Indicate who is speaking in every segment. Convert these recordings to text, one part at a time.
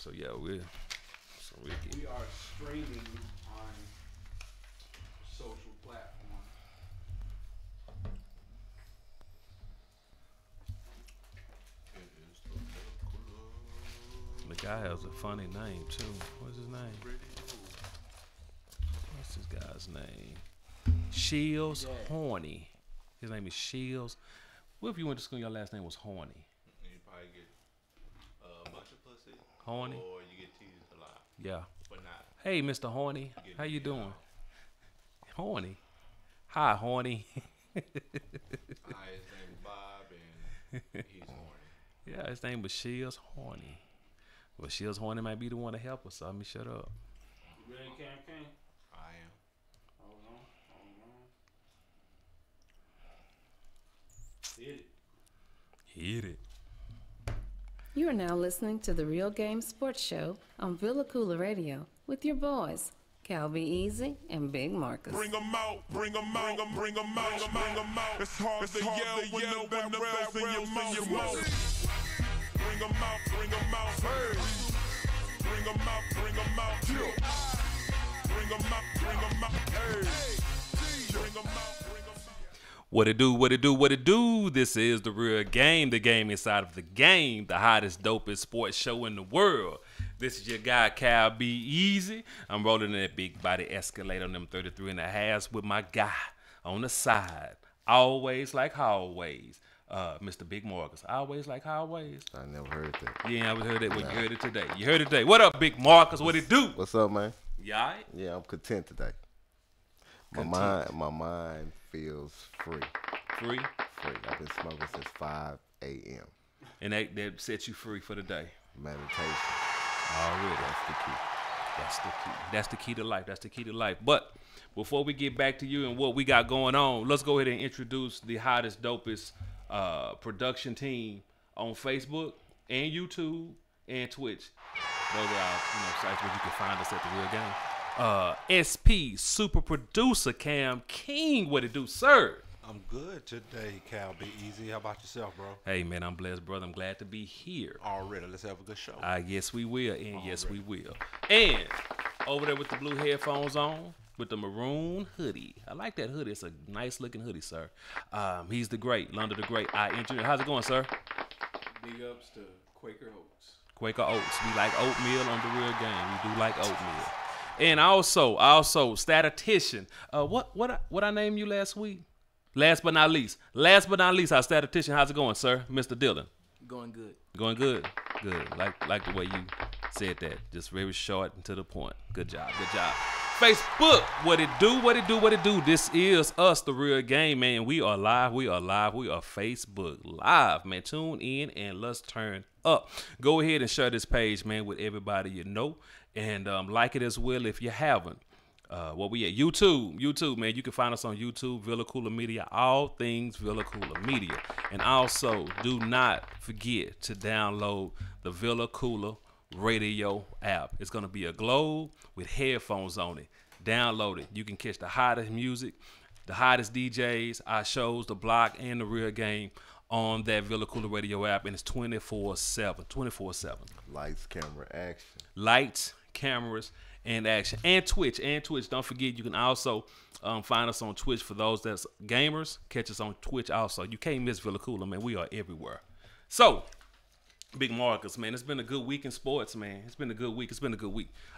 Speaker 1: So yeah, we get.
Speaker 2: We are streaming on social platforms.
Speaker 1: The guy has a funny name too. What's his name? What's this guy's name? Shields Horny. His name is Shields. What if you went to school and your last name was Horny?
Speaker 3: You probably get a bunch of pussy.
Speaker 1: Horny?
Speaker 3: Or you get teased a lot.
Speaker 1: Yeah.
Speaker 3: But not.
Speaker 1: Hey, Mr. Horny.
Speaker 3: get
Speaker 1: How you
Speaker 3: beat
Speaker 1: doing?
Speaker 3: out.
Speaker 1: Horny. Hi, Horny.
Speaker 3: Hi, his name is Bob, and he's horny.
Speaker 1: Yeah, his name was Shields Horny. Well, Shields Horny might be the one to help us, so let me shut up.
Speaker 2: You ready, Cam?
Speaker 3: I am.
Speaker 2: Hold on. Hit it.
Speaker 1: Hit it.
Speaker 4: You are now listening to the Real Game Sports Show on Villa Cooler Radio with your boys, Calby Easy and Big Marcus.
Speaker 5: Bring 'em out, bring 'em out, bring 'em out, bring 'em out. It's hard to yell when the barrel's in your mouth. Bring 'em out, hey. Bring 'em out, bring 'em out. Bring 'em out, hey. Bring 'em out.
Speaker 1: What it do, what it do, what it do? This is The Real Game, the game inside of the game, the hottest, dopest sports show in the world. This is your guy, Cal B. Easy. I'm rolling in that big body Escalade on them 33 and a halves with my guy on the side. Always like always. Mr. Big Marcus. Always like always.
Speaker 6: I never heard that.
Speaker 1: Yeah, I heard it when you heard it today. You heard it today. What up, Big Marcus? What it do?
Speaker 6: What's up, man?
Speaker 1: You all right?
Speaker 6: Yeah, I'm content today.
Speaker 1: Content.
Speaker 6: My mind feels free.
Speaker 1: Free?
Speaker 6: Free. I've been smoking since 5 a.m.
Speaker 1: And that set you free for the day.
Speaker 6: Meditation.
Speaker 1: Already.
Speaker 6: That's the key.
Speaker 1: That's the key. That's the key to life. That's the key to life. But before we get back to you and what we got going on, let's go ahead and introduce the hottest, dopest production team on Facebook and YouTube and Twitch. Those are our sites where you can find us at The Real Game. SP Super Producer Cam King, what it do, sir?
Speaker 7: I'm good today, Cal. Be easy. How about yourself, bro?
Speaker 1: Hey man, I'm blessed, brother. I'm glad to be here.
Speaker 7: Already. Let's have a good show.
Speaker 1: Yes, we will, and yes, we will. And over there with the blue headphones on, with the maroon hoodie. I like that hoodie. It's a nice looking hoodie, sir. He's the great, London the Great. Engineer. How's it going, sir?
Speaker 2: Big ups to Quaker Oats.
Speaker 1: Quaker Oats. We like oatmeal on The Real Game. We do like oatmeal. And also, statistician. What I named you last week? Last but not least, our statistician. How's it going, sir? Mr. Dillon.
Speaker 8: Going good.
Speaker 1: Going good. Good. Like the way you said that. Just very short and to the point. Good job. Facebook, what it do? This is us, The Real Game, man. We are live. We are Facebook live, man. Tune in and let's turn up. Go ahead and share this page, man, with everybody you know. And like it as well if you haven't. What we at? YouTube, man. You can find us on YouTube, Villa Cooler Media, all things Villa Cooler Media. And also, do not forget to download the Villa Cooler Radio app. It's going to be a globe with headphones on it. Download it. You can catch the hottest music, the hottest DJs, our shows, The Block, and The Real Game on that Villa Cooler Radio app. And it's 24/7. 24/7.
Speaker 6: Lights, camera, action.
Speaker 1: Lights, cameras, and action. And Twitch. Don't forget, you can also find us on Twitch for those that's gamers. Catch us on Twitch also. You can't miss Villa Cooler, man. We are everywhere. So, Big Marcus, man, it's been a good week in sports, man. It's been a good week.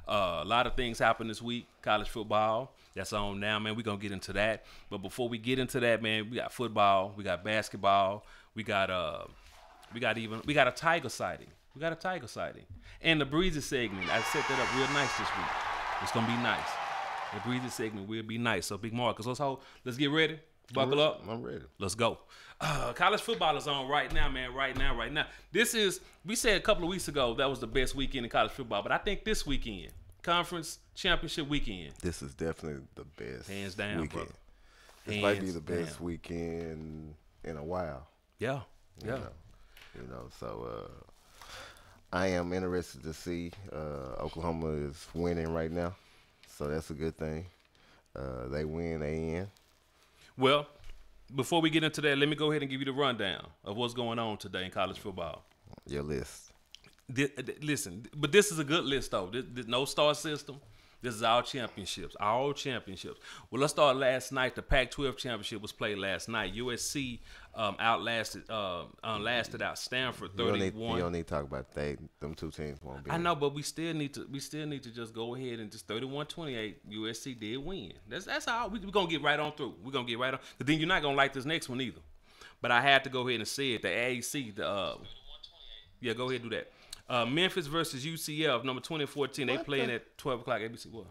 Speaker 1: A lot of things happened this week. College football, that's on now, man. We're going to get into that. But before we get into that, man, we got football. We got basketball. We got a Tiger sighting. And the Breezy segment, I set that up real nice this week. It's going to be nice. The Breezy segment will be nice. So, Big Marcus, let's get ready. Buckle up.
Speaker 6: I'm ready.
Speaker 1: Let's go. College football is on right now, man. Right now. We said a couple of weeks ago that was the best weekend in college football, but I think this weekend, conference championship weekend.
Speaker 6: This is definitely the best.
Speaker 1: Hands down,
Speaker 6: weekend.
Speaker 1: brother.
Speaker 6: This might be the best weekend in a while.
Speaker 1: Yeah.
Speaker 6: So I am interested to see Oklahoma is winning right now, so that's a good thing. They win, they in.
Speaker 1: Well, before we get into that, let me go ahead and give you the rundown of what's going on today in college football.
Speaker 6: Your list.
Speaker 1: Listen, but this is a good list though. This no star system. This is all championships. All championships. Well, let's start last night. The Pac-12 championship was played last night. USC lasted out Stanford 31.
Speaker 6: You don't need to talk about them two teams won't be.
Speaker 1: I know, but we still need to just go ahead and just 31-28. USC did win. That's all. We're gonna get right on through. We're gonna get right on. But then you're not gonna like this next one either. But I had to go ahead and say it. The AAC. Yeah, go ahead and do that. Memphis versus UCF, number 2014. They playing at 12 o'clock ABC. What?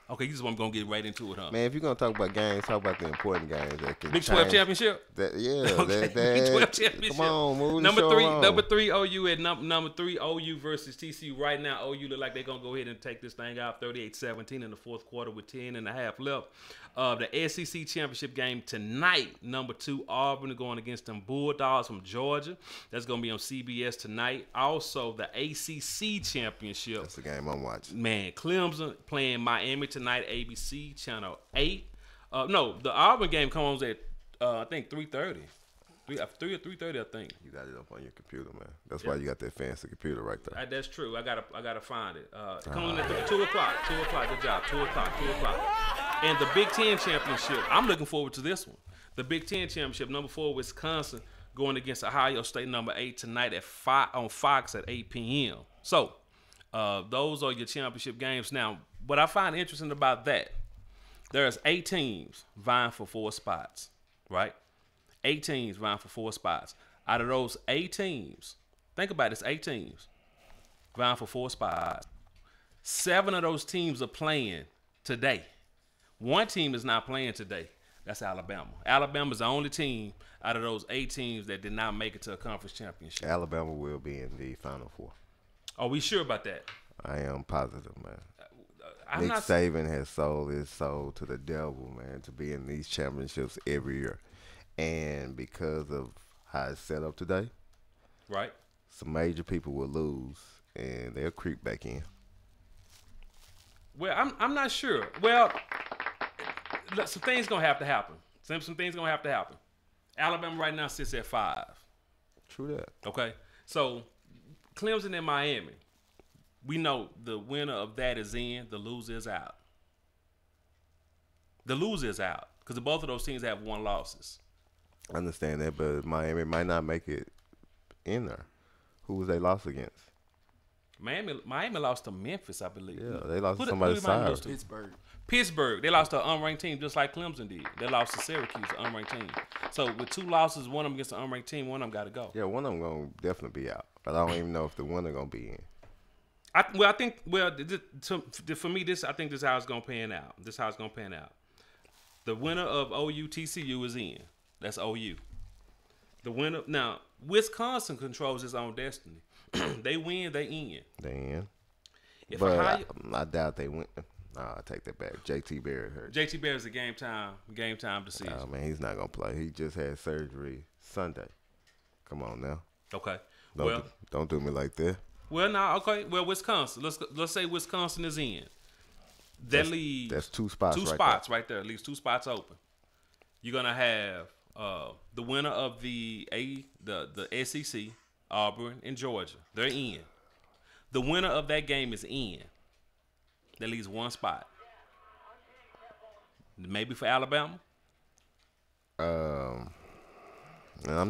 Speaker 1: Okay, you just want to get right into it, huh?
Speaker 6: Man, if you're gonna talk about games, talk about the important games that can
Speaker 1: Big 12 championship.
Speaker 6: Okay.
Speaker 1: Big 12 championship.
Speaker 6: Come on, move
Speaker 1: number
Speaker 6: the
Speaker 1: three,
Speaker 6: show on.
Speaker 1: number 3 OU at number 3 OU versus TCU. Right now, OU look like they're gonna go ahead and take this thing out 38-17 in the fourth quarter with 10 and a half left. The SEC championship game tonight. Number 2 Auburn going against them Bulldogs from Georgia. That's gonna be on CBS tonight. Also, the ACC championship.
Speaker 6: That's the game I'm watching.
Speaker 1: Man, Clemson playing Miami tonight, ABC channel 8. No, the Auburn game comes at I think 3:30. 3 or 3:30, I think.
Speaker 6: You got it up on your computer, man. That's why you got that fancy computer right there.
Speaker 1: That's true. I gotta find it. It comes at 2 o'clock. 2 o'clock. Good job. 2 o'clock. 2 o'clock. And the Big Ten championship. I'm looking forward to this one. The Big Ten championship. Number 4 Wisconsin going against Ohio State. Number 8 tonight at on Fox at 8 p.m. So those are your championship games. Now, what I find interesting about that, there's 8 teams vying for 4 spots, right? 8 teams vying for 4 spots. Out of those 8 teams, think about this, 8 teams vying for 4 spots. 7 of those teams are playing today. 1 team is not playing today. That's Alabama. Alabama's the only team out of those 8 teams that did not make it to a conference championship.
Speaker 6: Alabama will be in the Final Four.
Speaker 1: Are we sure about that?
Speaker 6: I am positive, man.
Speaker 1: I'm not.
Speaker 6: Saban has sold his soul to the devil, man, to be in these championships every year. And because of how it's set up today,
Speaker 1: Right.
Speaker 6: some major people will lose, and they'll creep back in.
Speaker 1: Well, I'm not sure. Well, look, some things gonna have to happen. Some things gonna have to happen. Alabama right now sits at 5.
Speaker 6: True that.
Speaker 1: Okay, so Clemson and Miami. We know the winner of that is in. The loser is out. The loser is out because both of those teams have 1 losses.
Speaker 6: I understand that, but Miami might not make it in there. Who was they lost against?
Speaker 1: Miami lost to Memphis, I believe.
Speaker 6: Yeah, they lost to
Speaker 1: Who
Speaker 6: somebody's
Speaker 1: did Miami
Speaker 6: side.
Speaker 1: lose to?
Speaker 2: Pittsburgh.
Speaker 1: Pittsburgh. They lost to an unranked team just like Clemson did. They lost to Syracuse, an unranked team. So with 2 losses, one of them against an unranked team, one of them got to go.
Speaker 6: Yeah, one of them going to definitely be out. But I don't even know if the winner going to be in.
Speaker 1: I think for me, I think this is how it's gonna pan out. This is how it's gonna pan out. The winner of OU TCU is in. That's OU. The winner now, Wisconsin controls its own destiny. They win, they in.
Speaker 6: They in.
Speaker 1: If
Speaker 6: But
Speaker 1: Ohio,
Speaker 6: I doubt they win. Nah, I take that back. JT Barrett hurt.
Speaker 1: JT Barrett's a game time decision.
Speaker 6: Oh, man, he's not going to play. He just had surgery Sunday. Come on now.
Speaker 1: Okay.
Speaker 6: Don't do me like that.
Speaker 1: Well, now, okay. Well, Wisconsin. Let's say Wisconsin is in. That leaves
Speaker 6: That's 2 spots.
Speaker 1: right there. Leaves 2 spots open. You're gonna have the winner of the SEC, Auburn and Georgia. They're in. The winner of that game is in. That leaves 1 spot. Maybe for Alabama.
Speaker 6: I'm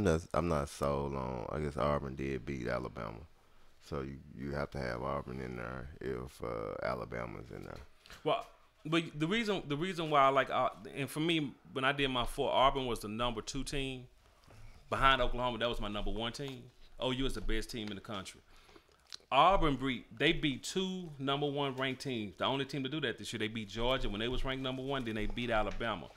Speaker 6: not sold on. I guess Auburn did beat Alabama, so you have to have Auburn in there if Alabama's in there.
Speaker 1: Well, but the reason why I like, and for me, when I did my 4, Auburn was the number 2 team behind Oklahoma. That was my number 1 team. OU is the best team in the country. Auburn beat 2 number 1 ranked teams. The only team to do that this year. They beat Georgia when they was ranked number 1. Then they beat Alabama.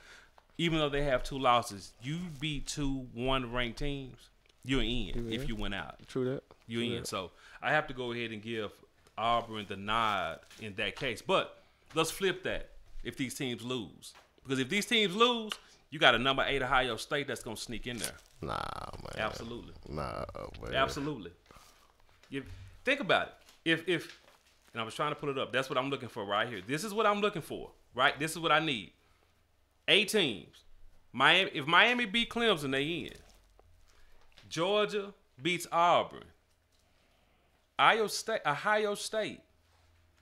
Speaker 1: Even though they have 2 losses, you beat 2 1-ranked teams, you're in if you win out.
Speaker 6: True that.
Speaker 1: You're in. So I have to go ahead and give Auburn the nod in that case. But let's flip that if these teams lose. Because if these teams lose, you got a number 8 Ohio State that's going to sneak in there.
Speaker 6: Nah, man.
Speaker 1: Absolutely.
Speaker 6: Nah, man.
Speaker 1: Absolutely. Think about it. If and I was trying to pull it up. That's what I'm looking for right here. This is what I'm looking for, right? This is what I need. 8 teams. If Miami beat Clemson, they in. Georgia beats Auburn. Ohio State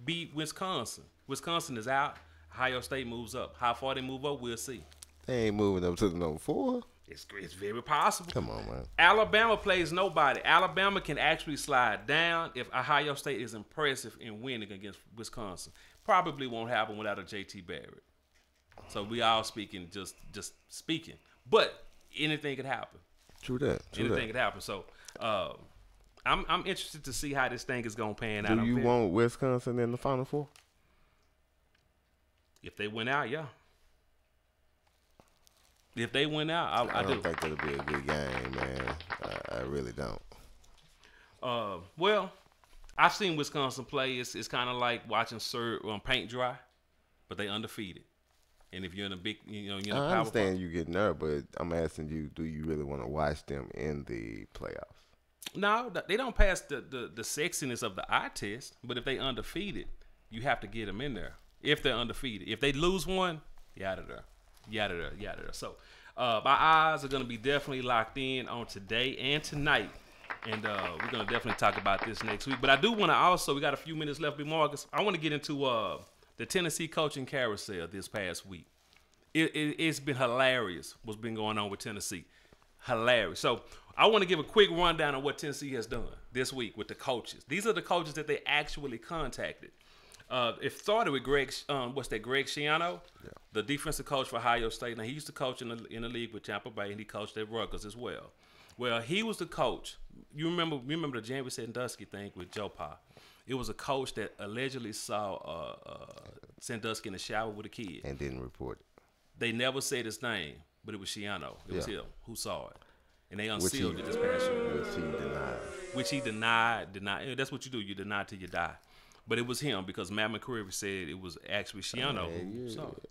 Speaker 1: beat Wisconsin. Wisconsin is out. Ohio State moves up. How far they move up, we'll see.
Speaker 6: They ain't moving up to the number 4.
Speaker 1: It's very possible.
Speaker 6: Come on, man.
Speaker 1: Alabama plays nobody. Alabama can actually slide down if Ohio State is impressive in winning against Wisconsin. Probably won't happen without a JT Barrett. So we all speaking, just speaking. But anything could happen.
Speaker 6: True that.
Speaker 1: Anything could happen. So I'm interested to see how this thing is gonna pan out.
Speaker 6: Do you want Wisconsin in the Final Four?
Speaker 1: If they win out, yeah. If they win out, I do.
Speaker 6: don't think it'll be a good game, man. I really don't.
Speaker 1: Well, I've seen Wisconsin play. It's kind of like watching paint dry, but they undefeated. And if you're in a big, you're in a
Speaker 6: I
Speaker 1: power
Speaker 6: understand you getting there, but I'm asking you, do you really want to watch them in the playoffs?
Speaker 1: No, they don't pass the sexiness of the eye test. But if they undefeated, you have to get them in there. If they're undefeated, if they lose one, you out of there. So my eyes are gonna be definitely locked in on today and tonight, and we're gonna definitely talk about this next week. But I do want to also, we got a few minutes left, Marcus. I want to get into the Tennessee coaching carousel this past week. It's been hilarious what's been going on with Tennessee. Hilarious. So I want to give a quick rundown of what Tennessee has done this week with the coaches. These are the coaches that they actually contacted. It started with Greg Schiano, the defensive coach for Ohio State. Now, he used to coach in the league with Tampa Bay, and he coached at Rutgers as well. Well, he was the coach. You remember the James Sandusky thing with Joe Pa? It was a coach that allegedly saw Sandusky in the shower with a kid.
Speaker 6: And didn't report it.
Speaker 1: They never said his name, but it was Schiano. It was him who saw it. And they unsealed it this past year. Which he denied. That's what you do. You deny till you die. But it was him because Matt McCreary said it was actually Schiano who saw it.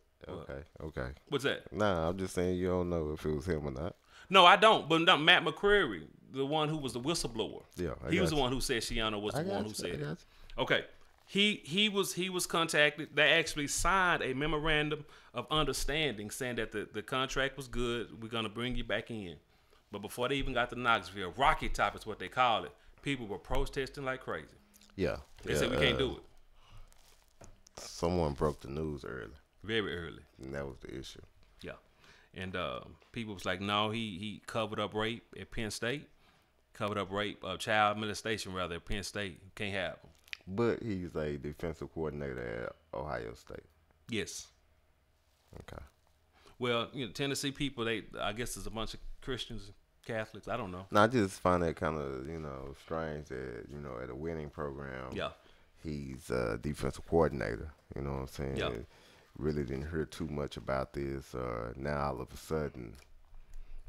Speaker 6: Okay.
Speaker 1: What's that?
Speaker 6: Nah, I'm just saying you don't know if it was him or not.
Speaker 1: No, I don't. But no, Matt McCreary, the one who was the whistleblower.
Speaker 6: Yeah,
Speaker 1: he was the one who said Schiano was the one who said it. Okay. He was contacted. They actually signed a memorandum of understanding saying that the contract was good. We're gonna bring you back in. But before they even got to Knoxville, Rocky Top is what they call it. People were protesting like crazy.
Speaker 6: Yeah.
Speaker 1: They said we can't do it.
Speaker 6: Someone broke the news early.
Speaker 1: Very early.
Speaker 6: And that was the issue.
Speaker 1: Yeah. And people was like, no, he covered up rape at Penn State. Covered up rape, child molestation rather at Penn State. Can't have him.
Speaker 6: But he's a defensive coordinator at Ohio State.
Speaker 1: Yes.
Speaker 6: Okay.
Speaker 1: Well, Tennessee people, I guess there's a bunch of Christians and Catholics. I don't know.
Speaker 6: No, I just find that kind of, strange that, at a winning program, he's a defensive coordinator. You know what I'm saying?
Speaker 1: Yeah.
Speaker 6: Really didn't hear too much about this. Now all of a sudden,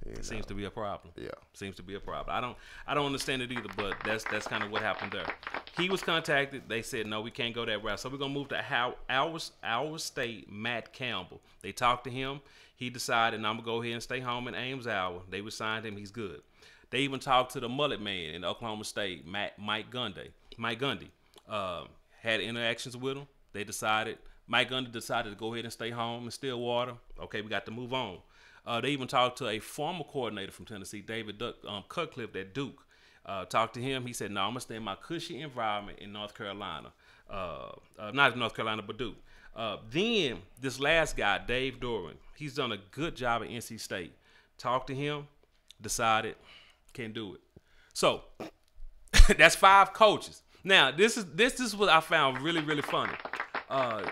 Speaker 1: it seems to be a problem.
Speaker 6: Yeah.
Speaker 1: Seems to be a problem. I don't understand it either, but that's kind of what happened there. He was contacted. They said, no, we can't go that route. So we're going to move to our state, Matt Campbell. They talked to him. He decided, I'm going to go ahead and stay home in Ames, Iowa. They signed him. He's good. They even talked to the mullet man in Oklahoma State, Mike Gundy. Mike Gundy had interactions with him. Mike Gundy decided to go ahead and stay home in Stillwater. Okay, we got to move on. They even talked to a former coordinator from Tennessee, David Cutcliffe at Duke. Talked to him. He said, no, I'm going to stay in my cushy environment in North Carolina. Not in North Carolina, but Duke. Then this last guy, Dave Doran, he's done a good job at NC State. Talked to him, decided, can't do it. So that's 5 coaches. Now, this is what I found really, really funny.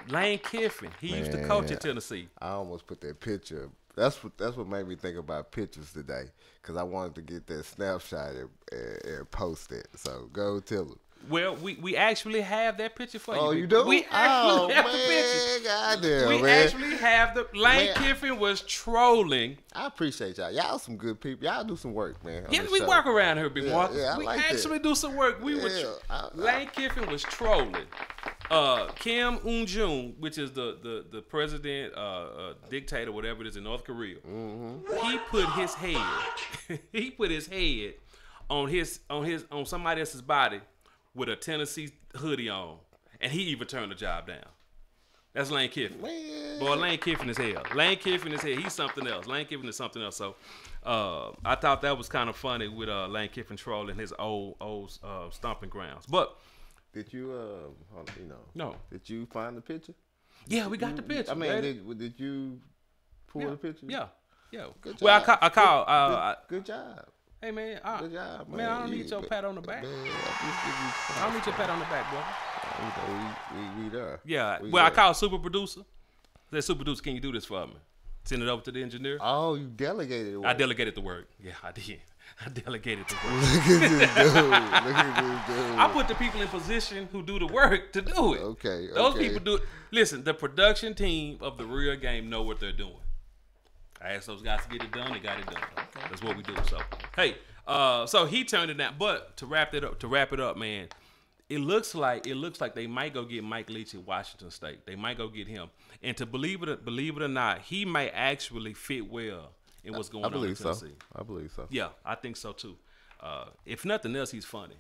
Speaker 1: Lane Kiffin, he used to coach at Tennessee.
Speaker 6: I almost put that picture. That's what made me think about pictures today, because I wanted to get that snapshot and post it. So go tell them.
Speaker 1: Well, we actually have that picture for you.
Speaker 6: Oh, you do?
Speaker 1: We actually have the picture.
Speaker 6: Goddamn,
Speaker 1: we
Speaker 6: man.
Speaker 1: actually have the Lane Kiffin was trolling.
Speaker 6: I appreciate y'all. Y'all some good people. Y'all do some work, man.
Speaker 1: Yeah, we work around here, Big Marcus.
Speaker 6: Yeah,
Speaker 1: we
Speaker 6: like
Speaker 1: actually do some work. Lane Kiffin was trolling. Kim Un-jung, which is the president, dictator, whatever it is in North Korea. Mm-hmm. He put his head on somebody else's body with a Tennessee hoodie on, and he even turned the job down. That's Lane Kiffin.
Speaker 6: Man.
Speaker 1: Boy, Lane Kiffin is hell. Lane Kiffin is hell. He's something else. Lane Kiffin is something else. So I thought that was kind of funny with Lane Kiffin trolling his old stomping grounds. But
Speaker 6: Did you
Speaker 1: no.
Speaker 6: Did you find the picture?
Speaker 1: Yeah, we got the picture.
Speaker 6: I mean,
Speaker 1: man.
Speaker 6: did you pull the picture?
Speaker 1: Yeah.
Speaker 6: Good
Speaker 1: Well,
Speaker 6: job.
Speaker 1: I called.
Speaker 6: Good job.
Speaker 1: Hey man,
Speaker 6: Good job,
Speaker 1: man, I don't need your pat on the back. I don't need your pat on the back, brother.
Speaker 6: We there.
Speaker 1: Yeah.
Speaker 6: We
Speaker 1: Well, I
Speaker 6: there.
Speaker 1: called super producer. I said, super producer, can you do this for me? Send it over to the engineer.
Speaker 6: Oh, you delegated it.
Speaker 1: I delegated the work. Yeah, I did. I delegated the work.
Speaker 6: Look at this dude. Look at this dude.
Speaker 1: I put the people in position who do the work to do it.
Speaker 6: Okay.
Speaker 1: Those
Speaker 6: okay.
Speaker 1: people do it. Listen, the production team of the real game know what they're doing. I asked those guys to get it done. They got it done. Okay. That's what we do. So, hey, so he turned it down. But to wrap it up, man, it looks like they might go get Mike Leach at Washington State. They might go get him. And to believe it or not, he may actually fit well in what's going on in Tennessee.
Speaker 6: I believe so.
Speaker 1: Yeah, I think so too. If nothing else, he's funny.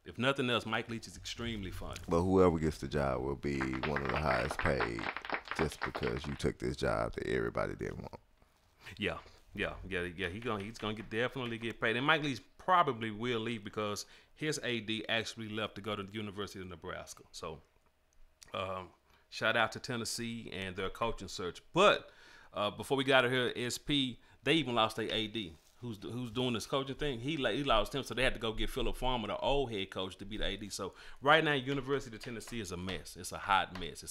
Speaker 1: If nothing else, Mike Leach is extremely funny.
Speaker 6: But whoever gets the job will be one of the highest paid, just because you took this job that everybody didn't want.
Speaker 1: Yeah. He's gonna definitely get paid. And Mike Leach probably will leave because his AD actually left to go to the University of Nebraska. So, shout out to Tennessee and their coaching search. But before we got here, SP, they even lost their AD, who's doing this coaching thing. He lost him, so they had to go get Philip Farmer, the old head coach, to be the AD. So right now, University of Tennessee is a mess. It's a hot mess.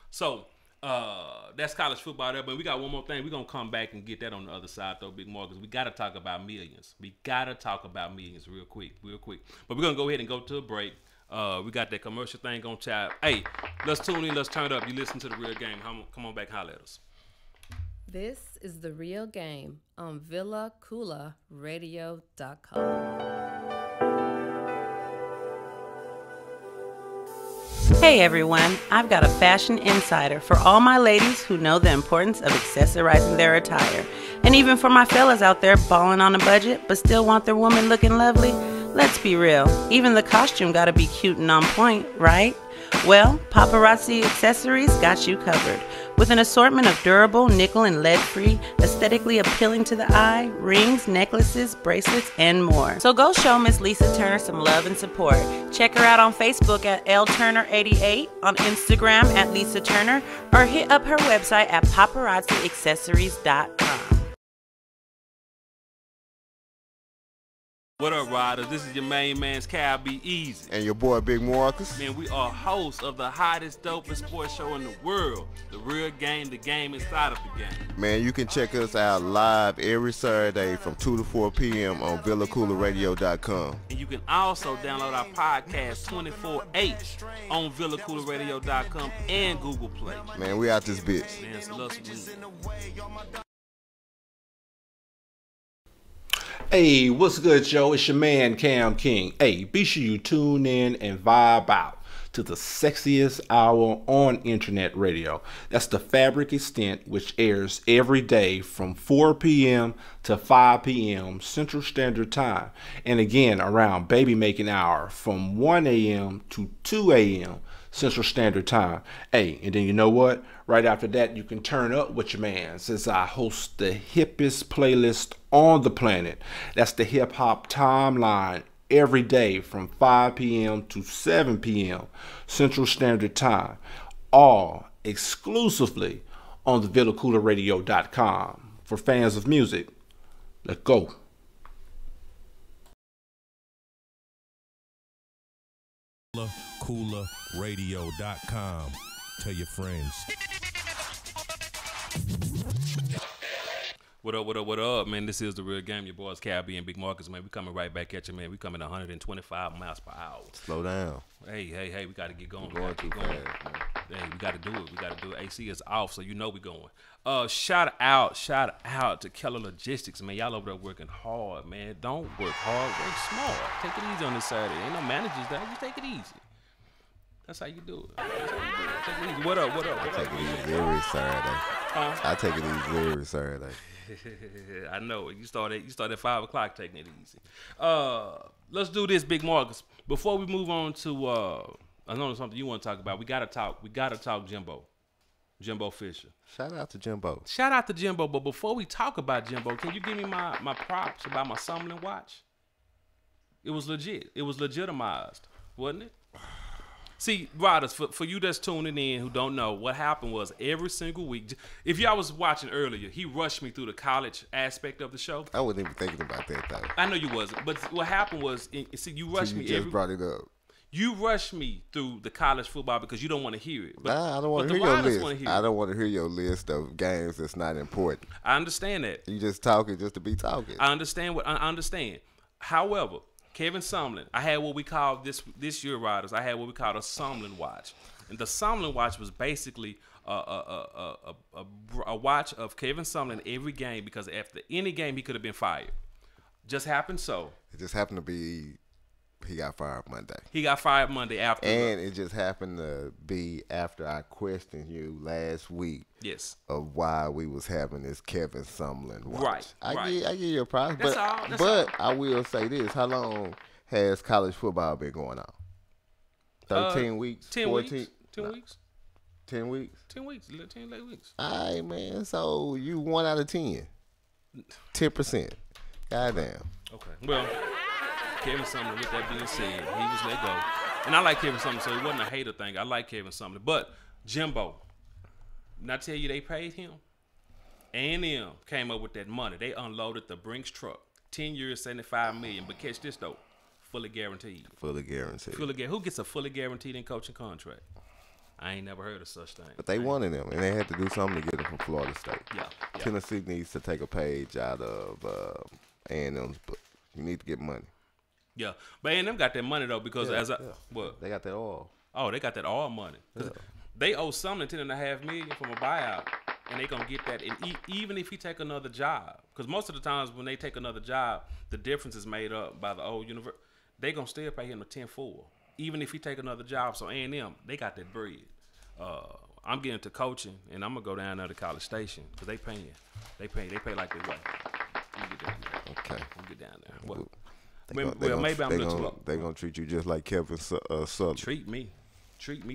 Speaker 1: So that's college football there. But we got one more thing. We're gonna come back and get that on the other side though, Big Mark, because we gotta talk about millions. We gotta talk about millions real quick. But we're gonna go ahead and go to a break. We got that commercial thing on chat. Hey, let's tune in, let's turn it up. You listen to the real game. Come on back, holler at us.
Speaker 4: This is The Real Game on VillaCoolaRadio.com.
Speaker 8: Hey everyone, I've got a fashion insider for all my ladies who know the importance of accessorizing their attire. And even for my fellas out there balling on a budget but still want their woman looking lovely. Let's be real, even the costume gotta be cute and on point, right? Well, Paparazzi Accessories got you covered. With an assortment of durable, nickel and lead-free, aesthetically appealing to the eye, rings, necklaces, bracelets, and more. So go show Miss Lisa Turner some love and support. Check her out on Facebook at LTurner88, on Instagram at Lisa Turner, or hit up her website at paparazziaccessories.com.
Speaker 1: What up, riders? This is your main man's Cal Be Easy.
Speaker 6: And your boy Big Marcus.
Speaker 1: Man, we are hosts of the hottest, dopest sports show in the world. The real game, the game inside of the game.
Speaker 6: Man, you can check us out live every Saturday from 2 to 4 p.m. on VillaCoolaRadio.com.
Speaker 1: And you can also download our podcast 24/8 on VillaCoolaRadio.com and Google Play.
Speaker 6: Man, we out this bitch.
Speaker 1: Man, it's love sweet.
Speaker 7: Hey, what's good, Joe? It's your man, Cam King. Hey, be sure you tune in and vibe out to the sexiest hour on internet radio. That's the Fabric Extent, which airs every day from 4 p.m. to 5 p.m. Central Standard Time. And again, around baby making hour from 1 a.m. to 2 a.m. Central Standard Time. Hey, and then you know what? Right after that, you can turn up with your man, since I host the hippest playlist on the planet. That's the Hip Hop Timeline, every day from 5 p.m. to 7 p.m. Central Standard Time. All exclusively on the VillaCoolaRadio.com. For fans of music, let's go.
Speaker 5: VillaCoolaRadio.com. Tell your friends.
Speaker 1: What up, man? This is The Real Game. Your boys, Calby and Big Marcus, man. We coming right back at you, man. We coming 125 miles per hour.
Speaker 6: Slow down.
Speaker 1: Hey, we got to get going.
Speaker 6: Going too fast, man.
Speaker 1: Hey, we got to do it. AC is off, so you know we going. Shout out to Keller Logistics, man. Y'all over there working hard, man. Don't work hard, work smart. Take it easy on this Saturday. Ain't no managers there. Just take it easy. That's how you do it. Take it easy. What up?
Speaker 6: I take it easy every Saturday. I take it easy every Saturday.
Speaker 1: I know. You start at 5 o'clock taking it easy. Let's do this, Big Marcus. Before we move on to I know something you want to talk about. We gotta talk Jimbo Fisher.
Speaker 6: Shout out to Jimbo.
Speaker 1: Shout out to Jimbo. But before we talk about Jimbo, can you give me my props about my Summerlin watch? It was legit. It was legitimized, wasn't it? See, riders, for you that's tuning in who don't know, what happened was every single week, if y'all was watching earlier, he rushed me through the college aspect of the show.
Speaker 6: I wasn't even thinking about that though.
Speaker 1: I know you wasn't, but what happened was, see, you rushed me.
Speaker 6: You just brought it up.
Speaker 1: You rushed me through the college football because you don't want to hear it. But,
Speaker 6: nah, I don't want to hear your list. I don't want to hear your list of games that's not important.
Speaker 1: I understand that.
Speaker 6: You just talking just to be talking.
Speaker 1: I understand I understand. However, Kevin Sumlin, I had what we call this year riders. I had what we called a Sumlin watch, and the Sumlin watch was basically a watch of Kevin Sumlin every game because after any game he could have been fired. Just happened so.
Speaker 6: It just happened to be he got fired Monday.
Speaker 1: He got fired Monday after.
Speaker 6: And it just happened to be after I questioned you last week.
Speaker 1: Yes. Of
Speaker 6: why we was having this Kevin Sumlin watch.
Speaker 1: Right.
Speaker 6: I give you a prize.
Speaker 1: That's all.
Speaker 6: I will say this. How long has college football been going on? 13 weeks?
Speaker 1: 10
Speaker 6: 14?
Speaker 1: weeks. 10 weeks.
Speaker 6: 10 weeks?
Speaker 1: 10 weeks. 10 late weeks.
Speaker 6: All right, man. So you 1 out of 10. 10%. Goddamn.
Speaker 1: Okay. Well, Kevin Sumlin, with that being said, he was let go. And I like Kevin Sumlin, so it wasn't a hater thing. I like Kevin Sumlin. But Jimbo, didn't I tell you they paid him? A&M came up with that money. They unloaded the Brinks truck. 10 years, $75 million. But catch this, though. Fully guaranteed.
Speaker 6: Fully guaranteed.
Speaker 1: Who gets a fully guaranteed in coaching contract? I ain't never heard of such thing.
Speaker 6: But they wanted him, and they had to do something to get him from Florida State.
Speaker 1: Yeah.
Speaker 6: Tennessee needs to take a page out of A&M's book. You need to get money.
Speaker 1: Yeah, but A&M got that money though because what
Speaker 6: they got that all.
Speaker 1: Oh, they got that all money. They owe Sumlin $10.5 million from a buyout, and they gonna get that. And even if he take another job, because most of the times when they take another job, the difference is made up by the old university. They gonna still pay him the 10-4, even if he take another job. So A&M, they got that bread. I'm getting to coaching, and I'm gonna go down there to College Station because they pay like they what? Let me get down there.
Speaker 6: Okay,
Speaker 1: let me get down there. What?
Speaker 6: Maybe I'm a little too low. They're going to treat you just like Kevin Sutherland.
Speaker 1: Treat me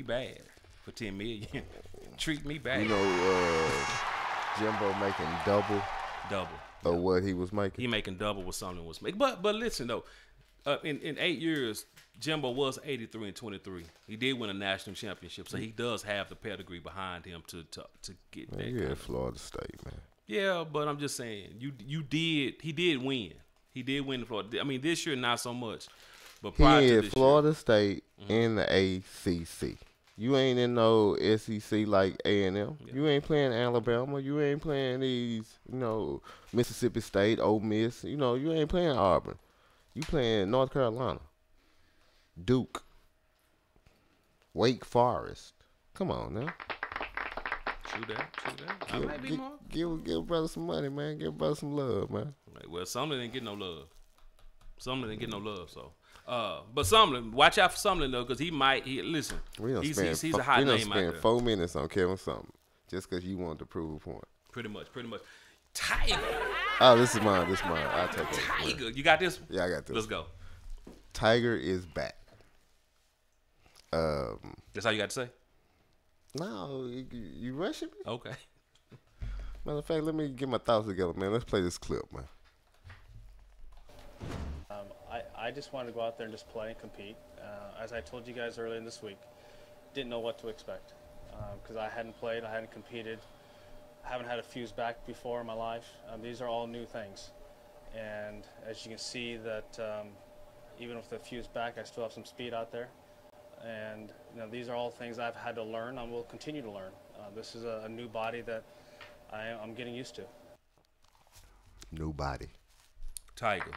Speaker 1: bad for $10 million. Treat me bad.
Speaker 6: You know, Jimbo making double of what he was making.
Speaker 1: He making double what Sumlin was making. But listen though, in 8 years, Jimbo was 83-23. He did win a national championship, so he does have the pedigree behind him to get that.
Speaker 6: Yeah, Florida State, man.
Speaker 1: Yeah, but I'm just saying, he did win. He did win the Florida. I mean, this year not so much, but prior to this
Speaker 6: Florida
Speaker 1: year,
Speaker 6: State in the ACC. You ain't in no SEC like A&M. Yeah. You ain't playing Alabama. You ain't playing these, Mississippi State, Ole Miss. You ain't playing Auburn. You playing North Carolina, Duke, Wake Forest. Come on now.
Speaker 1: True that. I might be more.
Speaker 6: Give brother some money, man. Give brother some love, man.
Speaker 1: Right, well, Sumlin didn't get no love. So, but Sumlin, watch out for Sumlin though, because listen. He's a hot name out there. We done spent 4 minutes on Kevin Sumlin just because you wanted to prove a point. Pretty much. Tiger.
Speaker 6: Oh, this is mine. I'll take it.
Speaker 1: Tiger, you got this?
Speaker 6: Yeah, I got this.
Speaker 1: Let's go.
Speaker 6: Tiger is back.
Speaker 1: That's all you got to say?
Speaker 6: No, you rushing me?
Speaker 1: Okay.
Speaker 6: Matter of fact, let me get my thoughts together, man. Let's play this clip, man.
Speaker 9: I just wanted to go out there and just play and compete. As I told you guys earlier in this week, didn't know what to expect because I hadn't played, I hadn't competed, I haven't had a fuse back before in my life. These are all new things. And as you can see that even with the fuse back, I still have some speed out there. And these are all things I've had to learn and will continue to learn. This is a new body that I'm getting used to.
Speaker 6: New body.
Speaker 1: Tiger.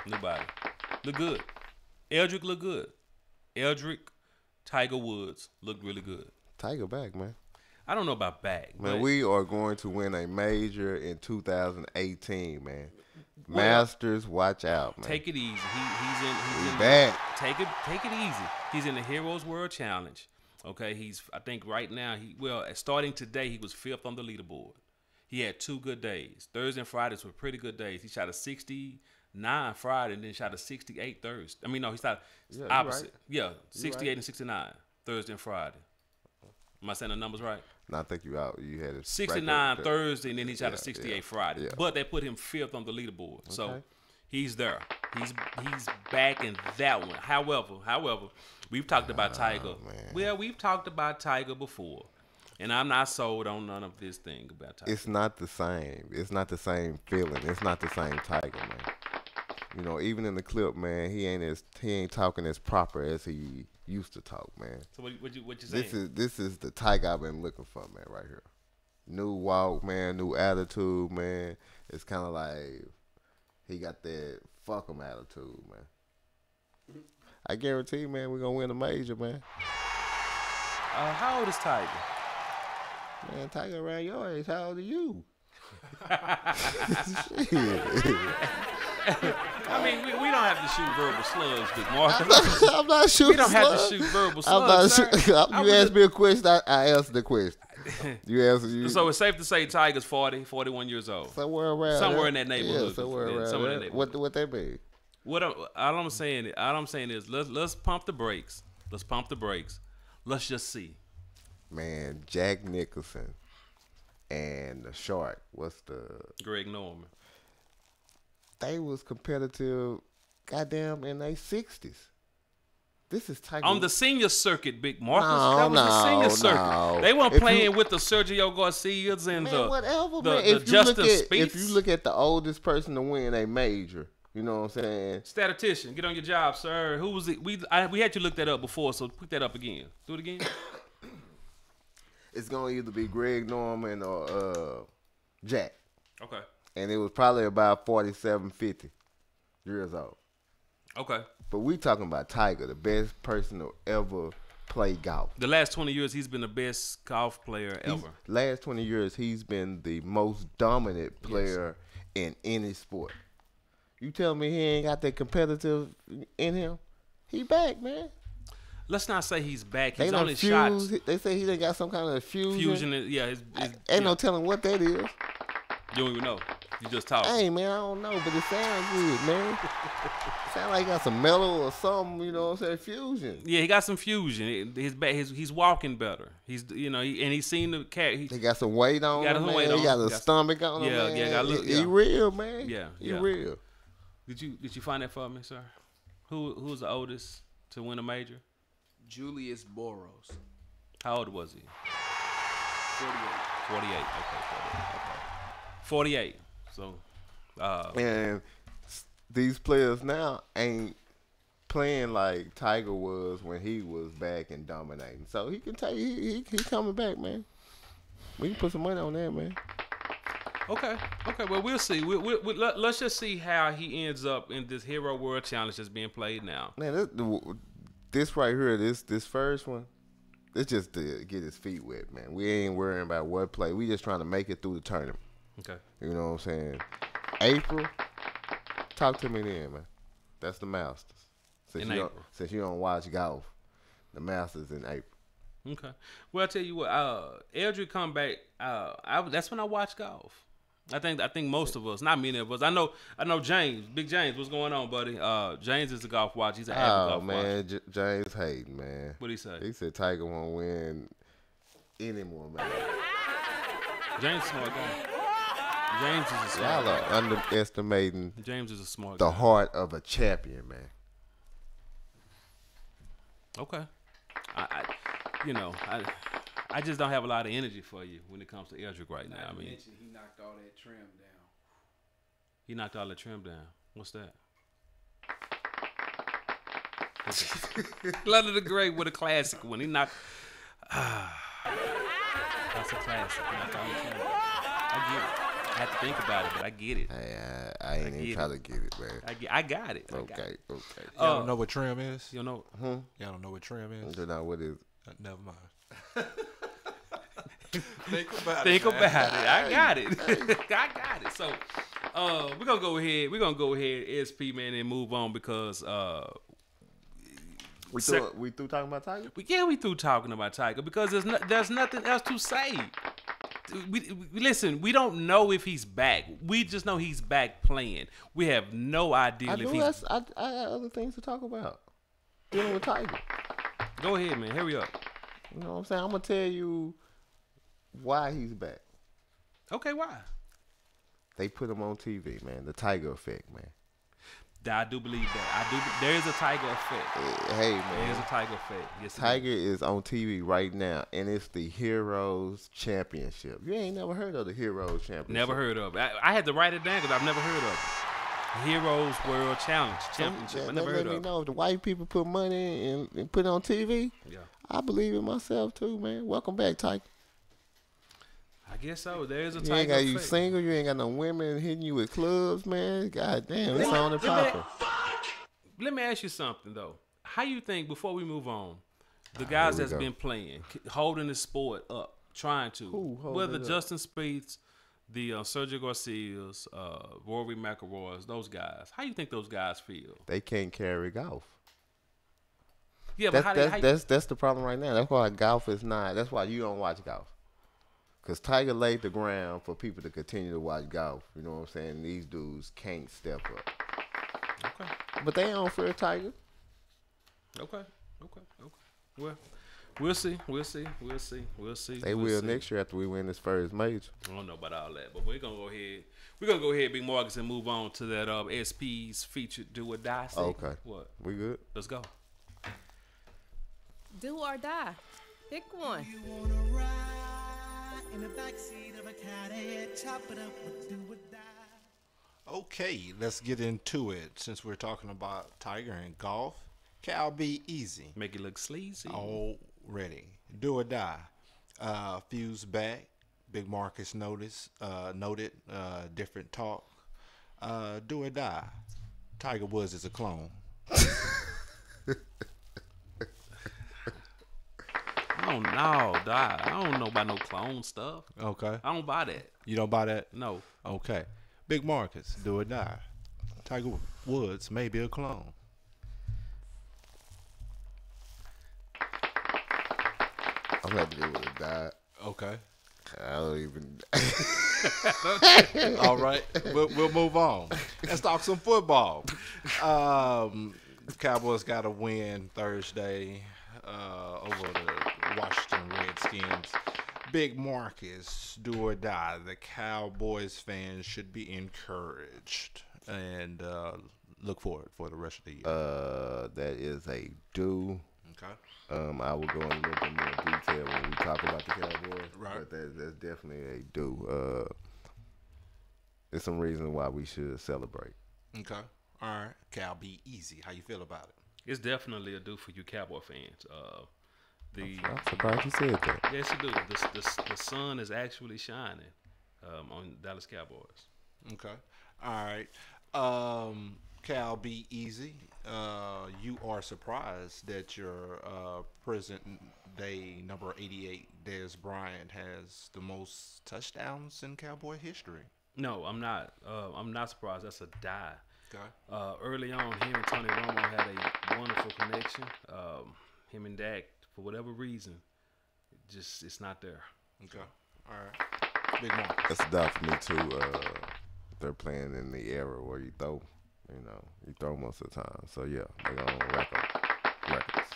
Speaker 6: New body.
Speaker 1: Look good. Eldrick look good. Tiger Woods look really good.
Speaker 6: Tiger back, man.
Speaker 1: I don't know about back.
Speaker 6: Man, we are going to win a major in 2018, man. Masters, watch out, man.
Speaker 1: Take it easy. He's in
Speaker 6: back.
Speaker 1: Take it easy. He's in the Heroes World Challenge. Okay, I think right now starting today he was 5th on the leaderboard. He had 2 good days. Thursday and Fridays were pretty good days. He shot a 69 69 Friday and then shot a 68 Thursday. I mean, no, he shot
Speaker 6: Yeah, you
Speaker 1: opposite.
Speaker 6: right.
Speaker 1: Yeah, 68
Speaker 6: right.
Speaker 1: and 69 Thursday and Friday. Am I saying the numbers right?
Speaker 6: No, I think you out. You had it
Speaker 1: 69
Speaker 6: right there.
Speaker 1: Thursday and then he shot
Speaker 6: Yeah,
Speaker 1: a 68
Speaker 6: yeah,
Speaker 1: Friday.
Speaker 6: yeah.
Speaker 1: But they put him 5th on the leaderboard. So
Speaker 6: Okay.
Speaker 1: he's there. He's back in that one. However, we've talked about Tiger.
Speaker 6: man.
Speaker 1: Well, we've talked about Tiger before. And I'm not sold on none of this thing about Tiger.
Speaker 6: It's not the same. It's not the same feeling. It's not the same Tiger, man. You know, even in the clip, man, he ain't talking as proper as he used to talk, man.
Speaker 1: So what you saying?
Speaker 6: This is the Tiger I've been looking for, man, right here. New walk, man, new attitude, man. It's kind of like he got that fuck 'em attitude, man. I guarantee you, man, we're gonna win a major, man.
Speaker 1: How old is Tiger?
Speaker 6: Man, Tiger around your age. How old are you?
Speaker 1: I mean, we don't have to shoot verbal slugs, Big Marcus.
Speaker 6: I'm not shooting.
Speaker 1: We don't have to
Speaker 6: slugs.
Speaker 1: shoot verbal
Speaker 6: I'm not
Speaker 1: slugs.
Speaker 6: shooting.
Speaker 1: I
Speaker 6: You
Speaker 1: was
Speaker 6: asked me a question. I answered the question. You answered. You,
Speaker 1: So it's safe to say Tiger's 41 years old.
Speaker 6: somewhere around.
Speaker 1: Somewhere in
Speaker 6: there.
Speaker 1: that neighborhood.
Speaker 6: Yeah, somewhere
Speaker 1: Yeah,
Speaker 6: around.
Speaker 1: somewhere in
Speaker 6: there.
Speaker 1: that
Speaker 6: What that mean?
Speaker 1: All I'm saying is let's pump the brakes. Let's pump the brakes. Let's just see.
Speaker 6: Man, Jack Nicholson and the Shark. What's the?
Speaker 1: Greg Norman.
Speaker 6: They was competitive, goddamn, in their 60s. This is Tiger.
Speaker 1: On the senior circuit, Big Marcus.
Speaker 6: No,
Speaker 1: that was the senior
Speaker 6: no,
Speaker 1: circuit.
Speaker 6: no.
Speaker 1: They weren't
Speaker 6: If
Speaker 1: playing
Speaker 6: you-
Speaker 1: with the Sergio Garcias and
Speaker 6: Man, whatever,
Speaker 1: the
Speaker 6: man. If you
Speaker 1: Justin
Speaker 6: look at
Speaker 1: Spieth.
Speaker 6: if you look at the oldest person to win a major, you know what I'm saying?
Speaker 1: Statistician, get on your job, sir. Who was it? We had you look that up before, so pick that up again. Do it again.
Speaker 6: It's gonna either be Greg Norman or Jack,
Speaker 1: Okay.
Speaker 6: and it was probably about 47, 50 years old.
Speaker 1: Okay.
Speaker 6: But we talking about Tiger, the best person to ever play golf.
Speaker 1: The last 20 years, he's been the best golf player ever.
Speaker 6: Last 20 years, he's been the most dominant player in any sport. You tell me he ain't got that competitive in him? He back, man.
Speaker 1: Let's not say he's back.
Speaker 6: They
Speaker 1: He's
Speaker 6: done
Speaker 1: only shot
Speaker 6: fused. They say he done got some kind of fusion.
Speaker 1: fusion. Yeah,
Speaker 6: Ain't no telling what that is.
Speaker 1: You don't even know. You just talk.
Speaker 6: Hey, man, I don't know, but it sounds good, man. Sound like he got some metal or something, you know what I'm saying? Fusion.
Speaker 1: Yeah, he got some fusion. His back, he's walking better. He's and he's seen the cat.
Speaker 6: He got some weight on
Speaker 1: got
Speaker 6: him,
Speaker 1: some
Speaker 6: man.
Speaker 1: weight
Speaker 6: He
Speaker 1: on
Speaker 6: got
Speaker 1: him.
Speaker 6: a stomach on him,
Speaker 1: Yeah,
Speaker 6: man.
Speaker 1: yeah, got a little-
Speaker 6: He
Speaker 1: yeah.
Speaker 6: real, man.
Speaker 1: Yeah,
Speaker 6: He
Speaker 1: yeah.
Speaker 6: real.
Speaker 1: Did you find that for me, sir? Who's the oldest to win a major?
Speaker 2: Julius Boros,
Speaker 1: How old was he?
Speaker 2: 48.
Speaker 1: 48. Okay, 48. So,
Speaker 6: And these players now ain't playing like Tiger was when he was back and dominating. So he can tell you he coming back, man. We can put some money on that, man.
Speaker 1: okay. Well, we'll see. Let's just see how he ends up in this Hero World Challenge that's being played now.
Speaker 6: Man, this right here, this first one, it's just to get his feet wet, man. We ain't worrying about what play. We just trying to make it through the tournament.
Speaker 1: Okay.
Speaker 6: You know what I'm saying? April, talk to me then, man. That's the Masters.
Speaker 1: In April.
Speaker 6: Since you don't watch golf, the Masters in April.
Speaker 1: Okay. Well, I tell you what, Eldrick come back. That's when I watch golf. I think most of us, not many of us. I know James, Big James. What's going on, buddy? James is a golf watch. He's an avid
Speaker 6: Oh
Speaker 1: golf watch.
Speaker 6: man, James Hayden, man.
Speaker 1: What'd he say?
Speaker 6: He said Tiger won't win anymore, man.
Speaker 1: James is a smart guy. James is a smart
Speaker 6: Y'all
Speaker 1: guy.
Speaker 6: are underestimating
Speaker 1: James is a smart
Speaker 6: the
Speaker 1: guy.
Speaker 6: heart of a champion, man.
Speaker 1: Okay. I just don't have a lot of energy for you when it comes to Eldrick right now. I mean,
Speaker 2: Mention he knocked all that trim down.
Speaker 1: he knocked all the trim down. What's that? London the Great with a classic one. He knocked. That's a classic. He knocked all the trim down. I get it. I have to think about it, but I get it.
Speaker 6: Hey, I ain't even
Speaker 1: get
Speaker 6: trying to get it, man.
Speaker 1: I got it. I got
Speaker 6: Okay,
Speaker 1: it.
Speaker 6: okay.
Speaker 3: Y'all don't know what trim is?
Speaker 1: You know,
Speaker 3: Y'all don't know what trim is?
Speaker 6: So now what is?
Speaker 3: Never mind. Think about
Speaker 1: think
Speaker 3: it. man.
Speaker 1: about it. I got it. I got it. So, we're gonna go ahead. We're gonna go ahead, SP man, and move on because
Speaker 6: We through talking about Tiger?
Speaker 1: we through talking about Tiger because there's nothing else to say. listen. We don't know if he's back. We just know he's back playing. We have no idea if he's.
Speaker 6: I got other things to talk about. Dealing with Tiger.
Speaker 1: Go ahead, man. Hurry up.
Speaker 6: You know what I'm saying? I'm gonna tell you why he's back.
Speaker 1: Okay, why?
Speaker 6: They put him on TV, man. The Tiger effect, man.
Speaker 1: I do believe that. There is a Tiger effect.
Speaker 6: Hey, man.
Speaker 1: There is a Tiger effect. Yes,
Speaker 6: Tiger is on TV right now, and it's the Heroes Championship. You ain't never heard of the Heroes Championship.
Speaker 1: Never heard of it. I had to write it down because I've never heard of it. Heroes World Championship. I never heard of it.
Speaker 6: Let me know if the white people put money and put it on TV.
Speaker 1: Yeah.
Speaker 6: I believe in myself too, man. Welcome back, Tiger.
Speaker 1: I guess so. There's a
Speaker 6: You
Speaker 1: Tiger
Speaker 6: ain't got
Speaker 1: effect.
Speaker 6: you single. You ain't got no women hitting you with clubs, man. God damn, it's on the proper.
Speaker 1: Let me ask you something though. How you think before we move on, the guys that's been playing, holding the sport up, trying to, whether Justin Spieth's, the Sergio Garcia's, Rory McIlroy's, those guys. How you think those guys feel?
Speaker 6: They can't carry golf.
Speaker 1: Yeah, but
Speaker 6: that's the problem right now. That's why golf is not. That's why you don't watch golf. Because Tiger laid the ground for people to continue to watch golf. You know what I'm saying? These dudes can't step up.
Speaker 1: Okay.
Speaker 6: But they don't fear Tiger.
Speaker 1: Okay. Well, we'll see.
Speaker 6: They will next year after we win this first major.
Speaker 1: I don't know about all that, but we're gonna go ahead. We're gonna go ahead, Big Marcus, and move on to that SP's featured Do or Die segment.
Speaker 6: Okay.
Speaker 1: What?
Speaker 6: We good?
Speaker 1: Let's go.
Speaker 4: Do or die. Pick one.
Speaker 10: In the backseat of a caddy, chop it up with do or die.
Speaker 7: Okay, let's get into it. Since we're talking about Tiger and golf, Cal Be Easy.
Speaker 1: Make it look sleazy.
Speaker 7: Already. Do or die. Fuse back. Big Marcus noted. Different talk. Do or die. Tiger Woods is a clone.
Speaker 1: I don't know, dog. I don't know about no clone stuff.
Speaker 7: Okay.
Speaker 1: I don't buy that.
Speaker 7: You don't buy that?
Speaker 1: No.
Speaker 7: Okay. Big Marcus, do or die. Tiger Woods may be a clone.
Speaker 6: I'm glad they would have died.
Speaker 7: Okay.
Speaker 6: I don't even.
Speaker 7: All right. We'll move on. Let's talk some football. Cowboys got a win Thursday over the Washington Redskins. Big Marcus, do or die. The Cowboys fans should be encouraged and look forward for the rest of the year.
Speaker 6: That is a do.
Speaker 7: Okay.
Speaker 6: I will go in a little bit more detail when we talk about the Cowboys.
Speaker 7: Right.
Speaker 6: But that's definitely a do. There's some reasons why we should celebrate.
Speaker 7: Okay. All right. Cal, be easy. How you feel about it?
Speaker 1: It's definitely a do for you Cowboy fans.
Speaker 6: I'm surprised you said that.
Speaker 1: Yes, you do. The sun is actually shining on Dallas Cowboys.
Speaker 7: Okay. All right. Cal, be easy. You are surprised that your present day number 88, Dez Bryant, has the most touchdowns in Cowboy history.
Speaker 1: No, I'm not. I'm not surprised. That's a die.
Speaker 7: Okay.
Speaker 1: Early on, him and Tony Romo had a wonderful connection. Him and Dak, for whatever reason, it's not there.
Speaker 7: Okay. All right. Big Mark.
Speaker 6: That's a doubt for me too. They're playing in the era where you throw most of the time. So yeah, they're gonna rack up records.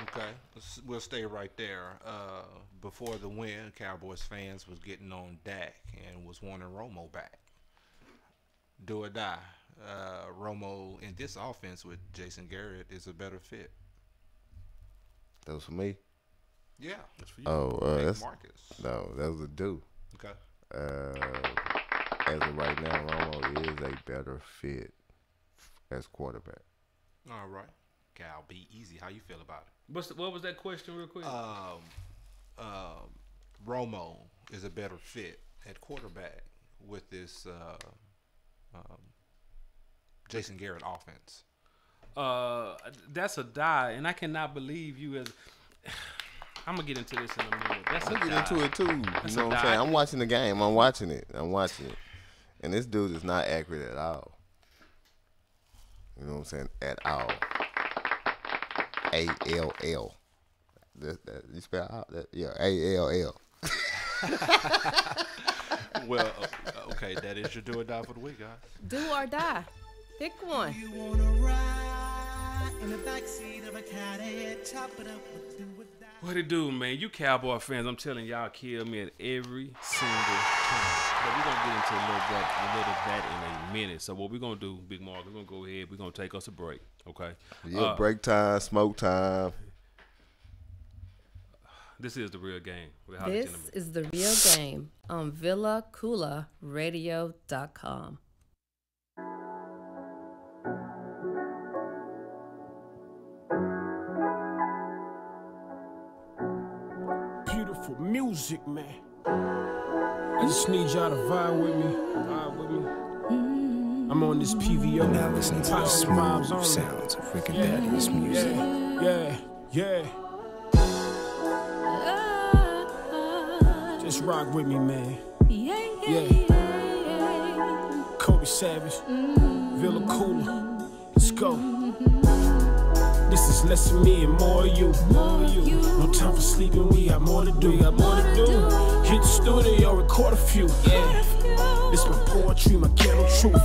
Speaker 7: Okay, we'll stay right there. Before the win, Cowboys fans was getting on Dak and was wanting Romo back. Do or die. Romo in this offense with Jason Garrett is a better fit.
Speaker 6: That was for me.
Speaker 7: Yeah,
Speaker 1: that's for you.
Speaker 6: That's
Speaker 7: Marcus.
Speaker 6: No, that was a do.
Speaker 7: Okay.
Speaker 6: As of right now, Romo is a better fit as quarterback.
Speaker 7: All right. Cal, be easy. How you feel about it?
Speaker 1: What was that question, real quick?
Speaker 7: Romo is a better fit at quarterback with this Jason Garrett offense.
Speaker 1: That's a die, and I cannot believe you as. I'm gonna get into this in a minute. That's
Speaker 6: I'm
Speaker 1: a
Speaker 6: gonna
Speaker 1: die.
Speaker 6: get into it too.
Speaker 1: That's
Speaker 6: You know
Speaker 1: a
Speaker 6: what I'm
Speaker 1: die.
Speaker 6: saying? I'm watching the game. I'm watching it. And this dude is not accurate at all. You know what I'm saying? At all. ALL. You spell out that? Yeah, ALL.
Speaker 3: Well, okay, that is your do or die for the week, guys.
Speaker 4: Do or die. Pick one.
Speaker 10: You wanna ride in the backseat of a caddy, chop it up with do or die.
Speaker 1: What it do, man? You Cowboy fans, I'm telling y'all, kill me at every single time. But we're gonna get into a little that in a minute. So what we're gonna do, Big Mark, we're gonna go ahead. We're gonna take us a break, okay?
Speaker 6: Yeah, break time, smoke time.
Speaker 1: This is the real game. with Holly
Speaker 4: This
Speaker 1: Gentleman.
Speaker 4: is the real game on VillaCoolaRadio.com.
Speaker 11: Beautiful music, man. I just need y'all to vibe with me. I'm on this PVO.
Speaker 12: Now listening to the smooth sounds of Rick and Daddy's music.
Speaker 11: Yeah. Just rock with me, man. Yeah. Kobe Savage, Villa Cooler. Let's go. This is less of me and more of you. No time for sleeping, we got more to do. Hit the studio, record a few. Yeah. This my poetry, my ghetto truth.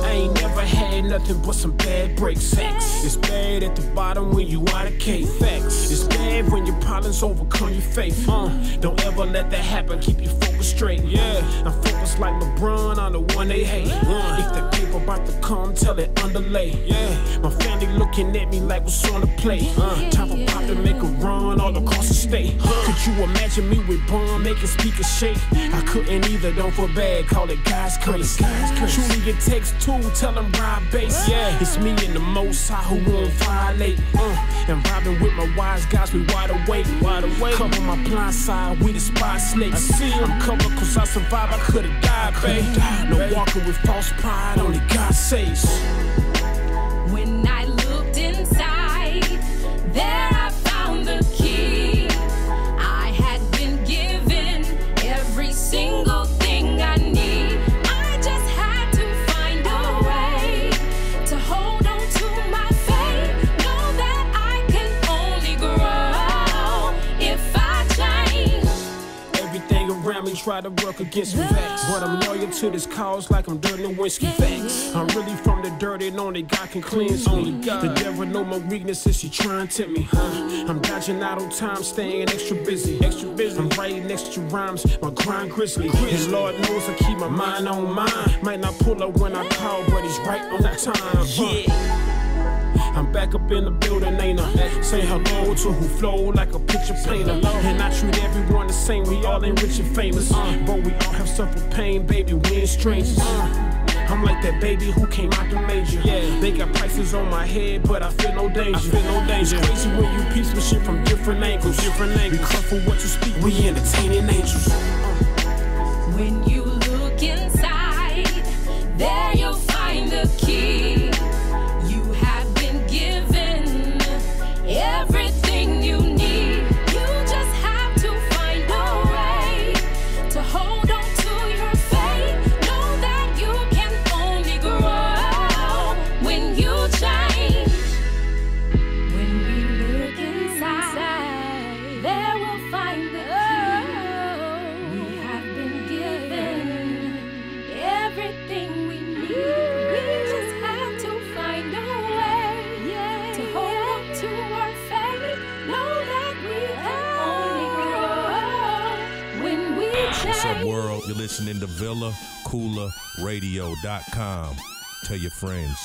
Speaker 11: I ain't never had nothing but some bad breaks. Facts. It's bad at the bottom when you out of K. Facts. It's bad when your problems overcome your faith. Don't ever let that happen. Keep your focus straight. Yeah. I'm focused like LeBron on the one they hate. If that paper about to come, tell it underlay. Yeah. My family looking at me like what's on the plate. Time for Pop to make a run all across the state. Could you imagine me with Bun making speakers shake? I couldn't either. Don't feel bad. Call it guys crazy. Truly it takes two, tell them ride bass. Yeah, it's me and the Most High who won't violate. And vibing with my wise guys, we wide awake. Cover my blind side, we the spy snakes. I'm covered cause I survived, I could've died, babe. No walking with false pride, only God saves.
Speaker 13: When I looked inside, there I found the key. I had been given every single thing I need. I just had to find a way to hold on to my faith. Know that I can only grow if I change.
Speaker 11: Everything around me try to work against me, facts. But I'm loyal to this cause like I'm Dirty Whiskey, facts. I'm really from the dirt and only God can cleanse me. The devil know my weaknesses, he trying to tempt me. I'm dodging out on time, staying extra busy. I'm writing extra rhymes, my grind grizzly. And Lord knows I keep my mind on mine. Might not pull up when I call, but he's right on time. I'm back up in the building, ain't I? Say hello to who flow like a picture painter. And I treat everyone the same, we all ain't rich and famous. But we all have suffered pain, baby, we ain't strangers. I'm like that baby who came out the manger. They got prices on my head, but I feel no danger. It's crazy when you piece with shit from different angles. Be careful what you speak, we entertaining angels.
Speaker 13: When you look inside, there you'll find the key. You have been given everything you need. You just have to find a way to hold on to your faith. Know that you can only grow when you change. When we look inside, there we'll find the key. We have been given everything we need. We just have to find a way to hold on to our faith. Know that we can only grow when we change.
Speaker 5: What's up, world? You're listening to VillaCoolaRadio.com. Tell your friends.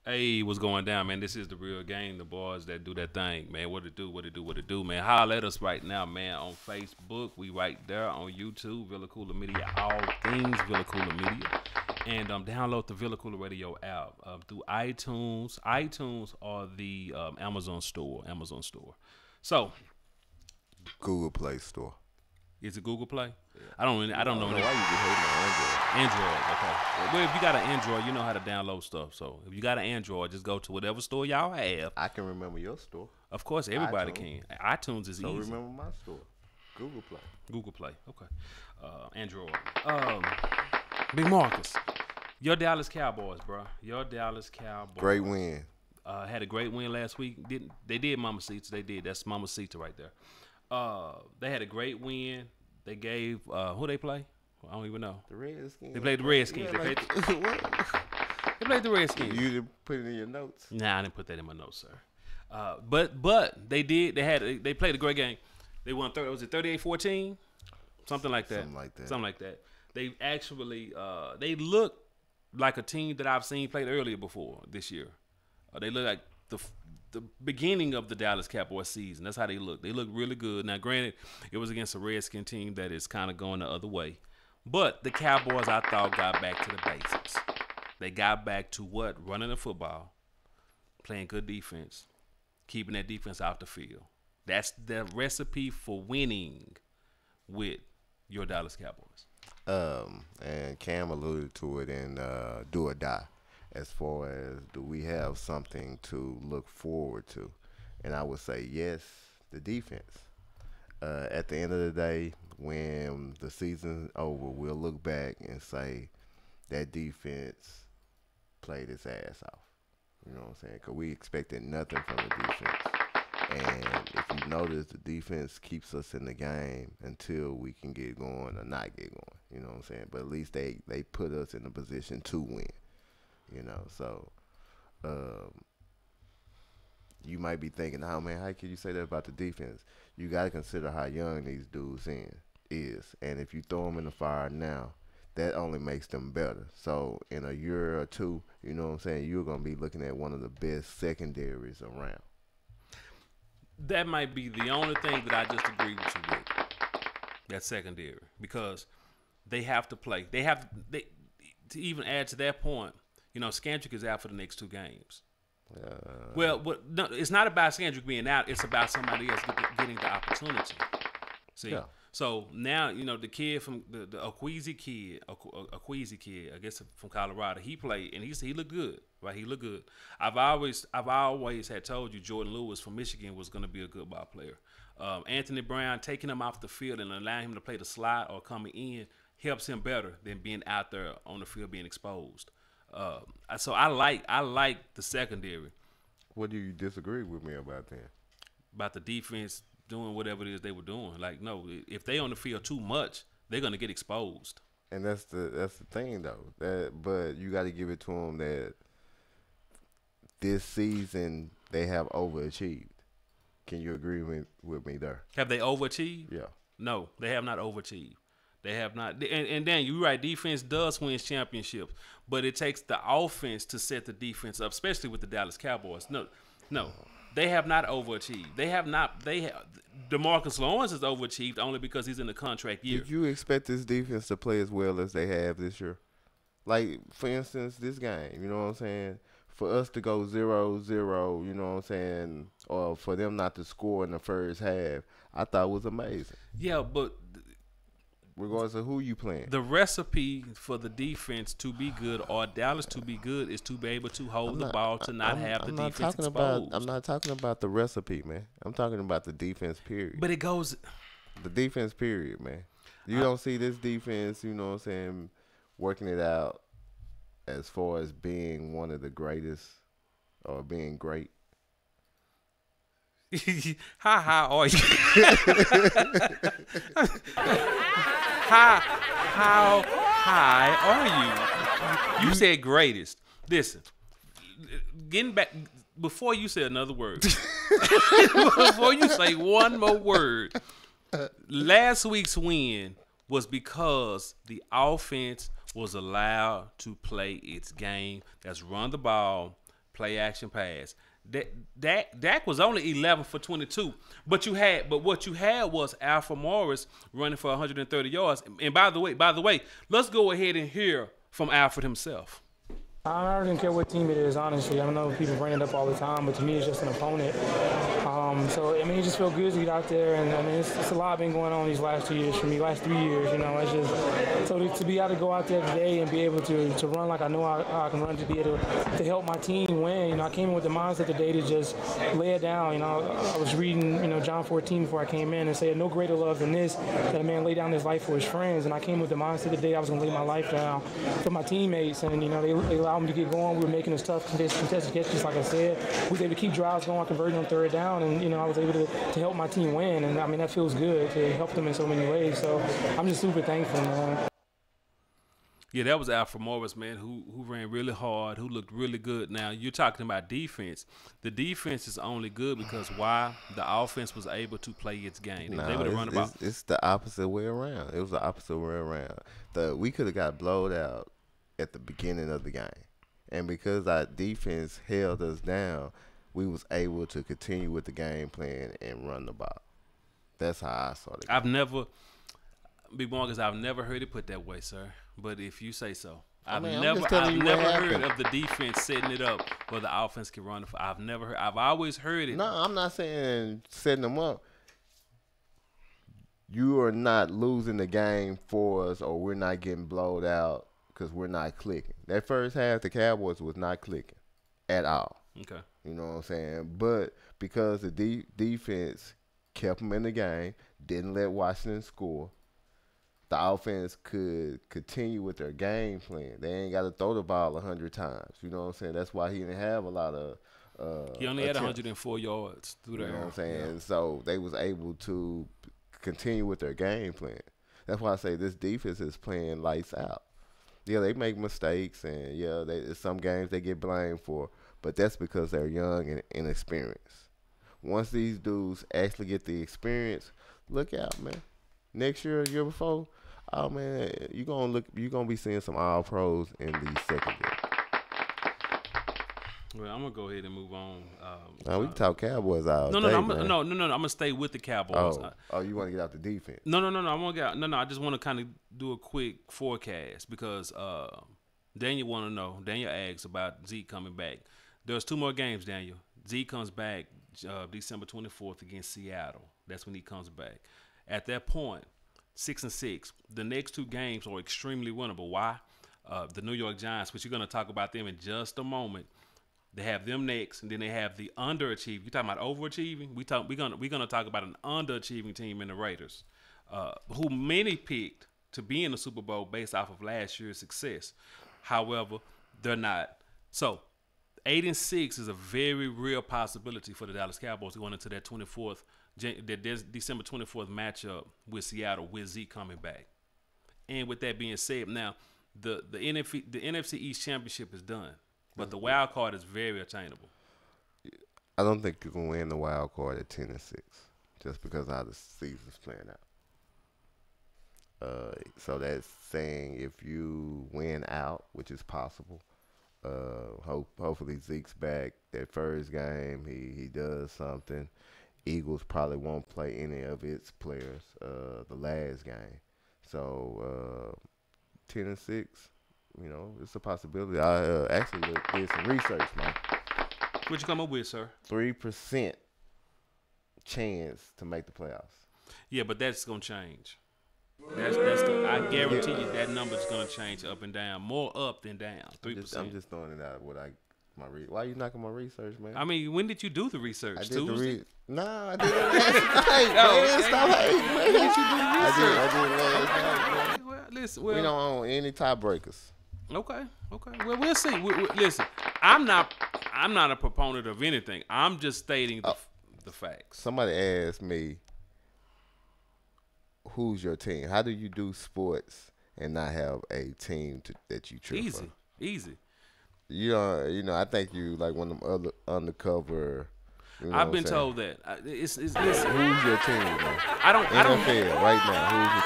Speaker 1: Hey, what's going down, man? This is the real game. The boys that do that thing, man. What it do, man. Holler at us right now, man, on Facebook. We right there on YouTube, Villa Cooler Media, all things Villa Cooler Media. And download the Villa Cooler Radio app through iTunes. iTunes or the Amazon store. So,
Speaker 6: Google Play Store.
Speaker 1: is it Google Play? I don't know.
Speaker 6: Why you be hating on
Speaker 1: Android, okay. Well, if you got an Android, you know how to download stuff. So if you got an Android, just go to whatever store y'all have.
Speaker 6: I can remember your store.
Speaker 1: Of course, everybody
Speaker 6: iTunes.
Speaker 1: can. iTunes is
Speaker 6: So
Speaker 1: easy.
Speaker 6: remember my store. Google Play.
Speaker 1: Google Play, okay. Android. Big Marcus, your Dallas Cowboys, bro. Your Dallas Cowboys.
Speaker 6: Great win.
Speaker 1: Had a great win last week. They did Mamacita. They did. That's Mamacita right there. They had a great win. They gave who they play? I don't even know.
Speaker 6: The Redskins.
Speaker 1: They played the Redskins.
Speaker 6: Yeah,
Speaker 1: They played the Redskins.
Speaker 6: You didn't put it in your notes?
Speaker 1: Nah, I didn't put that in my notes, sir. But they did. They played a great game. They won. Was it 38-14? Something like that. Something like that. They actually they look like a team that I've seen played earlier before this year. They look like the beginning of the Dallas Cowboys season. That's how they look. They look really good. Now, granted, it was against a Redskin team that is kind of going the other way. But the Cowboys, I thought, got back to the basics. They got back to what? Running the football, playing good defense, keeping that defense out the field. That's the recipe for winning with your Dallas Cowboys.
Speaker 6: And Cam alluded to it in Do or Die, as far as do we have something to look forward to? And I would say yes, the defense. At the end of the day, when the season's over, we'll look back and say that defense played its ass off. You know what I'm saying? Because we expected nothing from the defense. And if you notice, the defense keeps us in the game until we can get going or not get going. You know what I'm saying? But at least they put us in a position to win. You know, so you might be thinking, oh, man, how can you say that about the defense? You got to consider how young these dudes is. And if you throw them in the fire now, that only makes them better. So in a year or two, you know what I'm saying, you're going to be looking at one of the best secondaries around.
Speaker 1: That might be the only thing that I just agree with you with. That secondary. Because they have to play. To even add to that point, you know, Skandrick is out for the next 2 games. No, it's not about Skandrick being out. It's about somebody else getting the opportunity. See? Yeah. So now, you know, the kid from the Akwesi kid, I guess from Colorado, he played and he looked good, right? He looked good. I've always had told you Jordan Lewis from Michigan was going to be a good ball player. Anthony Brown, taking him off the field and allowing him to play the slot or coming in helps him better than being out there on the field being exposed. So I like the secondary.
Speaker 6: What do you disagree with me about then? About
Speaker 1: the defense doing whatever it is they were doing. Like, no, if they on the field too much, they're gonna get exposed.
Speaker 6: And that's the thing though. But you got to give it to them that this season they have overachieved. Can you agree with me there?
Speaker 1: Have they overachieved?
Speaker 6: Yeah.
Speaker 1: No, they have not overachieved. They have not. And Dan, you're right. Defense does win championships, but it takes the offense to set the defense up, especially with the Dallas Cowboys. No, they have not overachieved. DeMarcus Lawrence has overachieved only because he's in the contract year.
Speaker 6: Did you expect this defense to play as well as they have this year? Like, for instance, this game, you know what I'm saying? For us to go 0-0, you know what I'm saying, or for them not to score in the first half, I thought was amazing.
Speaker 1: Yeah, but
Speaker 6: regardless of who you playing,
Speaker 1: the recipe for the defense to be good or Dallas to be good is to be able to hold the ball, to not have the defense exposed.
Speaker 6: I'm not talking about the recipe, man. I'm talking about the defense period.
Speaker 1: But it goes
Speaker 6: the defense period, man. You don't see this defense, you know what I'm saying, working it out as far as being one of the greatest or being great.
Speaker 1: How high are you? How high are you? You said greatest. Listen, getting back before you say another word, before you say one more word, last week's win was because the offense was allowed to play its game. That's run the ball, play action pass. Dak was only 11 for 22, but what you had was Alfred Morris running for 130 yards. And by the way, let's go ahead and hear from Alfred himself.
Speaker 14: I don't care what team it is, honestly. I know people bring it up all the time, but to me, it's just an opponent. So, I mean, it just feels good to get out there, and I mean, it's a lot been going on these last 2 years for me, last 3 years, you know. It's just, so to be able to go out there today and be able to run like I know I can run, to be able to help my team win. You know, I came in with the mindset today to just lay it down. You know, I was reading, you know, John 14 before I came in and said, no greater love than this, that a man lay down his life for his friends. And I came with the mindset today I was going to lay my life down for my teammates, and, you know, they allowed allowing them to get going. We were making those tough contested catches, like I said. We was able to keep drives going, converting on third down, and I was able to help my team win. And I mean, that feels good to help them in so many ways. So I'm just super thankful, man.
Speaker 1: Yeah, that was Alfred Morris, man, who ran really hard, who looked really good. Now, you're talking about defense. The defense is only good because why? The offense was able to play its game. They was able to run about.
Speaker 6: It's the opposite way around. It was the opposite way around. We could have got blowed out at the beginning of the game. And because our defense held us down, we was able to continue with the game plan and run the ball. That's how I saw it.
Speaker 1: I've never heard it put that way, sir. But if you say so, I've never heard of the defense setting it up where the offense can run. I've always heard it.
Speaker 6: No, I'm not saying setting them up. You are not losing the game for us, or we're not getting blowed out because we're not clicking. That first half, the Cowboys was not clicking at all.
Speaker 1: Okay.
Speaker 6: You know what I'm saying? But because the defense kept them in the game, didn't let Washington score, the offense could continue with their game plan. They ain't got to throw the ball 100 times. You know what I'm saying? That's why he didn't have a lot of
Speaker 1: he only had 104 yards through there.
Speaker 6: You know what I'm saying? Yeah. So they was able to continue with their game plan. That's why I say this defense is playing lights out. Yeah, they make mistakes, and yeah, some games they get blamed for, but that's because they're young and inexperienced. Once these dudes actually get the experience, look out, man. Next year, year before, oh man, you're gonna be seeing some all pros in the secondary.
Speaker 1: Well, I'm gonna go ahead and move on.
Speaker 6: Now we can talk Cowboys out.
Speaker 1: No. I'm gonna stay with the Cowboys.
Speaker 6: Oh, you want to get out the defense?
Speaker 1: No. I just want to kind of do a quick forecast because Daniel want to know. Daniel asks about Zeke coming back. There's 2 more games, Daniel. Zeke comes back December 24th against Seattle. That's when he comes back. At that point, 6-6. The next 2 games are extremely winnable. Why? The New York Giants, which you're going to talk about them in just a moment. They have them next, and then they have the underachieving. You talking about overachieving? We're gonna talk about an underachieving team in the Raiders, who many picked to be in the Super Bowl based off of last year's success. However, they're not. So 8-6 is a very real possibility for the Dallas Cowboys going into that December 24th matchup with Seattle with Zeke coming back. And with that being said, now the NFC East Championship is done, but the wild card is very attainable.
Speaker 6: I don't think you can win the wild card at 10-6 just because of how the season's playing out. So that's saying if you win out, which is possible, hopefully Zeke's back. That first game, he does something. Eagles probably won't play any of its players the last game. So 10-6, it's a possibility. I actually did some research, man.
Speaker 1: What'd you come up with, sir?
Speaker 6: 3% chance to make the playoffs.
Speaker 1: Yeah, but that's gonna change. I guarantee you that number's gonna change up and down, more up than down. 3%.
Speaker 6: I'm just throwing it out. Why you knocking my research, man?
Speaker 1: I mean, when did you do the research?
Speaker 6: I did
Speaker 1: Tuesday?
Speaker 6: I did it last night, man. Stop hating, man.
Speaker 1: When did you do the research?
Speaker 6: I did it last night, man.
Speaker 1: Well, listen.
Speaker 6: We don't own any tiebreakers.
Speaker 1: Okay. Well, we'll see. Listen, I'm not a proponent of anything. I'm just stating the facts.
Speaker 6: Somebody asked me, who's your team? How do you do sports and not have a team that you cheer for?
Speaker 1: Easy.
Speaker 6: I think you like one of them other undercover.
Speaker 1: I've been told that. Listen.
Speaker 6: Who's your team, man?
Speaker 1: I don't
Speaker 6: right now. Who's your team?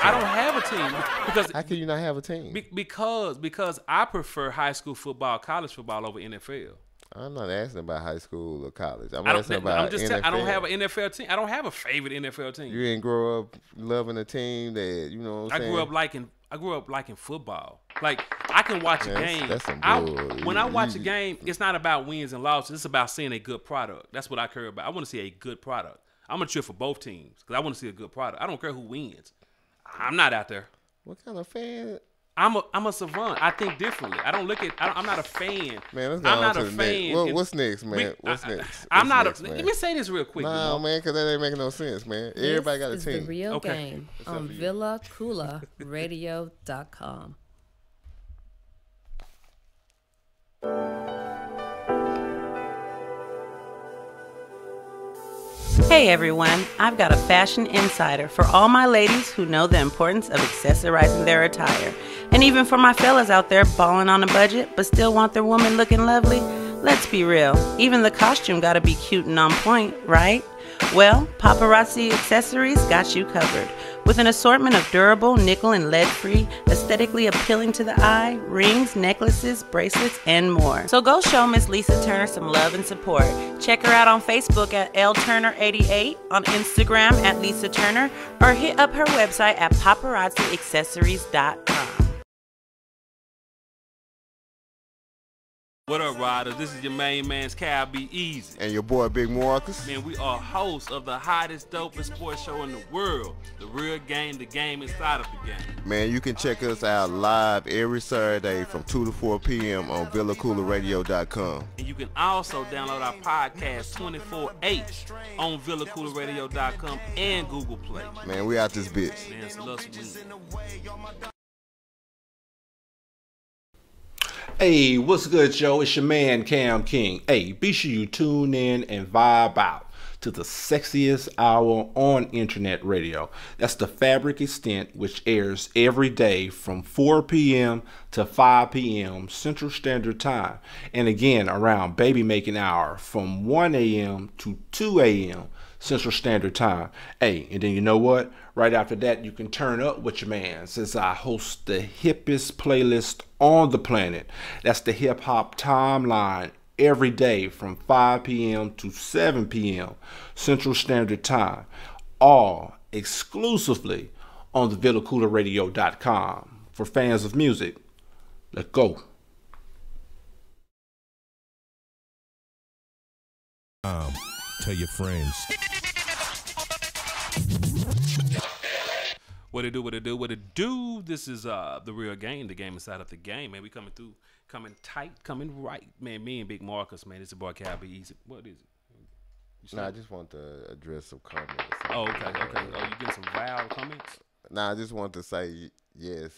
Speaker 1: I don't have a team because.
Speaker 6: How can you not have a team?
Speaker 1: Because I prefer high school football, college football over NFL.
Speaker 6: I'm not asking about high school or college. I'm asking about NFL.
Speaker 1: I don't have an NFL team. I don't have a favorite NFL team.
Speaker 6: You didn't grow up loving a team that what I'm saying?
Speaker 1: I grew up liking football. Like I can watch a game.
Speaker 6: That's some bull.
Speaker 1: When I watch a game, it's not about wins and losses. It's about seeing a good product. That's what I care about. I want to see a good product. I'm gonna cheer for both teams because I want to see a good product. I don't care who wins. I'm not out there.
Speaker 6: What kind of fan?
Speaker 1: I'm a savant. I think differently. I don't look at. I'm not a fan.
Speaker 6: Man, let's go on to the next. What's next, man? What's next?
Speaker 1: Let me say this real quick.
Speaker 6: No, man, because that ain't making no sense, man. Everybody got a team.
Speaker 4: This is the real game on VillaCoolRadio.com.
Speaker 8: Hey everyone, I've got a fashion insider for all my ladies who know the importance of accessorizing their attire. And even for my fellas out there balling on a budget but still want their woman looking lovely. Let's be real, even the costume gotta be cute and on point, right? Well, Paparazzi Accessories got you covered. With an assortment of durable, nickel and lead-free, aesthetically appealing to the eye, rings, necklaces, bracelets, and more. So go show Miss Lisa Turner some love and support. Check her out on Facebook at lturner88, on Instagram at Lisa Turner, or hit up her website at paparazziaccessories.com.
Speaker 1: What up, riders? This is your main man's Cal Be Easy.
Speaker 6: And your boy, Big Marcus.
Speaker 1: Man, we are hosts of the hottest, dopest sports show in the world. The Real Game, the game inside of the game.
Speaker 6: Man, you can check us out live every Saturday from 2 to 4 p.m. on VillaCoolerRadio.com.
Speaker 1: And you can also download our podcast 24/8 on VillaCoolerRadio.com and Google Play.
Speaker 6: Man, we out this bitch.
Speaker 1: Man, it's love sweet.
Speaker 7: Hey, what's good, Joe? It's your man, Cam King. Hey, be sure you tune in and vibe out to the sexiest hour on internet radio. That's the Fabric Extent, which airs every day from 4 p.m. to 5 p.m. Central Standard Time. And again, around baby making hour from 1 a.m. to 2 a.m. Central Standard Time. Hey, and then you know what? Right after that, you can turn up with your man, since I host the hippest playlist on the planet. That's the Hip Hop Timeline, every day from 5 p.m. to 7 p.m. Central Standard Time. All exclusively on the VillaCoolerRadio.com. For fans of music, let's go.
Speaker 5: Tell your friends.
Speaker 1: What it do, what it do, what it do. This is the Real Game, the game inside of the game, man. We coming through, coming tight, coming right. Man, me and Big Marcus, man. It's your boy Cal Be Easy. What is it?
Speaker 6: Nah, I just want to address some comments.
Speaker 1: Oh, okay. Oh, you getting some vile comments?
Speaker 6: Nah, I just want to say yes.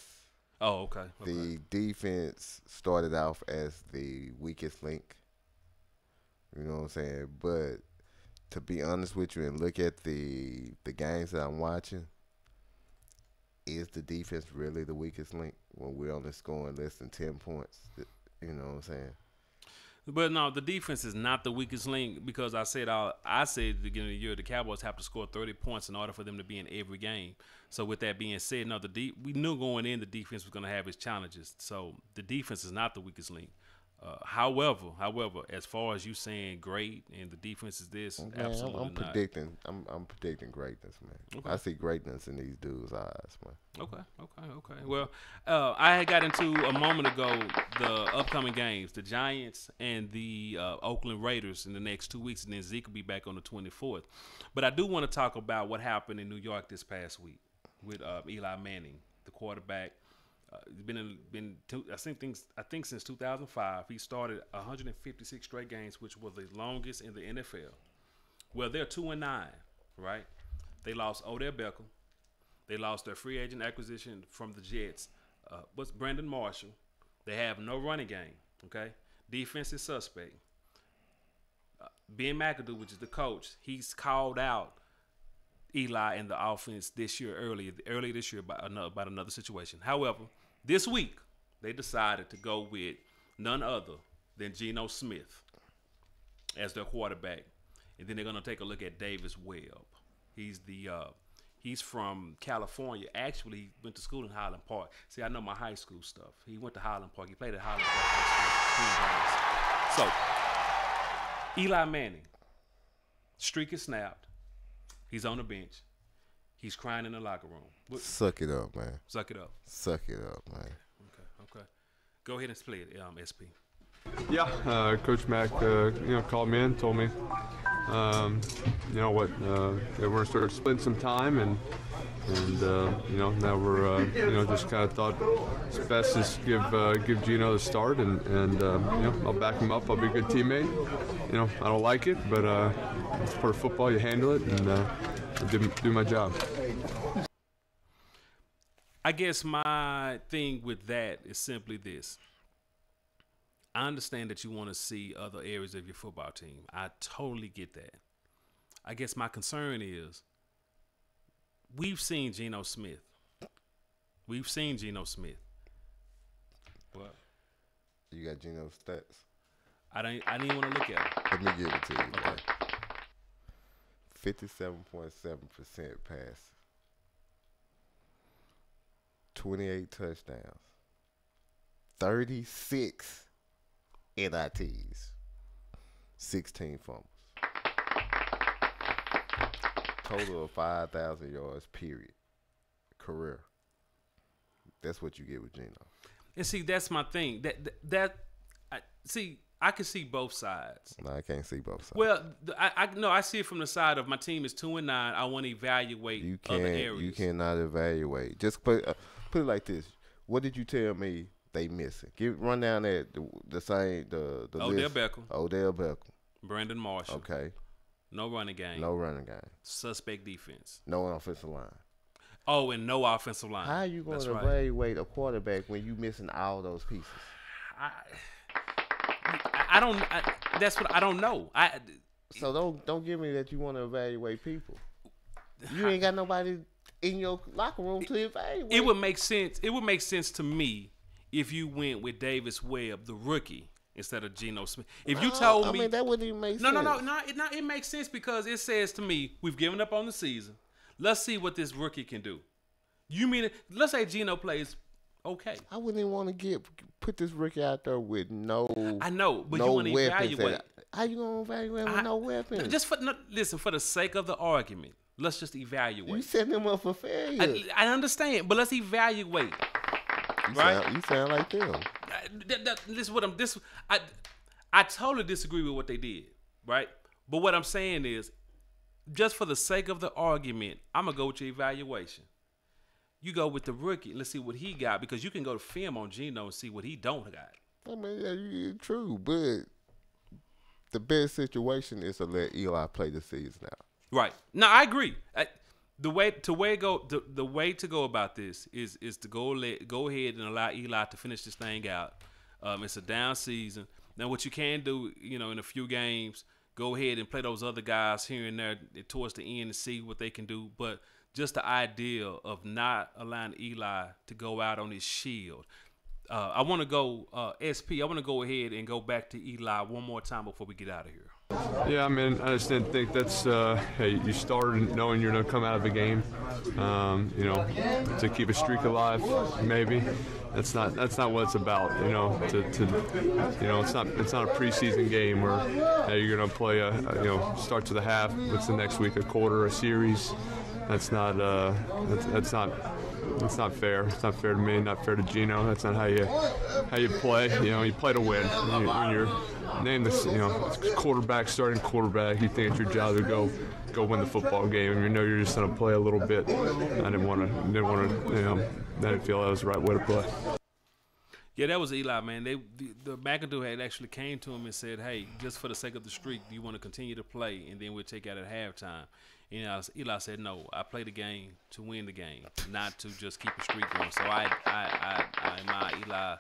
Speaker 1: Oh, okay.
Speaker 6: The defense started off as the weakest link. You know what I'm saying? But to be honest with you and look at the games that I'm watching, is the defense really the weakest link when we're only scoring less than 10 points? You know what I'm saying?
Speaker 1: But no, the defense is not the weakest link, because I said at the beginning of the year the Cowboys have to score 30 points in order for them to be in every game. So with that being said, no, we knew going in the defense was going to have its challenges. So the defense is not the weakest link. However, as far as you saying great and the defense is this,
Speaker 6: man,
Speaker 1: absolutely
Speaker 6: I'm
Speaker 1: not.
Speaker 6: I'm predicting greatness, man.
Speaker 1: Okay.
Speaker 6: I see greatness in these dudes' eyes, man.
Speaker 1: Okay. Well, I had got into a moment ago the upcoming games, the Giants and the Oakland Raiders in the next 2 weeks, and then Zeke will be back on the 24th. But I do want to talk about what happened in New York this past week with Eli Manning, the quarterback. I think since 2005, he started 156 straight games, which was the longest in the NFL. Well, they're 2-9, right? They lost Odell Beckham. They lost their free agent acquisition from the Jets. What's Brandon Marshall? They have no running game. Okay, defense is suspect. Ben McAdoo, which is the coach, he's called out Eli and the offense this year, early this year about another situation. However, this week they decided to go with none other than Geno Smith as their quarterback, and then they're gonna take a look at Davis Webb. He's from California. Actually, he went to school in Highland Park. See, I know my high school stuff. He went to Highland Park. He played at Highland Park High School. So, Eli Manning, streak is snapped. He's on the bench. He's crying in the locker room.
Speaker 6: Suck it up, man.
Speaker 1: Suck it up.
Speaker 6: Suck it up, man.
Speaker 1: Okay. Go ahead and play it, SP.
Speaker 15: Yeah, Coach Mack, called me in, told me, we're gonna start splitting some time, and now we're, just kind of thought it's best to give Geno the start, and I'll back him up. I'll be a good teammate. I don't like it, but it's part of football. You handle it, and I'll do my job.
Speaker 1: I guess my thing with that is simply this. I understand that you want to see other areas of your football team. I totally get that. I guess my concern is we've seen Geno Smith. We've seen Geno Smith. What?
Speaker 6: You got Geno's stats?
Speaker 1: I didn't even want to look at it.
Speaker 6: Let me give it to you.
Speaker 1: Okay.
Speaker 6: 57.7% pass. 28 touchdowns. 36 NITs. 16 fumbles. Total of 5,000 yards, period. Career. That's what you get with Geno.
Speaker 1: And see, that's my thing. I can see both sides.
Speaker 6: No, I can't see both sides.
Speaker 1: Well, I see it from the side of my team is 2-9. I want to evaluate other areas.
Speaker 6: You cannot evaluate. Just put it like this. What did you tell me they missing? Run down that the
Speaker 1: Odell
Speaker 6: list.
Speaker 1: Beckham.
Speaker 6: Odell Beckham.
Speaker 1: Brandon Marshall.
Speaker 6: Okay.
Speaker 1: No running game.
Speaker 6: No running game.
Speaker 1: Suspect defense.
Speaker 6: No offensive line.
Speaker 1: Oh, and no offensive line.
Speaker 6: How are you going to
Speaker 1: right.
Speaker 6: evaluate a quarterback when you missing all those pieces?
Speaker 1: I don't. That's what I don't know.
Speaker 6: So don't give me that you want to evaluate people. You ain't got nobody in your locker room to evaluate.
Speaker 1: It would make sense. It would make sense to me if you went with Davis Webb, the rookie, instead of Geno Smith. If you told me,
Speaker 6: that wouldn't even make sense.
Speaker 1: No. It makes sense because it says to me, we've given up on the season. Let's see what this rookie can do. You mean let's say Geno plays okay.
Speaker 6: I wouldn't even want to put this rookie out there with no.
Speaker 1: I know, but
Speaker 6: no
Speaker 1: you want to
Speaker 6: weapons.
Speaker 1: evaluate.
Speaker 6: How you gonna evaluate with no weapons?
Speaker 1: Listen, for the sake of the argument, let's just evaluate.
Speaker 6: You setting them up for failure.
Speaker 1: I understand, but let's evaluate.
Speaker 6: You sound like them.
Speaker 1: I totally disagree with what they did, right? But what I'm saying is, just for the sake of the argument, I'm gonna go with your evaluation. You go with the rookie. Let's see what he got, because you can go to film on Geno and see what he don't got.
Speaker 6: I mean, true, but the best situation is to let Eli play the season out.
Speaker 1: Right. No, I agree. The way to go about this is to go ahead and allow Eli to finish this thing out. It's a down season. Now, what you can do, in a few games, go ahead and play those other guys here and there towards the end and see what they can do. But just the idea of not allowing Eli to go out on his shield. I want to go, SP, I want to go ahead and go back to Eli one more time before we get out of here.
Speaker 15: Yeah, I mean, I just didn't think that's, hey, you started knowing you're going to come out of a game, to keep a streak alive, maybe. That's not what it's about, it's not a preseason game where you're going to play start to the half, what's the next week, a quarter, a series. That's not fair. It's not fair to me, not fair to Geno. That's not how you play. You play to win. When you're named this, starting quarterback, you think it's your job to go win the football game, and you're just going to play a little bit. I didn't want to. I didn't feel that was the right way to play.
Speaker 1: Yeah, that was Eli, man. The McAdoo had actually came to him and said, "Hey, just for the sake of the streak, do you want to continue to play, and then we'll take out at halftime?" Eli said, "No, I play the game to win the game, not to just keep a streak going." So I admire Eli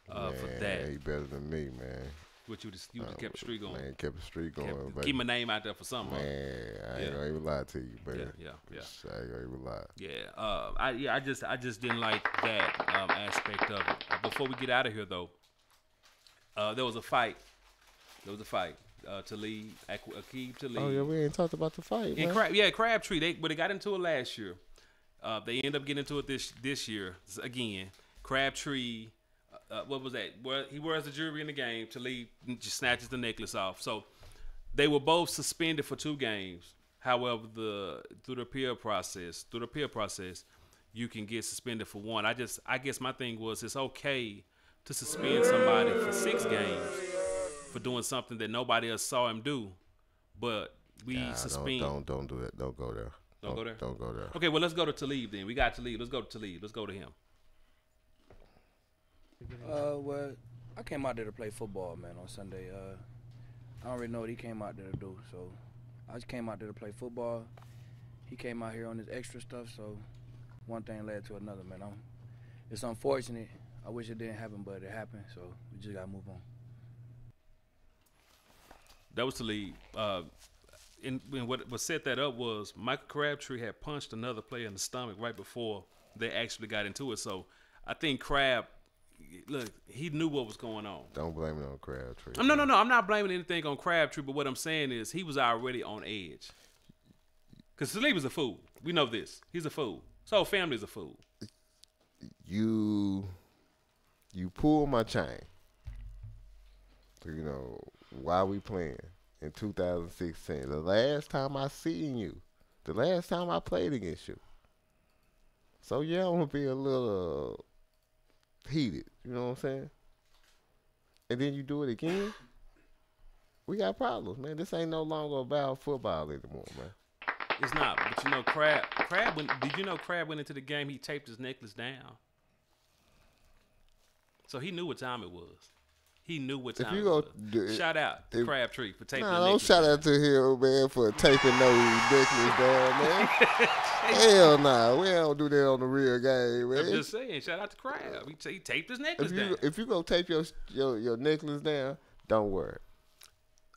Speaker 1: for that.
Speaker 6: He better than me, man.
Speaker 1: What you just kept the streak going?
Speaker 6: Man, kept the streak going.
Speaker 1: Keep my name out there for something.
Speaker 6: Man, I ain't gonna even lie to you, man.
Speaker 1: Yeah.
Speaker 6: I ain't gonna even lie.
Speaker 1: Yeah. I just didn't like that aspect of it. Before we get out of here, though, there was a fight. Talib, Aqib Talib.
Speaker 6: Oh yeah, we ain't talked about the fight, man.
Speaker 1: Crabtree. They got into it last year. They end up getting into it this year again. Crabtree. What was that? Well, he wears the jewelry in the game. Talib just snatches the necklace off. So they were both suspended for 2 games. However, through the appeal process, you can get suspended for 1. I guess my thing was it's okay to suspend somebody for 6 games for doing something that nobody else saw him do, but suspend.
Speaker 6: Don't do that. Don't go there.
Speaker 1: Don't go there.
Speaker 6: Don't go there.
Speaker 1: Okay, well let's go to Talib then. We got Talib. Let's go to Talib. Let's go to him.
Speaker 2: Well, I came out there to play football, man, on Sunday. I don't really know what he came out there to do, so I just came out there to play football. He came out here on this extra stuff, so one thing led to another, man. It's unfortunate. I wish it didn't happen, but it happened, so we just got to move on.
Speaker 1: That was Talib. and what set that up was Michael Crabtree had punched another player in the stomach right before they actually got into it. So I think Crab, look, he knew what was going on.
Speaker 6: Don't blame it on Crabtree.
Speaker 1: No. I'm not blaming anything on Crabtree, but what I'm saying is he was already on edge. Because Talib is a fool. We know this. He's a fool. So family's a fool.
Speaker 6: You pull my chain. You know, while we playing in 2016. The last time I seen you. The last time I played against you. So yeah, I'm gonna be a little heated. You know what I'm saying? And then you do it again. We got problems, man. This ain't no longer about football anymore, man.
Speaker 1: It's not, but you know, Crab did you know Crab went into the game, he taped his necklace down? So he knew what time it was. He knew what time it was. Shout out to Crabtree for taping the necklace.
Speaker 6: Don't shout out to him, man, for taping no necklace down, man. Hell nah, we don't do that on the real game, man.
Speaker 1: I'm just saying, shout out to Crab. He taped his necklace down.
Speaker 6: If you gonna tape your necklace down, don't worry.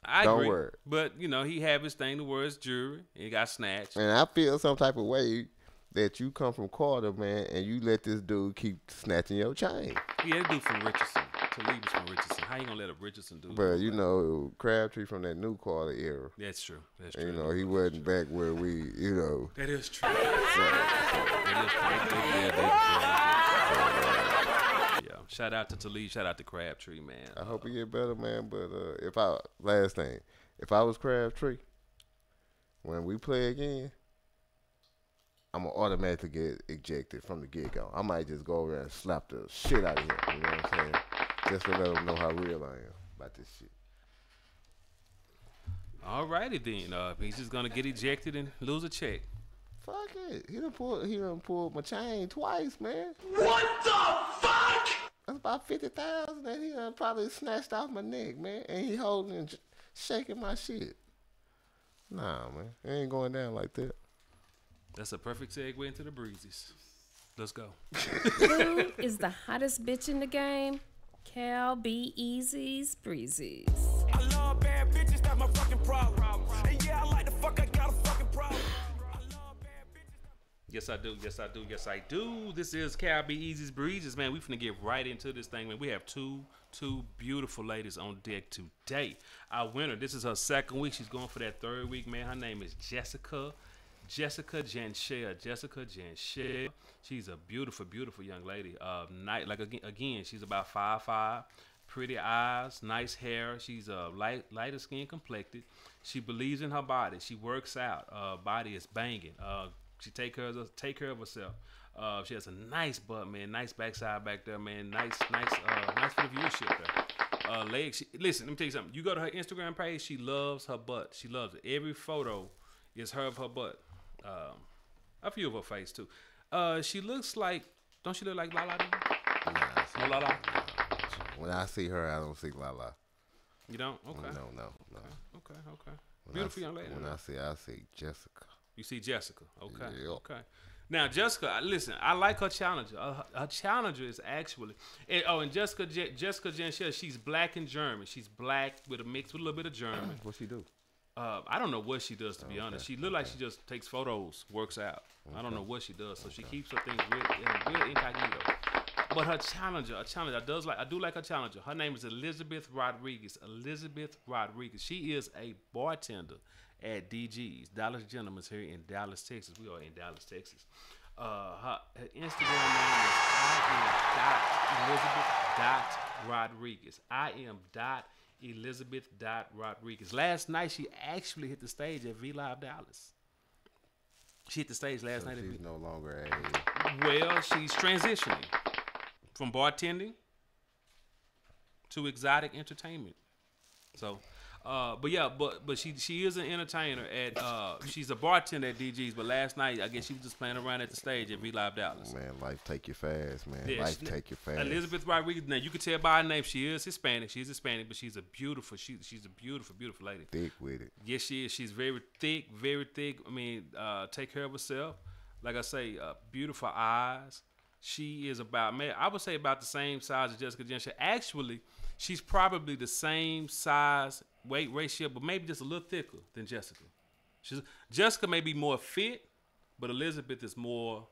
Speaker 1: I
Speaker 6: don't
Speaker 1: agree.
Speaker 6: worry.
Speaker 1: But, you know, he have his thing to wear his jewelry. And he got snatched.
Speaker 6: And I feel some type of way that you come from Carter, man, and you let this dude keep snatching your chain.
Speaker 1: Yeah, that dude from Richardson. Talib is from Richardson. How you going to let a Richardson do
Speaker 6: But, you know, Crabtree from that new Carter era.
Speaker 1: That's true. That's
Speaker 6: and,
Speaker 1: true.
Speaker 6: you know, he wasn't back where we, you know.
Speaker 1: That is true. Yeah. Shout out to Talib. Shout out to Crabtree, man.
Speaker 6: I hope he get better, man. But if I was Crabtree, when we play again, I'm going to automatically get ejected from the get-go. I might just go over there and slap the shit out of him. You know what I'm saying? Just to let him know how real I am about this shit.
Speaker 1: All righty then. He's just going to get ejected and lose a check.
Speaker 6: Fuck it. He done pulled my chain twice, man.
Speaker 10: What the fuck?
Speaker 6: That's about 50,000 that he done probably snatched off my neck, man. And he holding and shaking my shit. Nah, man. It ain't going down like that.
Speaker 1: That's a perfect segue into the breezes. Let's go.
Speaker 4: Who is the hottest bitch in the game? Cal B. Easy's Breezes.
Speaker 10: I love bad bitches, that's my fucking problem. And yeah, I like the fuck, I got a fucking problem.
Speaker 1: Yes, I do. Yes, I do. Yes, I do. This is Cal B. Easy's Breezes, man. We finna get right into this thing, man. We have two beautiful ladies on deck today. Our winner, this is her second week. She's going for that third week, man. Her name is Jessica Janshea. Jessica Janshea. She's a beautiful, beautiful young lady. Again, she's about 5'5", pretty eyes, nice hair. She's lighter skin complected. She believes in her body. She works out. Body is banging. She take care of herself. She has a nice butt, man. Nice backside back there, man. Nice for the viewership there. Legs. Listen, let me tell you something. You go to her Instagram page. She loves her butt. She loves it. Every photo is her of her butt. A few of her face too. She looks like. Don't she look like Lala? No, Lala.
Speaker 6: When I see her, I don't see Lala.
Speaker 1: You don't? Okay.
Speaker 6: No.
Speaker 1: Okay. Beautiful young lady.
Speaker 6: When I see Jessica.
Speaker 1: You see Jessica. Okay.
Speaker 6: Yeah.
Speaker 1: Okay. Now Jessica, listen, I like her challenger. Her challenger is actually, and Jessica Janshea, she's black and German. She's black with a little bit of German.
Speaker 6: What she do?
Speaker 1: I don't know what she does, to be honest. She look like she just takes photos, works out. I don't know what she does, so she keeps her things real incognito. But her challenger, I do like her challenger. Her name is Elizabeth Rodriguez. She is a bartender at DG's, Dallas Gentlemen's here in Dallas, Texas. We are in Dallas, Texas. Her Instagram name is @Elizabeth.Rodriguez. Elizabeth.Rodriguez. Last night, she actually hit the stage at V Live Dallas. She hit the stage last night.
Speaker 6: She's no longer
Speaker 1: Well, she's transitioning from bartending to exotic entertainment. So, but she is an entertainer at. She's a bartender at DG's. But last night, I guess she was just playing around at the stage at V Live Dallas.
Speaker 6: Man, life take you fast, man.
Speaker 1: Yeah,
Speaker 6: life take you fast.
Speaker 1: Elizabeth Rodriguez. Now you can tell by her name she is Hispanic. She's Hispanic, but she's a beautiful. She's a beautiful, beautiful lady.
Speaker 6: Thick with it.
Speaker 1: Yes, she is. She's very thick, very thick. I mean, take care of herself. Like I say, beautiful eyes. She is about, man, I would say about the same size as Jessica Janshea. Actually, she's probably the same size, weight ratio, but maybe just a little thicker than Jessica. Jessica may be more fit, but Elizabeth is more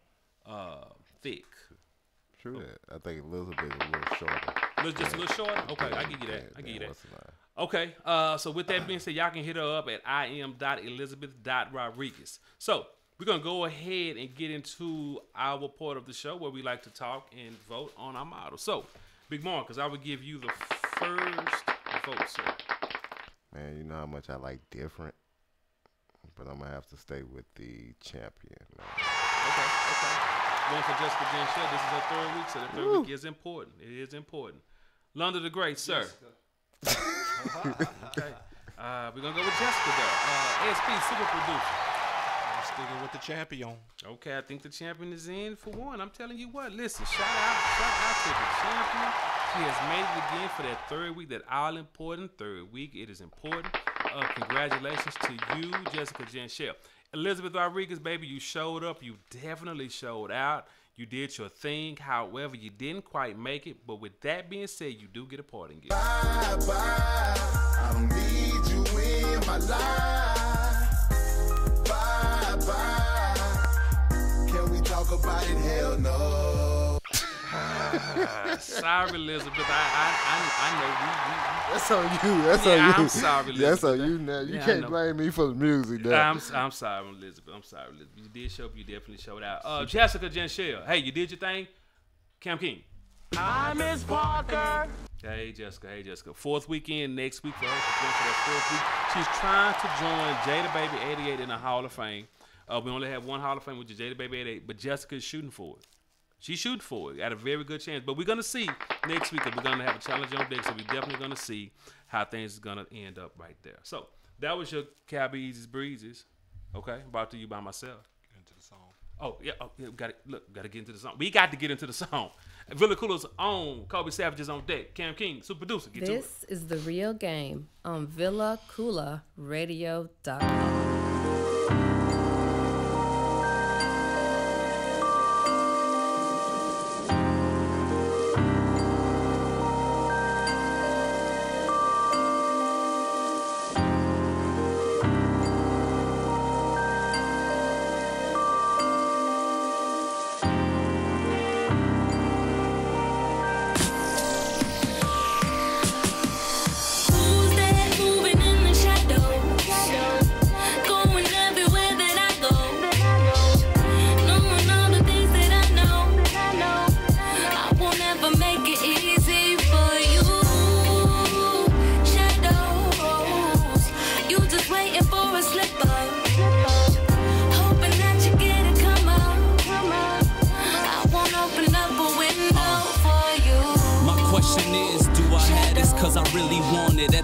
Speaker 1: thick.
Speaker 6: True that. I think Elizabeth is a little shorter.
Speaker 1: Just a little shorter? Okay, I give you that. I give you that. Okay, so with that being said, y'all can hit her up at im.elizabeth.rodriguez. So we're going to go ahead and get into our part of the show where we like to talk and vote on our model. So, Big Marcus, I will give you the first vote, sir.
Speaker 6: Man, you know how much I like different, but I'm going to have to stay with the champion, man.
Speaker 1: Okay. Going for Jessica Genshell. This is her third week, so the third week is important. It is important. London the Great, sir. Okay. We're going to go with Jessica, though. SP, super producer.
Speaker 3: I'm sticking with the champion.
Speaker 1: Okay, I think the champion is in for one. I'm telling you what. Listen, shout out to the champion. She has made it again for that third week, that all-important third week. It is important. Congratulations to you, Jessica Genshell. Elizabeth Rodriguez, baby, you showed up. You definitely showed out. You did your thing. However, you didn't quite make it. But with that being said, you do get a parting gift.
Speaker 5: Bye, bye. I don't need you in my life. Bye, bye. Can we talk about it? Hell no.
Speaker 1: Sorry, Elizabeth. I know we
Speaker 6: That's on you. That's on you.
Speaker 1: I'm sorry, Elizabeth.
Speaker 6: That's on you now. You can't blame me for the music, though.
Speaker 1: I'm sorry, Elizabeth. I'm sorry, Elizabeth. You did show up. You definitely showed out. Jessica Genshell. Hey, you did your thing. Cam King.
Speaker 10: Hi, Miss Parker.
Speaker 1: Hey, Jessica. Fourth weekend next week for her. She's going for that fourth week. She's trying to join Jada Baby 88 in the Hall of Fame. We only have one Hall of Fame, which is Jada Baby 88, but Jessica is shooting for it. She's shooting for it. Got a very good chance. But we're going to see next week. We're going to have a challenge on deck, so we're definitely going to see how things is going to end up right there. So that was your Cab Easy's Breezes. Okay? Brought to you by myself.
Speaker 3: Get into the song.
Speaker 1: Oh, yeah. Got to get into the song. We got to get into the song. Villa Coola's on. Kobe Savage is on deck. Cam King, super producer. Get to it.
Speaker 4: This is The Real Game on VillaCoolaRadio.com.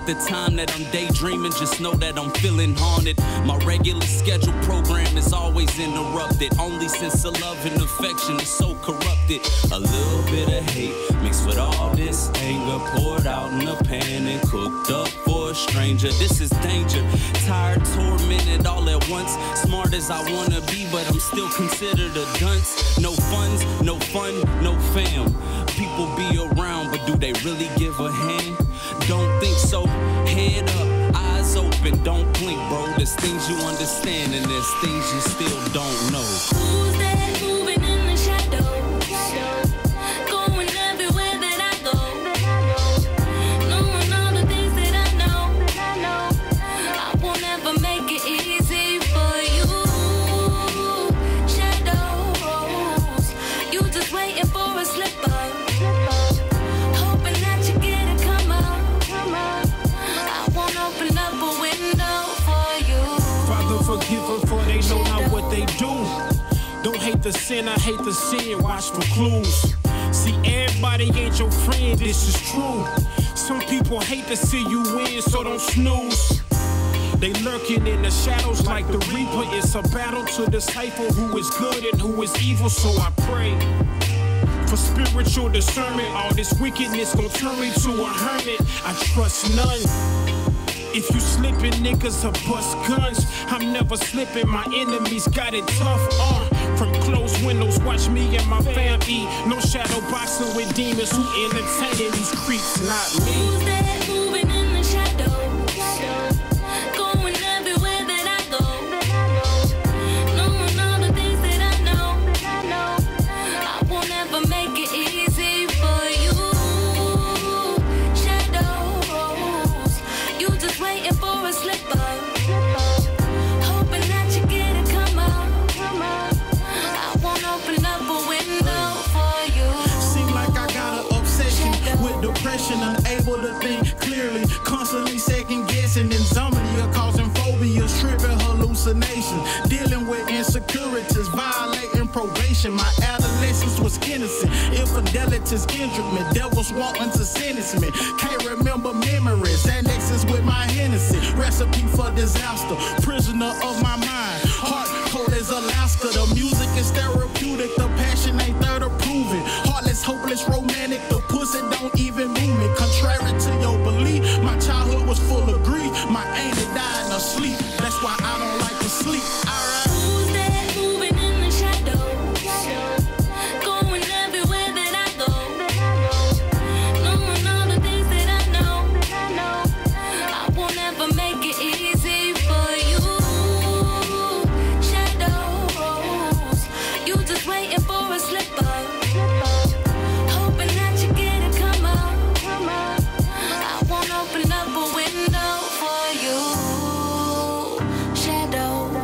Speaker 16: The time that I'm daydreaming, just know that I'm feeling haunted. My regular scheduled program is always interrupted. Only since the love and affection is so corrupted. A little bit of hate mixed with all this anger, poured out in a pan and cooked up for a stranger. This is danger. Tired, tormented all at once. Smart as I wanna be, but I'm still considered a dunce. No funds, no fun, no fam. People be around, but do they really give a hand? Don't think so. Head up, eyes open, don't blink, bro. There's things you understand and there's things you still don't know.
Speaker 13: Who's that moving in the shadow? Going everywhere that I go. Knowing all the things that I know. I won't ever make it easy for you. Shadows, you just waiting for a slip up. Hoping that you get it, come up. Open up a window for you.
Speaker 11: Father, forgive them for they know not what they do. Don't hate the sin, I hate the sin. Watch for clues. See, everybody ain't your friend, this is true. Some people hate to see you win, so don't snooze. They lurking in the shadows like the Reaper. It's a battle to decipher who is good and who is evil, so I pray for spiritual discernment. All this wickedness gon' turn me to a hermit. I trust none. If you slipping, niggas will bust guns. I'm never slipping, my enemies got it tough. From closed windows, watch me and my fam eat. No shadow boxing with demons who entertaining these creeps, not me.
Speaker 13: Who's that moving in the shadow? Going everywhere that I go.
Speaker 17: fear causing phobias, tripping hallucinations, dealing with insecurities, violating probation. My adolescence was innocent, infidelities injured me, devils wanting to sentence me. Can't remember memories, annexes with my Hennessy, recipe for disaster, prisoner of my mind, heart cold as Alaska. The music is therapeutic, the passion ain't there to prove it. Heartless, hopeless, romantic, the pussy don't even move me. Contrary to your belief, my childhood was full of grief. My auntie died in her sleep, that's why I don't like to sleep. Alright.
Speaker 13: Who's that moving in the shadows? Going everywhere that I go. Knowing all the things that I know. I won't ever make it easy for you. Shadows, you just waiting for a slip up. Hoping that you get it, come up. I won't open up a window for you. Shadows.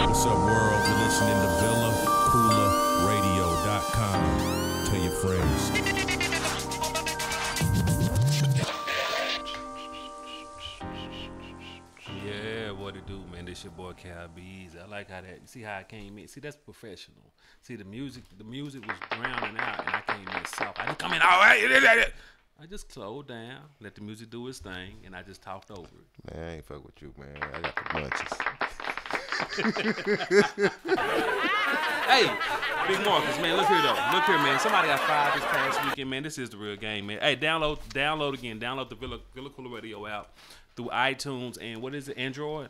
Speaker 18: What's up, world? You're listening to VillaCoolerRadio.com. Tell your friends.
Speaker 1: Yeah, what it do, man? This your boy Cal B Easy. I like how that. You see how I came in? See, that's professional. See, the music was drowning out, and I came in soft. I didn't come in all right. I just slowed down, let the music do its thing, and I just talked over it.
Speaker 6: Man, I ain't fuck with you, man. I got the munchies.
Speaker 1: Hey, Big Marcus, man, look here though. Look here, man. Somebody got fired this past weekend, man. This is the real game, man. Hey, download again. Download the Villa Cooler Radio app through iTunes and what is it? Android.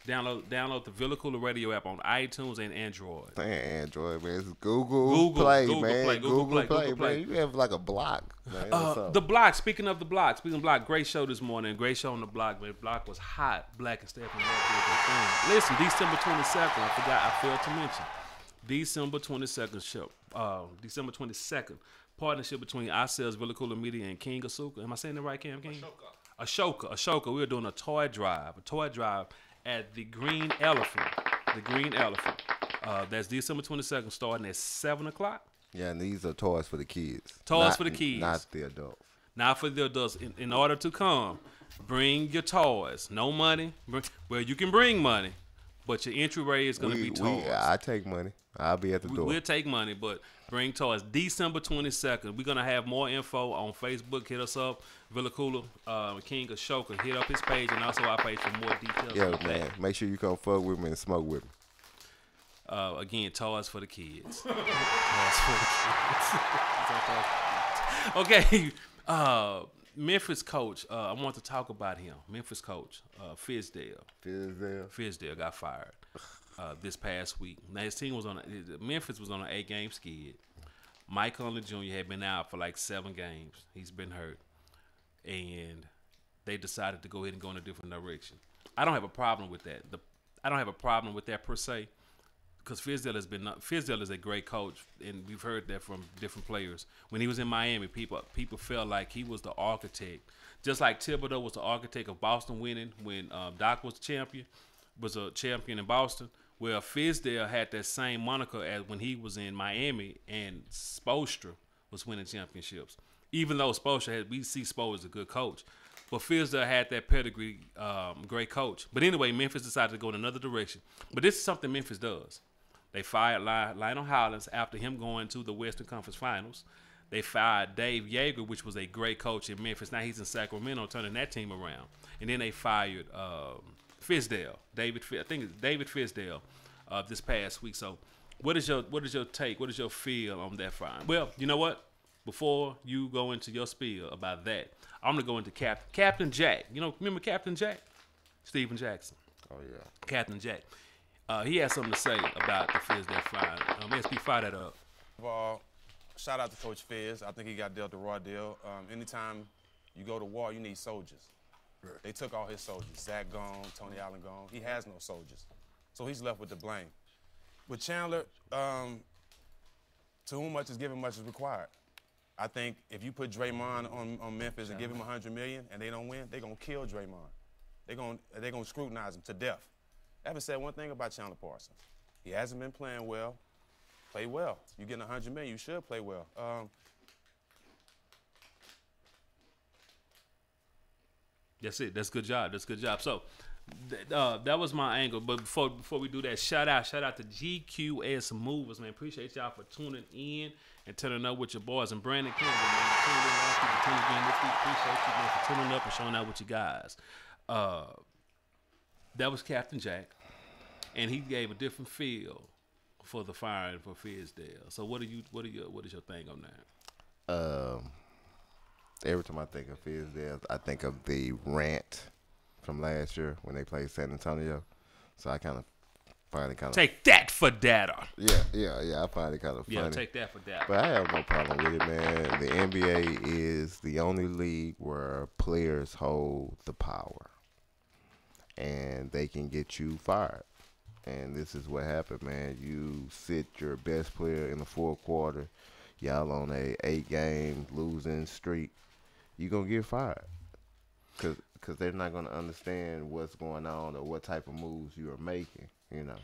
Speaker 1: Download the Villa Cooler Radio app on iTunes and Android.
Speaker 6: Man, Android, man. It's Google Play, man. Google Play, man. You have like a block, man.
Speaker 1: The block. Speaking of block, great show this morning. Great show on the block, man. Block was hot. Black and Stephanie Love did their thing. Listen, December 22nd. I failed to mention. December 22nd show. December 22nd. Partnership between ourselves, Villa Cooler Media, and King Asuka. Am I saying that right, Cam King? Ashoka. We were doing a toy drive at the Green Elephant. That's December 22nd, starting at 7 o'clock.
Speaker 6: Yeah, and these are toys for the kids.
Speaker 1: For the kids.
Speaker 6: Not the adults.
Speaker 1: Not for the adults. In order to come, bring your toys. No money. Well, you can bring money, but your entry rate is going to be toys.
Speaker 6: I take money. I'll be at the door.
Speaker 1: We'll take money, but bring toys. December 22nd. We're going to have more info on Facebook. Hit us up. Villa Cooler, King Ashoka. Hit up his page and also our page for more details.
Speaker 6: Yeah, man. Make sure you come fuck with me and smoke with me.
Speaker 1: Again, toys for the kids. Okay. Memphis coach. I want to talk about him. Memphis coach, Fizdale got fired this past week. Now his team was Memphis was on an 8-game skid. Mike Conley Jr. had been out for like 7 games. He's been hurt, and they decided to go ahead and go in a different direction. I don't have a problem with that. I don't have a problem with that per se, because Fizdale is a great coach, and we've heard that from different players. When he was in Miami, people felt like he was the architect, just like Thibodeau was the architect of Boston winning when Doc was a champion in Boston. Well, Fizdale had that same moniker as when he was in Miami, and Spoelstra was winning championships. Even though we see Spo as a good coach, but Fizdale had that pedigree, great coach. But anyway, Memphis decided to go in another direction. But this is something Memphis does. They fired Lionel Hollins after him going to the Western Conference Finals. They fired Dave Yeager, which was a great coach in Memphis. Now he's in Sacramento, turning that team around. And then they fired Fizdale, David Fizdale, this past week. So, what is your take? What is your feel on that fire? Well, you know what? Before you go into your spiel about that, I'm gonna go into Captain Jack. You know, remember Captain Jack? Steven Jackson.
Speaker 6: Oh yeah.
Speaker 1: Captain Jack. He has something to say about the Fizdale fire. SP, fire that up.
Speaker 3: Well, shout out to Coach Fizz. I think he got dealt the raw deal. Anytime you go to war, you need soldiers. Right. They took all his soldiers. Zach gone, Tony Allen gone. He has no soldiers. So he's left with the blame. With Chandler, to whom much is given, much is required. I think if you put Draymond on Memphis and give him $100 million and they don't win, they're going to kill Draymond. They're gonna scrutinize him to death. I haven't said one thing about Chandler Parsons. He hasn't been playing well. Play well. You getting $100 million, you should play well.
Speaker 1: That's it. That's good job. That's good job. So that was my angle. But before we do that, shout out to GQS Movers, man. Appreciate y'all for tuning in and turning up with your boys. And Brandon Campbell, man, tuned in last week, tuned in this week. Appreciate you, man, for tuning up and showing out with you guys. That was Captain Jack, and he gave a different feel for the firing for Fizdale. So what is your thing on that?
Speaker 6: Every time I think of Fizdale, I think of the rant from last year when they played San Antonio. So I find it
Speaker 1: take that for data.
Speaker 6: Yeah. I find it kind of funny.
Speaker 1: Yeah, take that for data.
Speaker 6: But I have no problem with it, man. The NBA is the only league where players hold the power, and they can get you fired. And this is what happened, man. You sit your best player in the fourth quarter. Y'all on a 8-game losing streak. You're going to get fired. Because they're not going to understand what's going on or what type of moves you are making, you know.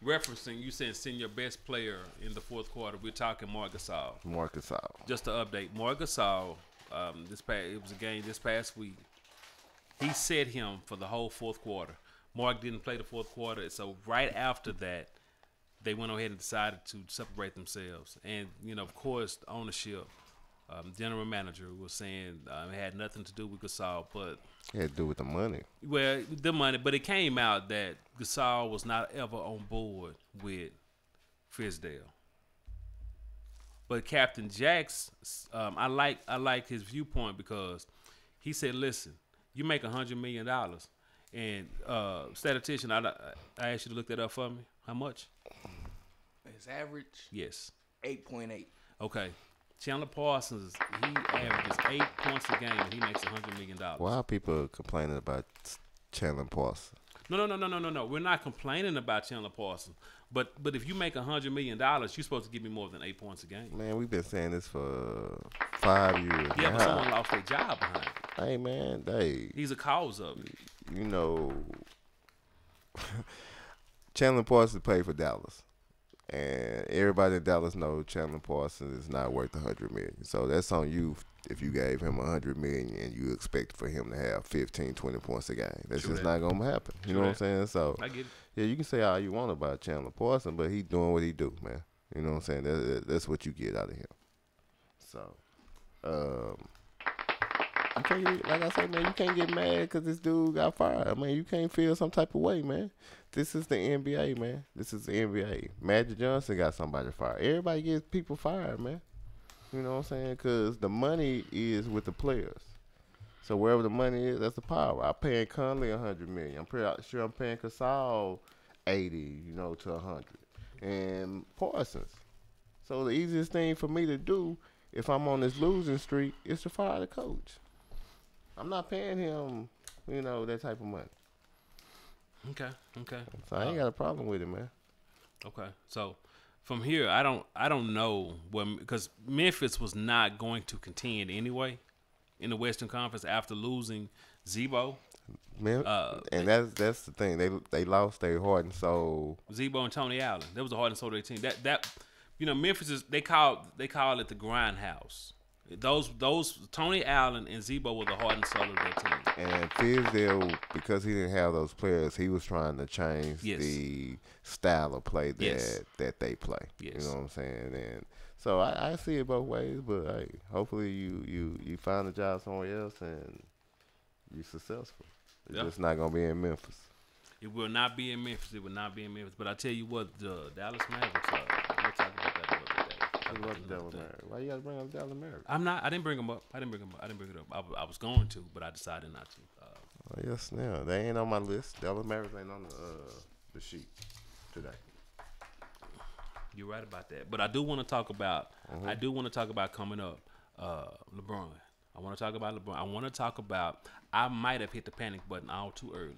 Speaker 1: Referencing, you said send your best player in the fourth quarter. We're talking Marc Gasol.
Speaker 6: Marc Gasol.
Speaker 1: Just to update, Marc Gasol, it was a game this past week. He set him for the whole fourth quarter. Mark didn't play the fourth quarter, so right after that, they went ahead and decided to separate themselves. And, you know, of course, the ownership, general manager was saying it had nothing to do with Gasol, but
Speaker 6: it had to do with the money.
Speaker 1: Well, the money, but it came out that Gasol was not ever on board with Fizdale. But Captain Jack's, I like his viewpoint because he said, "Listen, you make $100 million." And statistician, I asked you to look that up for me. How much?
Speaker 2: His average?
Speaker 1: Yes.
Speaker 2: 8.8.
Speaker 1: Okay. Chandler Parsons, he averages 8 points a game, and he makes $100 million.
Speaker 6: Why are people complaining about Chandler Parsons?
Speaker 1: No. We're not complaining about Chandler Parsons. But if you make $100 million, you're supposed to give me more than 8 points a game.
Speaker 6: Man, we've been saying this for 5 years.
Speaker 1: Yeah, but someone lost their job behind it.
Speaker 6: Hey, man,
Speaker 1: he's a cause of it.
Speaker 6: You know, Chandler Parsons played for Dallas. And everybody in Dallas knows Chandler Parsons is not worth $100 million. So that's on you if you gave him $100 million and you expect for him to have 15, 20 points a game. That's just not gonna happen. You know what I'm saying? So
Speaker 1: I get it.
Speaker 6: Yeah, you can say all you want about Chandler Parsons, but he's doing what he do, man. You know what I'm saying? That's what you get out of him. So, you can't, like I said, man, you can't get mad because this dude got fired. I mean, you can't feel some type of way, man. This is the NBA, man. This is the NBA. Magic Johnson got somebody fired. Everybody gets people fired, man. You know what I'm saying? Because the money is with the players. So wherever the money is, that's the power. I'm paying Conley $100 million. I'm pretty sure I'm paying Gasol 80, to 100, and Parsons. So the easiest thing for me to do if I'm on this losing streak is to fire the coach. I'm not paying him, that type of money.
Speaker 1: Okay.
Speaker 6: So I ain't got a problem with it, man.
Speaker 1: Okay. So from here, I don't know because Memphis was not going to contend anyway in the Western Conference after losing Zebo.
Speaker 6: And that's the thing. They lost their heart and soul.
Speaker 1: Zebo and Tony Allen. That was the heart and soul of their team. That Memphis is they call it the grindhouse. Those Tony Allen and Zebo were the heart and soul of their team.
Speaker 6: And Fizdale, because he didn't have those players, he was trying to change the style of play that they play.
Speaker 1: Yes.
Speaker 6: You know what I'm saying? And so I see it both ways, but hey, hopefully you find a job somewhere else and you're successful. It's just not gonna be in Memphis.
Speaker 1: It will not be in Memphis. But I tell you what, the Dallas Mavericks are. We'll talk about that another day.
Speaker 6: Why you gotta bring up Dallas Mavericks?
Speaker 1: I didn't bring them up. I didn't bring it up. I was going to, but I decided not to.
Speaker 6: Yes, now they ain't on my list. Dallas Mavericks ain't on the sheet today.
Speaker 1: You're right about that. But I do want to talk about. I do want to talk about coming up, LeBron. I want to talk about LeBron. I want to talk about. I might have hit the panic button all too early.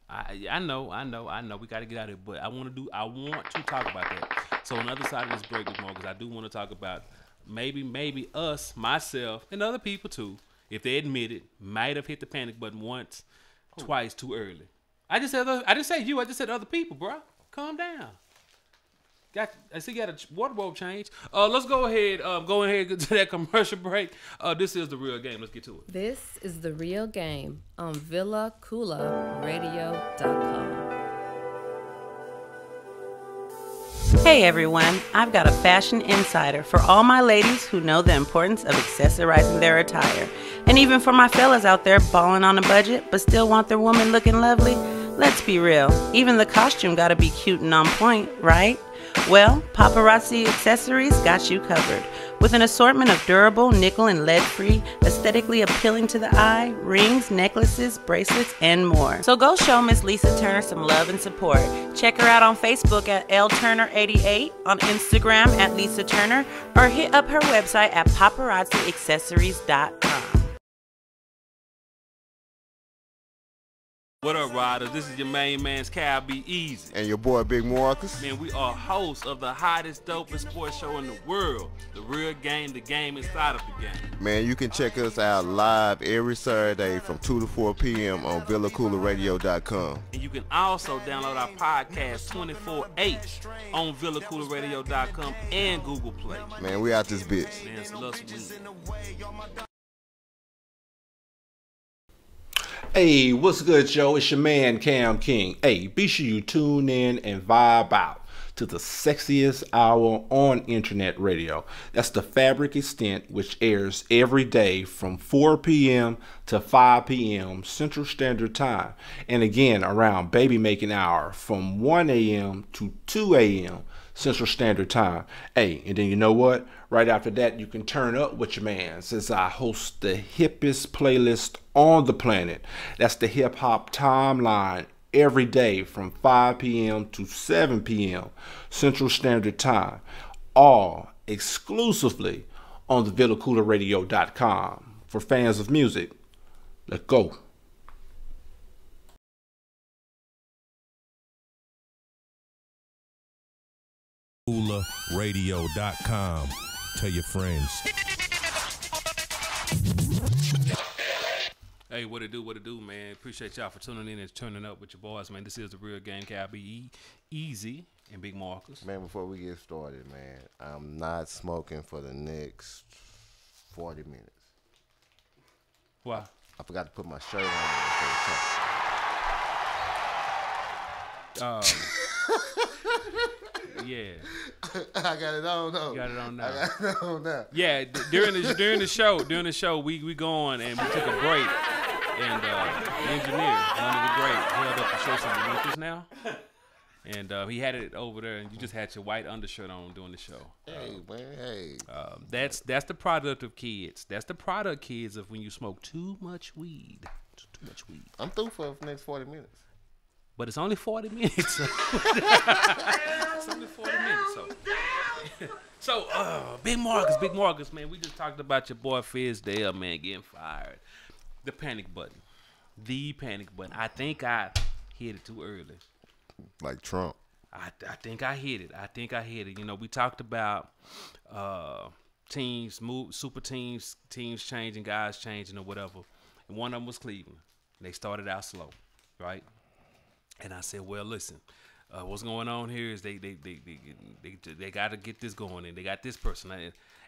Speaker 1: I know. We got to get out of it, but I want to talk about that. So on the other side of this break, because I do want to talk about maybe us, myself, and other people too, if they admit it, might have hit the panic button once, twice too early. I just said you. I just said other people, bro. Calm down. I see you got a wardrobe change. Let's go ahead to that commercial break. This is The Real Game. Let's get to it.
Speaker 4: This is The Real Game on VillaCoolRadio.com.
Speaker 8: Hey everyone, I've got a fashion insider for all my ladies who know the importance of accessorizing their attire. And even for my fellas out there balling on a budget but still want their woman looking lovely. Let's be real, even the costume gotta be cute and on point, right? Well, Paparazzi Accessories got you covered. With an assortment of durable, nickel and lead-free, aesthetically appealing to the eye, rings, necklaces, bracelets, and more. So go show Miss Lisa Turner some love and support. Check her out on Facebook at LTurner88, on Instagram at Lisa Turner, or hit up her website at paparazziaccessories.com.
Speaker 1: What up, riders? This is your main man's Cal Be Easy.
Speaker 6: And your boy, Big Marcus.
Speaker 1: Man, we are hosts of the hottest, dopest sports show in the world. The Real Game, the game inside of the game.
Speaker 6: Man, you can check us out live every Saturday from 2 to 4 p.m. on VillaCoolRadio.com.
Speaker 1: And you can also download our podcast 24/8 on VillaCoolRadio.com and Google Play.
Speaker 6: Man, we out this bitch.
Speaker 1: Man, it's love sweet.
Speaker 7: Hey, what's good, Joe? It's your man, Cam King. Hey, be sure you tune in and vibe out to the sexiest hour on internet radio. That's the Fabric Extent, which airs every day from 4 p.m. to 5 p.m. Central Standard Time. And again, around baby making hour from 1 a.m. to 2 a.m. Central Standard Time. Hey, and then you know what? Right after that, you can turn up with your man, since I host the hippest playlist on the planet. That's the Hip Hop Timeline, every day from 5 p.m. to 7 p.m. Central Standard Time. All exclusively on the VillaCoolRadio.com. For fans of music, let's go.
Speaker 18: CoolerRadio.com. Tell your friends.
Speaker 1: Hey, what it do, man? Appreciate y'all for tuning in and turning up with your boys, man. This is The Real Game. Cal Be Easy and Big Marcus.
Speaker 6: Man, before we get started, man, I'm not smoking for the next 40 minutes.
Speaker 1: Why?
Speaker 6: I forgot to put my shirt on.
Speaker 1: Yeah.
Speaker 6: I got it on though.
Speaker 1: You got it on now.
Speaker 6: I got it on now.
Speaker 1: Yeah, during the show, we going and we took a break, and the engineer, one of the great, held up the show something with us now, and he had it over there, and you just had your white undershirt on during the show.
Speaker 6: Hey man, hey.
Speaker 1: That's the product of kids. That's the product, kids, of when you smoke too much weed. Too much weed.
Speaker 6: I'm through for the next 40 minutes.
Speaker 1: But it's only 40 minutes. It's only 40 minutes. So Big Marcus, man, we just talked about your boy Fizdale, man, getting fired. The panic button. I think I hit it too early.
Speaker 6: Like Trump.
Speaker 1: I think I hit it. You know, we talked about teams, super teams changing, guys changing or whatever. And one of them was Cleveland. They started out slow, right? And I said, well, listen, what's going on here is they got to get this going, and they got this person.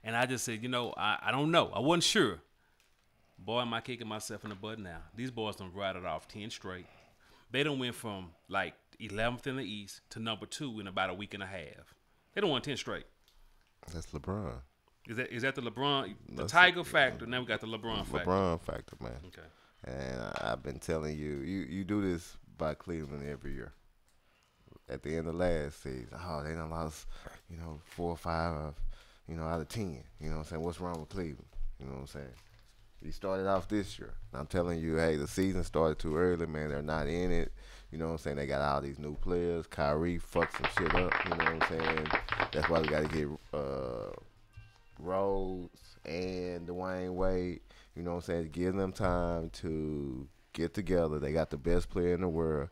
Speaker 1: And I just said, you know, I don't know. I wasn't sure. Boy, am I kicking myself in the butt now. These boys done rattled off 10 straight. They done went from like 11th in the East to number 2 in about a week and a half. They done won 10 straight.
Speaker 6: That's LeBron.
Speaker 1: Is that the LeBron, the Tiger factor? Now we got the LeBron factor.
Speaker 6: LeBron factor, man.
Speaker 1: Okay.
Speaker 6: And I've been telling you do this by Cleveland every year. At the end of last season, they done lost, 4 or 5, out of 10. You know what I'm saying? What's wrong with Cleveland? You know what I'm saying? He started off this year. And I'm telling you, hey, the season started too early, man. They're not in it. You know what I'm saying? They got all these new players. Kyrie fucked some shit up. You know what I'm saying? That's why we got to get Rhodes and Dwayne Wade. You know what I'm saying? Give them time to get together. They got the best player in the world.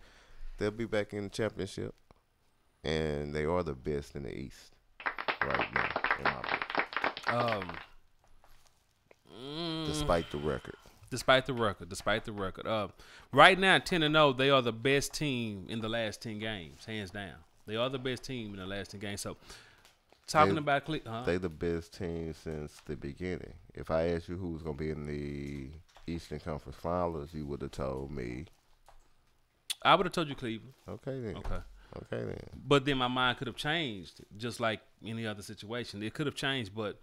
Speaker 6: They'll be back in the championship. And they are the best in the East right now, in my book. Despite the record. Right now, 10-0, they are the best team in the last 10 games, hands down.
Speaker 1: They are the best team in the last 10 games. So, talking about
Speaker 6: they the best team since the beginning. If I asked you who was gonna be in the Eastern Conference Finals, you would have told me.
Speaker 1: I would have told you Cleveland.
Speaker 6: Okay then. Okay then.
Speaker 1: But then my mind could have changed, just like any other situation. It could have changed, but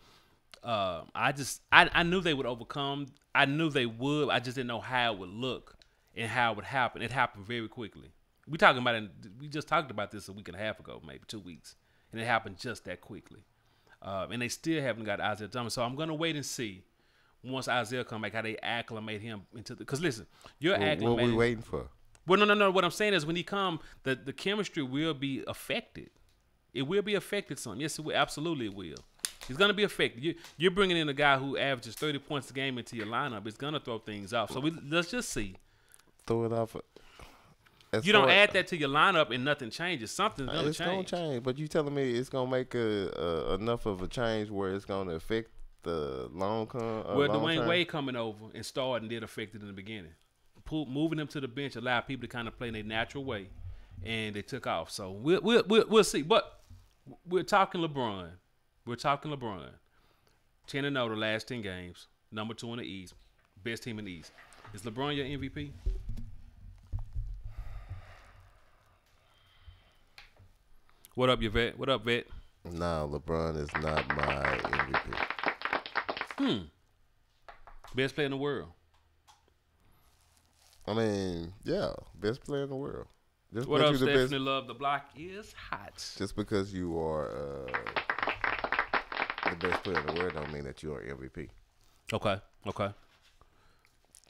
Speaker 1: I knew they would overcome. I knew they would. I just didn't know how it would look and how it would happen. It happened very quickly. We just talked about this a week and a half ago, maybe 2 weeks, and it happened just that quickly. And they still haven't got Isaiah Thomas. So I'm gonna wait and see once Isaiah come back how they acclimate him into the. Because listen, you're acclimating.
Speaker 6: What are we waiting for?
Speaker 1: Well, no. What I'm saying is when he come, the chemistry will be affected. It will be affected some. Yes, it will. Absolutely, it will. It's going to be affected. You're bringing in a guy who averages 30 points a game into your lineup. It's going to throw things off. So let's just see.
Speaker 6: Throw it off.
Speaker 1: You don't add that to your lineup and nothing changes. Something's going to change.
Speaker 6: It's going to change. But you telling me it's going to make enough of a change where it's going to affect the long term?
Speaker 1: Well, Dwayne Wade coming over and starting did affect it in the beginning. Moving them to the bench allowed people to kind of play in their natural way, and they took off. So we'll see. But we're talking LeBron. 10-0 the last 10 games. Number 2 in the East. Best team in the East. Is LeBron your MVP? What up, your vet? What up, vet?
Speaker 6: No, LeBron is not my MVP.
Speaker 1: Best player in the world.
Speaker 6: I mean, yeah, best player in the world. Just
Speaker 1: what up, Stephanie Love? The block is hot.
Speaker 6: Just because you are the best player in the world don't mean that you are MVP.
Speaker 1: Okay.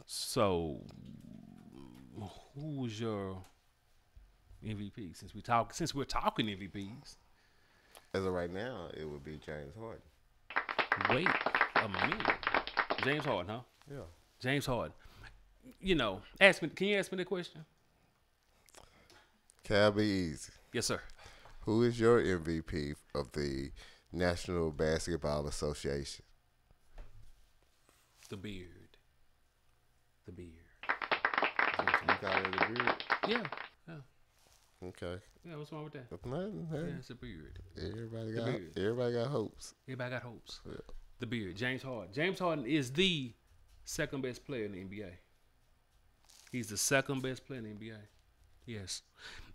Speaker 1: So, who was your MVP? Since we're talking MVPs.
Speaker 6: As of right now, it would be James Harden.
Speaker 1: Wait a minute. James Harden, huh?
Speaker 6: Yeah.
Speaker 1: James Harden. Can you ask me the question?
Speaker 6: Can be easy.
Speaker 1: Yes, sir.
Speaker 6: Who is your MVP of the National Basketball Association?
Speaker 1: The Beard.
Speaker 6: You got it, the Beard?
Speaker 1: Yeah.
Speaker 6: Okay.
Speaker 1: Yeah, what's wrong with that?
Speaker 6: Nothing.
Speaker 1: Yeah, it's a Beard.
Speaker 6: Everybody got hopes.
Speaker 1: Everybody got hopes.
Speaker 6: Yeah.
Speaker 1: The Beard. James Harden. James Harden is the second best player in the NBA. He's the second best player in the NBA. Yes.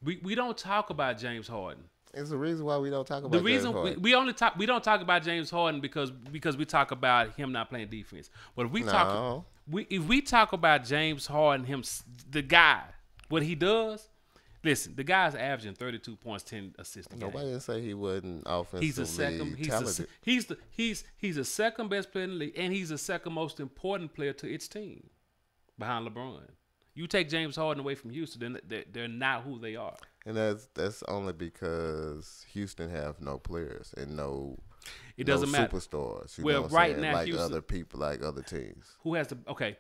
Speaker 1: We don't talk about James Harden.
Speaker 6: It's the reason why we don't talk about James Harden.
Speaker 1: We don't talk about James Harden because we talk about him not playing defense. But if we talk about James Harden, the guy, what he does, listen, the guy's averaging 32 points, 10 assists a game.
Speaker 6: Nobody didn't say he wasn't offensively talented.
Speaker 1: He's the second best player in the league, and he's the second most important player to its team behind LeBron. You take James Harden away from Houston, then they're not who they are.
Speaker 6: And that's only because Houston have no players and no superstars.
Speaker 1: Well, right now,
Speaker 6: like
Speaker 1: Houston,
Speaker 6: other people, like other teams.
Speaker 1: Who has the okay?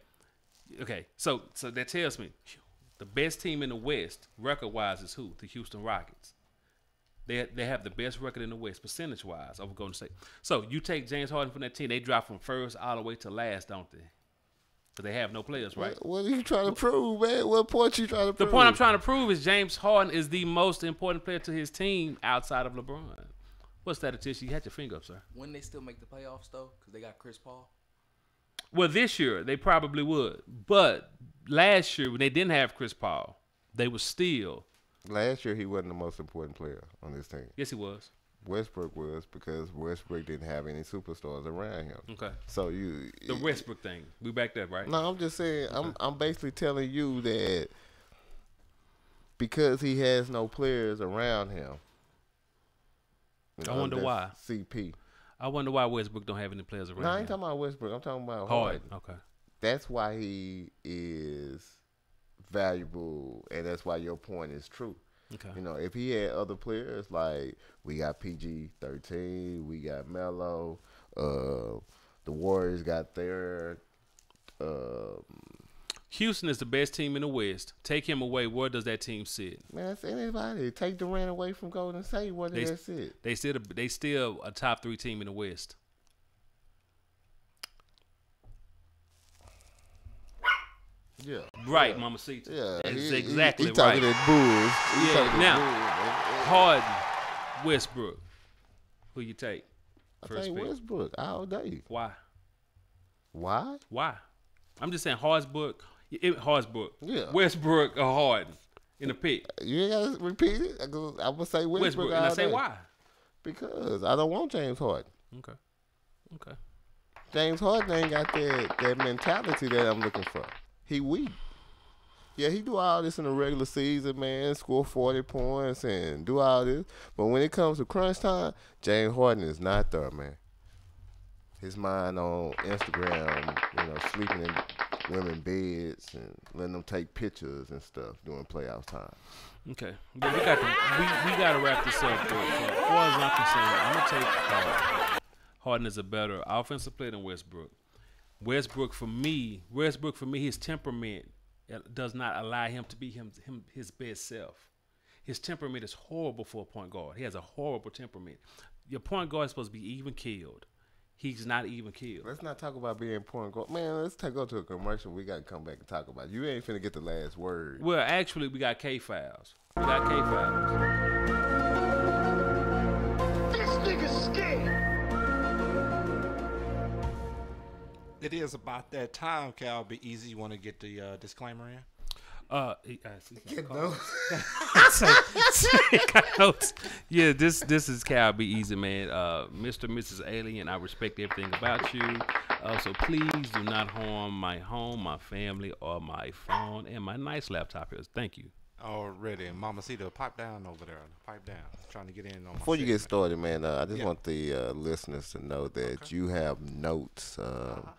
Speaker 1: So that tells me the best team in the West, record-wise, is who? The Houston Rockets. They have the best record in the West, percentage-wise, over Golden State. So you take James Harden from that team, they drop from first all the way to last, don't they? So they have no players, right?
Speaker 6: What are you trying to prove, man? What point you trying to prove?
Speaker 1: The point I'm trying to prove is James Harden is the most important player to his team outside of LeBron. What statistician? You had your finger up, sir.
Speaker 19: Wouldn't they still make the playoffs, though? Because they got Chris Paul?
Speaker 1: Well, this year, they probably would. But last year, when they didn't have Chris Paul, they were still.
Speaker 6: Last year, he wasn't the most important player on this team.
Speaker 1: Yes, he was.
Speaker 6: Westbrook was, because Westbrook didn't have any superstars around him.
Speaker 1: Okay.
Speaker 6: So
Speaker 1: the Westbrook thing, we back there, right?
Speaker 6: No, I'm just saying. Okay. I'm basically telling you that because he has no players around him.
Speaker 1: I wonder why.
Speaker 6: CP.
Speaker 1: I wonder why Westbrook don't have any players around him.
Speaker 6: No, I ain't talking about Westbrook. I'm talking about Harden.
Speaker 1: Okay.
Speaker 6: That's why he is valuable, and that's why your point is true.
Speaker 1: Okay.
Speaker 6: If he had other players, like we got PG-13, we got Melo, the Warriors got their.
Speaker 1: Houston is the best team in the West. Take him away, where does that team sit?
Speaker 6: Man, that's anybody. Take Durant away from Golden State, where does that sit?
Speaker 1: They still a top 3 team in the West.
Speaker 6: Yeah.
Speaker 1: Right,
Speaker 6: Yeah.
Speaker 1: Mama Cita.
Speaker 6: Yeah,
Speaker 1: That's
Speaker 6: he
Speaker 1: exactly right.
Speaker 6: talking that Bulls. He
Speaker 1: Yeah.
Speaker 6: talking
Speaker 1: Now,
Speaker 6: that
Speaker 1: Harden, Westbrook. Who you take?
Speaker 6: I
Speaker 1: First
Speaker 6: think
Speaker 1: pick.
Speaker 6: Westbrook all day.
Speaker 1: Why?
Speaker 6: Why?
Speaker 1: Why? I'm just saying Westbrook.
Speaker 6: Yeah.
Speaker 1: Westbrook or Harden in the pick.
Speaker 6: You ain't gotta repeat it. I'm gonna say Westbrook.
Speaker 1: And I
Speaker 6: all
Speaker 1: say
Speaker 6: day.
Speaker 1: why?
Speaker 6: Because I don't want James Harden.
Speaker 1: Okay. Okay.
Speaker 6: James Harden ain't got that mentality that I'm looking for. He weak. Yeah, he do all this in the regular season, man. Score 40 points and do all this. But when it comes to crunch time, James Harden is not there, man. His mind on Instagram, sleeping in women's beds and letting them take pictures and stuff during playoff time.
Speaker 1: Okay, but we got to wrap this up. Though. As far as I'm concerned, I'm gonna take Harden is a better offensive player than Westbrook. Westbrook for me, his temperament does not allow him to be his best self. His temperament is horrible for a point guard. He has a horrible temperament. Your point guard is supposed to be even keeled. He's not even killed.
Speaker 6: Let's not talk about being point guard. Man, let's go to a commercial. We got to come back and talk about it. You ain't finna get the last word.
Speaker 1: Well, actually, we got K-Files. We got K-Files.
Speaker 10: This nigga's scared.
Speaker 7: It is about that time, Cal. Be easy. You want to get the disclaimer in?
Speaker 6: Get those.
Speaker 1: Yeah, this is Cal Be Easy, man. Mr. and Mrs. Alien, I respect everything about you. So please do not harm my home, my family, or my phone, and my nice laptop here. Thank you.
Speaker 7: Already. Mama Cita, pipe down over there. Pipe down. I'm trying to get in on
Speaker 6: Before you get started, man, I just want the listeners to know that you have notes on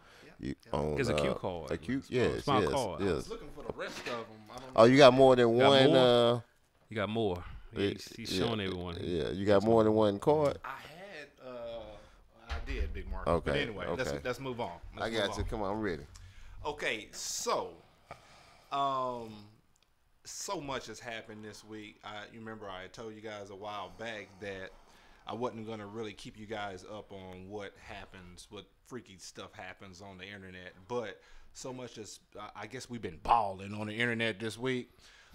Speaker 1: It's a cue card.
Speaker 6: A cue, yes,
Speaker 1: Small
Speaker 6: yes,
Speaker 1: card.
Speaker 6: yes.
Speaker 7: I was looking for the rest of them.
Speaker 6: Oh, you got more than one.
Speaker 1: More? You got more. He's showing everyone.
Speaker 6: Yeah, you got more than one card.
Speaker 7: I did, Big Mark.
Speaker 6: Okay.
Speaker 7: But anyway,
Speaker 6: okay.
Speaker 7: let's move on.
Speaker 6: I got you. Come on, I'm ready.
Speaker 7: Okay, so so much has happened this week. You remember I told you guys a while back that I wasn't going to really keep you guys up on what happens, what freaky stuff happens on the internet. But so much as I guess we've been balling on the internet this week.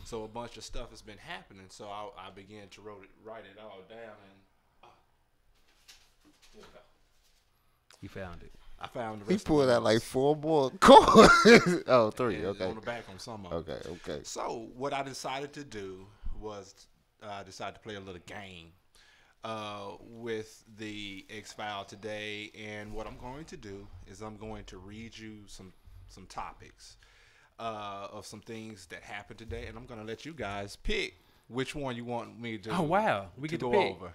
Speaker 7: So a bunch of stuff has been happening. So I began to write it all down. And here we go.
Speaker 1: You found it.
Speaker 7: I found the rest.
Speaker 6: He pulled
Speaker 7: of
Speaker 6: out like 4 more cards. Oh, 3.
Speaker 7: and
Speaker 6: Okay.
Speaker 7: on the back on some of them.
Speaker 6: Okay.
Speaker 7: So what I decided to do was I decided to play a little game with the X-File today, and what I'm going to do is I'm going to read you some topics of some things that happened today, and I'm going to let you guys pick which one you want me to.
Speaker 1: Oh wow, we get to
Speaker 7: go
Speaker 1: pick.
Speaker 7: over.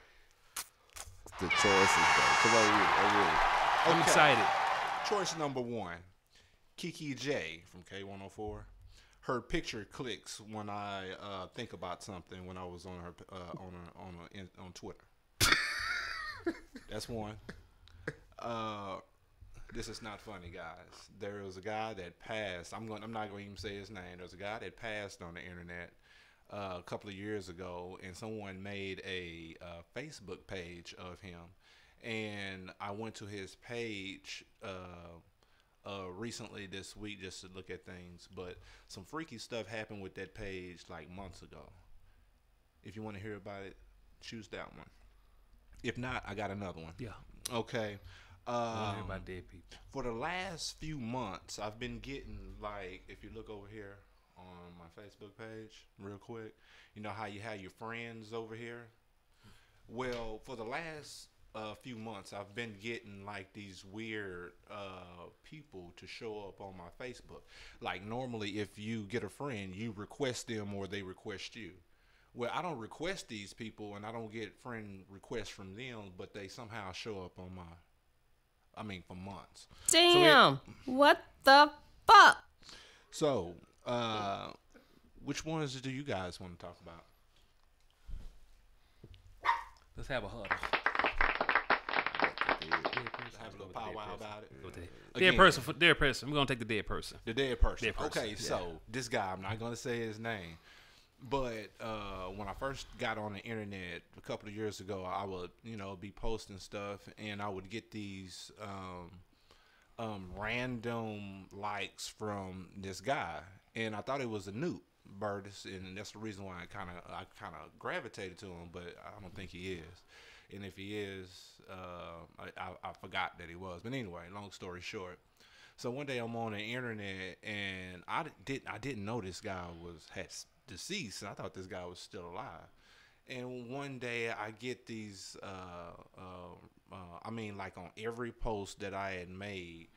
Speaker 6: The choices, though. Come on,
Speaker 1: I'm excited.
Speaker 7: Choice number 1, Kiki J from K104. Her picture clicks when I think about something when I was on her on Twitter. That's one. This is not funny, guys. There was a guy that passed. I'm not going to even say his name. There's a guy that passed on the internet a couple of years ago, and someone made a Facebook page of him. And I went to his page recently this week just to look at things, but some freaky stuff happened with that page like months ago. If you want to hear about it, choose that one. If not, I got another one.
Speaker 1: Yeah.
Speaker 7: Okay.
Speaker 1: I want to hear about dead people.
Speaker 7: For the last few months, I've been getting, like, if you look over here on my Facebook page real quick, you know how you have your friends over here? Well, for the last few months, I've been getting like these weird people to show up on my Facebook. Like normally if you get a friend, you request them or they request you. Well, I don't request these people and I don't get friend requests from them, but they somehow show up on for months.
Speaker 4: Damn, what the fuck?
Speaker 7: So, which ones do you guys want to talk about?
Speaker 1: Let's have a huddle.
Speaker 7: Have a little powwow about it.
Speaker 1: Dead person. We're gonna take the dead person.
Speaker 7: The dead person.
Speaker 1: Dead person.
Speaker 7: Okay,
Speaker 1: yeah.
Speaker 7: so this guy, I'm not gonna say his name, but when I first got on the internet a couple of years ago, I would be posting stuff, and I would get these random likes from this guy, and I thought it was a Newt Burtis, and that's the reason why I kind of gravitated to him. But I don't think he is, and if he is, I forgot that he was. But anyway, long story short, so one day I'm on the internet, and I didn't know this guy had deceased, and I thought this guy was still alive. And one day I get these, like on every post that I had made,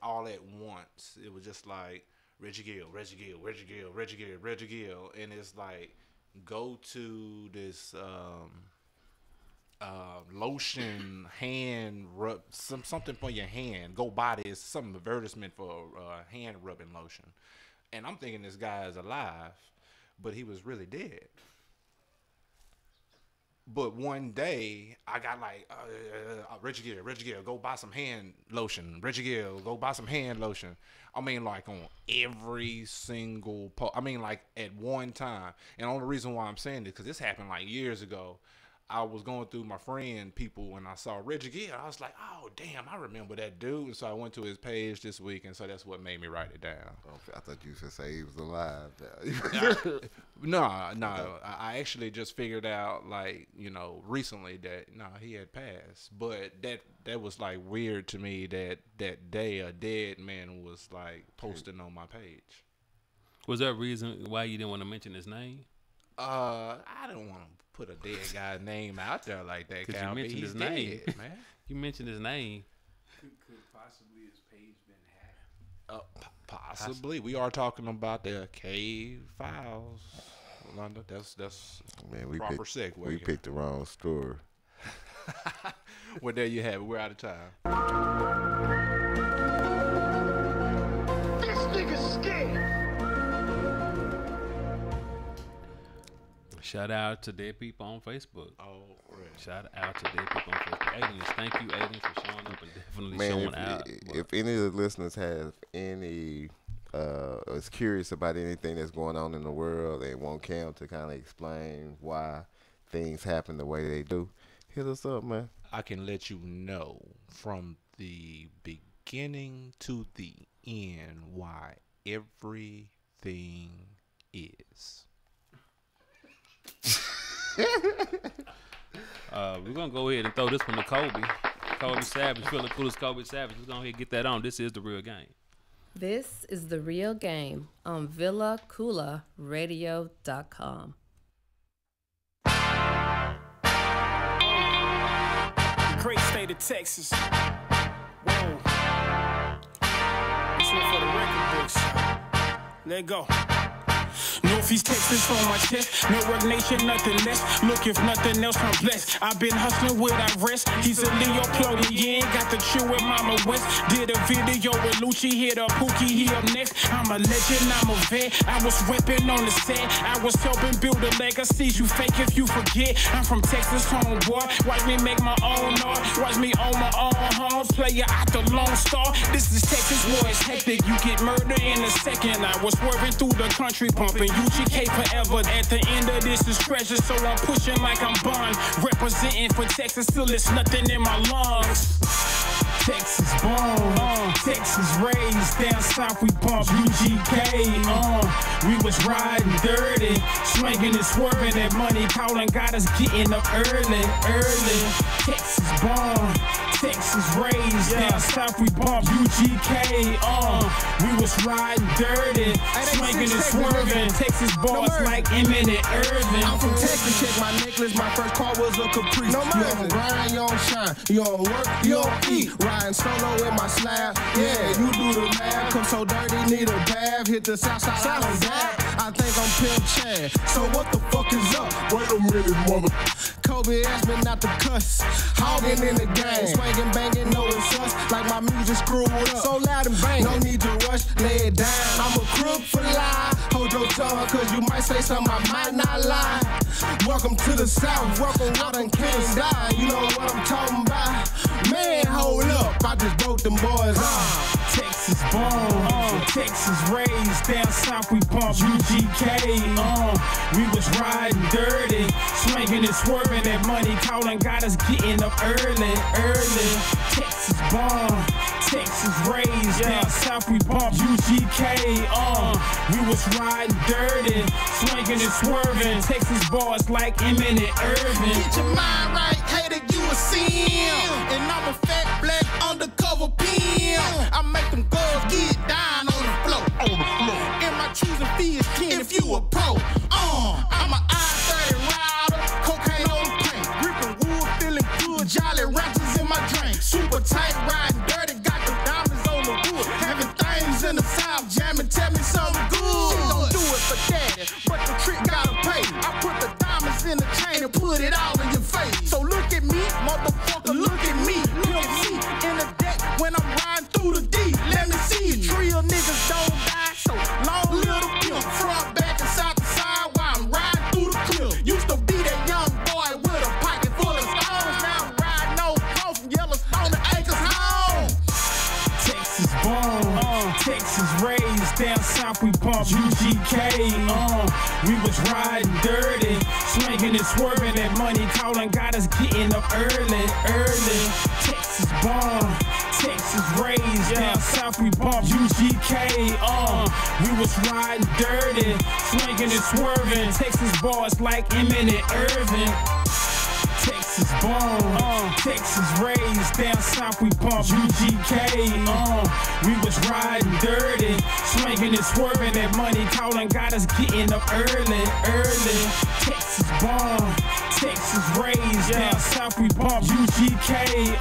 Speaker 7: all at once, it was just like, Reggie Gill, and it's like, go to this lotion, hand rub, something for your hand, go buy this, some advertisement for hand rubbing lotion. And I'm thinking this guy is alive, but he was really dead. But one day I got like, Reggie Gill, go buy some hand lotion. Reggie Gill, go buy some hand lotion. I mean, like on every single post. I mean, like at one time. And the only reason why I'm saying this, because this happened like years ago. I was going through my friend people when I saw Reggie Gill. I was like, oh, damn, I remember that dude. And so I went to his page this week, and so that's what made me write it down.
Speaker 6: I thought you should say he was alive.
Speaker 7: No. I actually just figured out, like, recently that, he had passed. But that was, like, weird to me that day a dead man was, like, posting on my page.
Speaker 1: Was there a reason why you didn't want to mention his name?
Speaker 7: I didn't want to put a dead guy's name out there like that.
Speaker 1: Because you mentioned his name,
Speaker 7: man.
Speaker 1: You mentioned his name.
Speaker 11: Could possibly his page been hacked?
Speaker 7: Possibly. We are talking about the Cave Files, London. That's proper segue.
Speaker 6: We picked the wrong story.
Speaker 7: Well, there you have it. We're out of time.
Speaker 10: This nigga's scared.
Speaker 1: Shout out to Dead People on Facebook.
Speaker 7: Oh, right.
Speaker 1: Shout out to Dead People on Facebook. Aliens, thank you, Aliens, for showing up and definitely showing out.
Speaker 6: If any of the listeners have any, is curious about anything that's going on in the world and want Cam to kind of explain why things happen the way they do, hit us up, man.
Speaker 7: I can let you know from the beginning to the end why everything is.
Speaker 1: We're gonna go ahead and throw this one to Kobe Savage, feeling cool as Kobe Savage. Let's go ahead and get that on. This is The Real Game.
Speaker 4: This is The Real Game on VillaCoolaRadio.com.
Speaker 11: Great state of Texas. Whoa. This one for the record books. Let go. Northeast Texas on my chest. Network nation, nothing less. Look, if nothing else, I'm blessed. I've been hustling without rest. He's a Leo Plodian. Got the chew with Mama West. Did a video with Lucci. Hit up Pookie. He up next. I'm a legend. I'm a vet. I was repping on the set. I was helping build a legacy. You fake if you forget. I'm from Texas, homeboy. Watch me make my own art. Watch me own my own homes. Player out the Lone Star. This is Texas, boy. It's hectic. You get murdered in a second. I was swerving through the country, pumping UGK forever. At the end of this is treasure, so I'm pushing like I'm Bond. Representing for Texas, still there's nothing in my lungs. Texas born, Texas raised, down south we bump UGK. We was riding dirty, swinging and swerving. That money calling got us getting up early. Texas born, Texas raised, down south we bump UGK. We was riding dirty, swinging and swerving. Texas boys like Eminem Irvin.
Speaker 10: I'm from Texas, check my necklace. My first car was a Caprice. No you don't grind, you don't shine, you don't work, you don't eat. Riding solo in my slab, yeah, you do the math. Come so dirty, need a bath. Hit the south side, I don't dab. I think I'm Pimp Chad. So what the fuck is up? Wait a minute, mother. Kobe asked me not to cuss. Hogging in the game, swinging, banging, no it's us. Like my music screwed up, so loud and bang. No need to rush, lay it down. I'm a crook for life. Hold your tongue, cause you might say something I might not lie. Welcome to the South, welcome, I done can't die. You know what I'm talking about? Man, hold up, I just broke them boys off.
Speaker 11: Texas born, Texas raised, down south we bump UGK. We was riding dirty, swinging and swerving. That money calling got us getting up early. Texas born, Texas Texas raised, down south we bump UGK. We was riding dirty, swinging and swerving. Texas boys like Eminem Irvin.
Speaker 17: Get your mind right, hater, you a sin. And I'm a fat black undercover pimp. I make them girls get down on the floor. And my choosing fee is kin if you a pro. I'm a I-30 rider, cocaine on the paint. Gripping wood, feeling good, jolly ranchers in my drink. Super tight, riding dirty, got the diamonds on the wood. Having things in the south, jamming, tell me something good. She don't do it for daddy, but the trick gotta pay. I put the diamonds in the chain and put it all in your face. So look at me, motherfucker, look at me. Pimp C in the deck when I'm riding through the D. Let me see you. Real niggas don't die, so long little pimp. Front, back, and side to side while I'm riding through the clip. Used to be that young boy with a pocket full of stones. Now I'm riding on home from Yellowstone to Acres home.
Speaker 11: Texas born, Texas raised, down south we bump UGK. We was riding dirty, swinging and swerving. That money calling got us getting up early. Texas born, Texas raised, down south we bump UGK. We was riding dirty, swinging and swerving. Texas boys like Eminem Irvin. Texas born, Texas raised, down south we bump UGK. We was riding dirty, swinging and swerving. That money calling got us getting up early. Texas born, Texas raised, down south we bump UGK.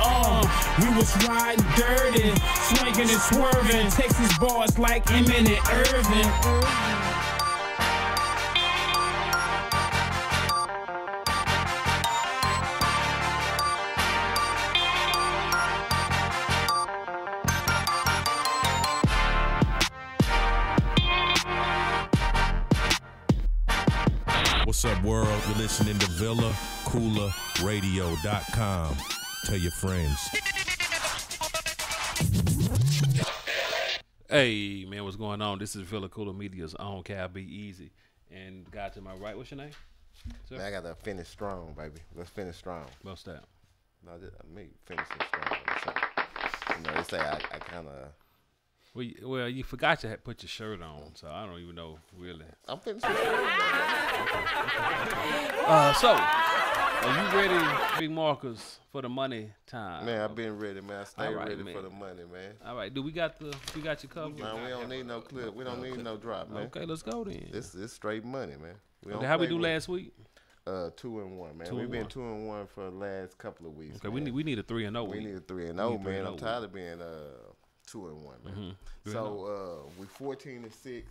Speaker 11: We was riding dirty, swinging and swerving. Texas boys like Eminem Irvin.
Speaker 18: What's up, world? You're listening to VillaCoolerRadio.com. Tell your friends.
Speaker 1: Hey, man, what's going on? This is Villa Cooler Media's own Cal Be Easy. And the guy to my right, what's your name?
Speaker 6: Man, I got to finish strong, baby. Let's finish strong.
Speaker 1: What's that?
Speaker 6: No, just me finishing strong. So, you know, they say I kind of...
Speaker 1: Well, you forgot to put your shirt on, so I don't even know, really.
Speaker 6: I'm finishing strong.
Speaker 1: So, are you ready, Big Marcus, for the money time?
Speaker 6: Man, I've been ready, man. I stay
Speaker 1: right,
Speaker 6: ready
Speaker 1: man.
Speaker 6: for the money, man.
Speaker 1: All right, we got you covered?
Speaker 6: Man, we don't need no clip. We don't need no drop, man.
Speaker 1: Okay, let's go then.
Speaker 6: This is straight money, man.
Speaker 1: How we do last week?
Speaker 6: 2-1, man. We've been 2-1 for the last couple of weeks.
Speaker 1: Okay,
Speaker 6: man.
Speaker 1: we need a 3-0 week.
Speaker 6: We need a 3-0, man. I'm tired of being 2-1, man. So we 14-6,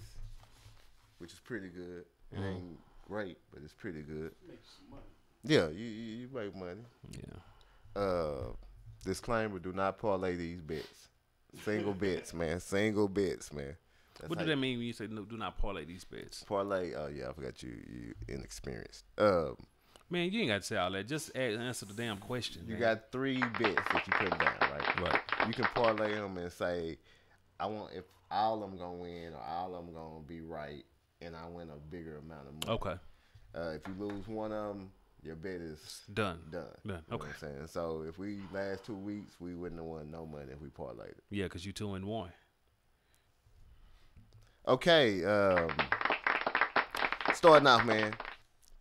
Speaker 6: which is pretty good. It ain't great, but it's pretty good.
Speaker 11: Make some money.
Speaker 6: Yeah, you make money.
Speaker 1: Yeah.
Speaker 6: Disclaimer: do not parlay these bets. Single bets, man. Single bets, man. That's
Speaker 1: What does that mean when you say no, do not parlay these bets?
Speaker 6: Parlay. Oh yeah, I forgot you inexperienced.
Speaker 1: Man, you ain't got to say all that. Just answer the damn question.
Speaker 6: You
Speaker 1: man.
Speaker 6: got 3 bets that you put down, right?
Speaker 1: Right.
Speaker 6: You can parlay them and say, I want if all of them gonna win or all of them gonna be right, and I win a bigger amount of money.
Speaker 1: Okay.
Speaker 6: If you lose one of them, your bet is
Speaker 1: done.
Speaker 6: You know
Speaker 1: Okay.
Speaker 6: what I'm saying? So if we last 2 weeks, we wouldn't have won no money if we parlayed it.
Speaker 1: Yeah, because you 2-1.
Speaker 6: Okay. Starting off, man.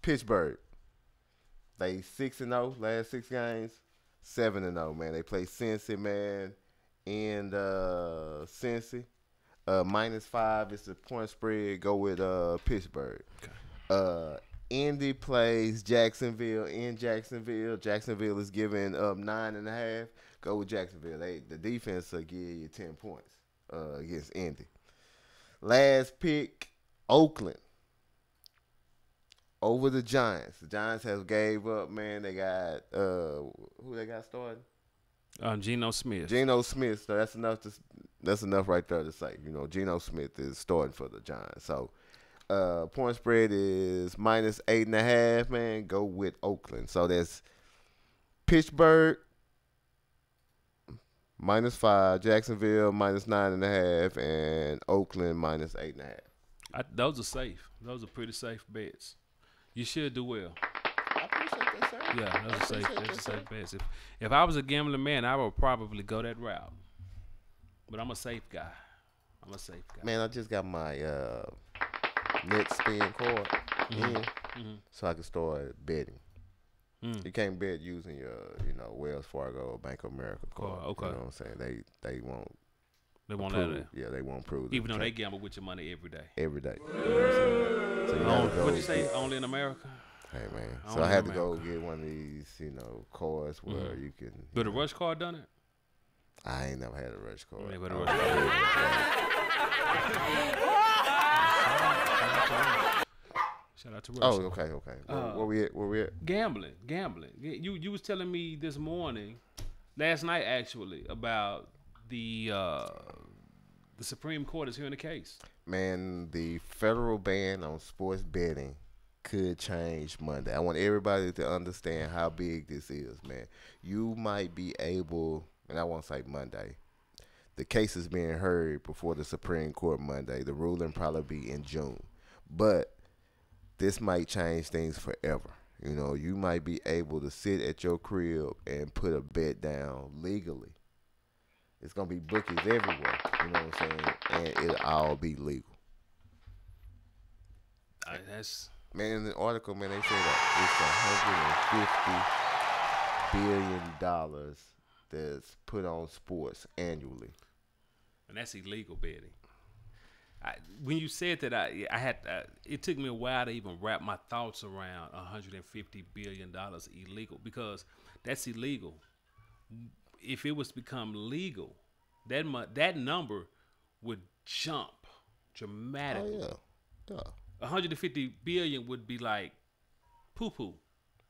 Speaker 6: Pittsburgh. They 6-0 last 6 games. 7-0, man. They play Cincy, man, and Cincy. -5 is the point spread. Go with Pittsburgh.
Speaker 1: Okay.
Speaker 6: Indy plays Jacksonville in Jacksonville. Jacksonville is giving up 9.5. Go with Jacksonville. The defense will give you 10 points against Indy. Last pick, Oakland over the Giants. The Giants have gave up, man. They got who they got starting?
Speaker 1: Geno Smith.
Speaker 6: Geno Smith. So that's enough right there to say. You know, Geno Smith is starting for the Giants. So point spread is -8.5, man. Go with Oakland. So that's Pittsburgh -5, Jacksonville -9.5, and Oakland -8.5.
Speaker 1: Those are safe. Those are pretty safe bets. You should do well.
Speaker 6: I appreciate that, sir.
Speaker 1: Yeah, those are safe.
Speaker 6: I appreciate that,
Speaker 1: Those are safe
Speaker 6: sir.
Speaker 1: bets. If I was a gambling man, I would probably go that route.
Speaker 6: I appreciate that, sir.
Speaker 1: Yeah,
Speaker 6: I appreciate that, sir.
Speaker 1: I would probably go that route. But I'm a safe guy.
Speaker 6: Man, I just got my net spin card in, so I can start betting. You can't bet using your, Wells Fargo or Bank of America card.
Speaker 1: Okay.
Speaker 6: You know what I'm saying? They won't.
Speaker 1: They won't
Speaker 6: prove,
Speaker 1: let it.
Speaker 6: Yeah, they won't prove.
Speaker 1: Even though they gamble with your money every day.
Speaker 6: Every day. You know what I'm saying? So you gotta go
Speaker 1: What'd you say? Only in America?
Speaker 6: Hey man. So I had to go get one of these, cards where you can.
Speaker 1: But a rush card done it?
Speaker 6: I ain't never had a rush card.
Speaker 1: Yeah, but a rush card. Shout out to Rush.
Speaker 6: Oh, okay. Where we at?
Speaker 1: Gambling. You was telling me this morning, last night actually, about the Supreme Court is hearing the case.
Speaker 6: Man, the federal ban on sports betting could change Monday. I want everybody to understand how big this is, man. You might be able, and I won't say Monday. The case is being heard before the Supreme Court Monday. The ruling probably be in June. But this might change things forever. You might be able to sit at your crib and put a bet down legally. It's going to be bookies everywhere, you know what I'm saying? And it'll all be legal. Man, in the article, man, they say that it's $150 billion that's put on sports annually.
Speaker 1: And that's illegal betting. When you said that, I had it took me a while to even wrap my thoughts around $150 billion illegal, because that's illegal. If it was to become legal, that number would jump dramatically.
Speaker 6: Oh yeah.
Speaker 1: 150 billion would be like poo-poo,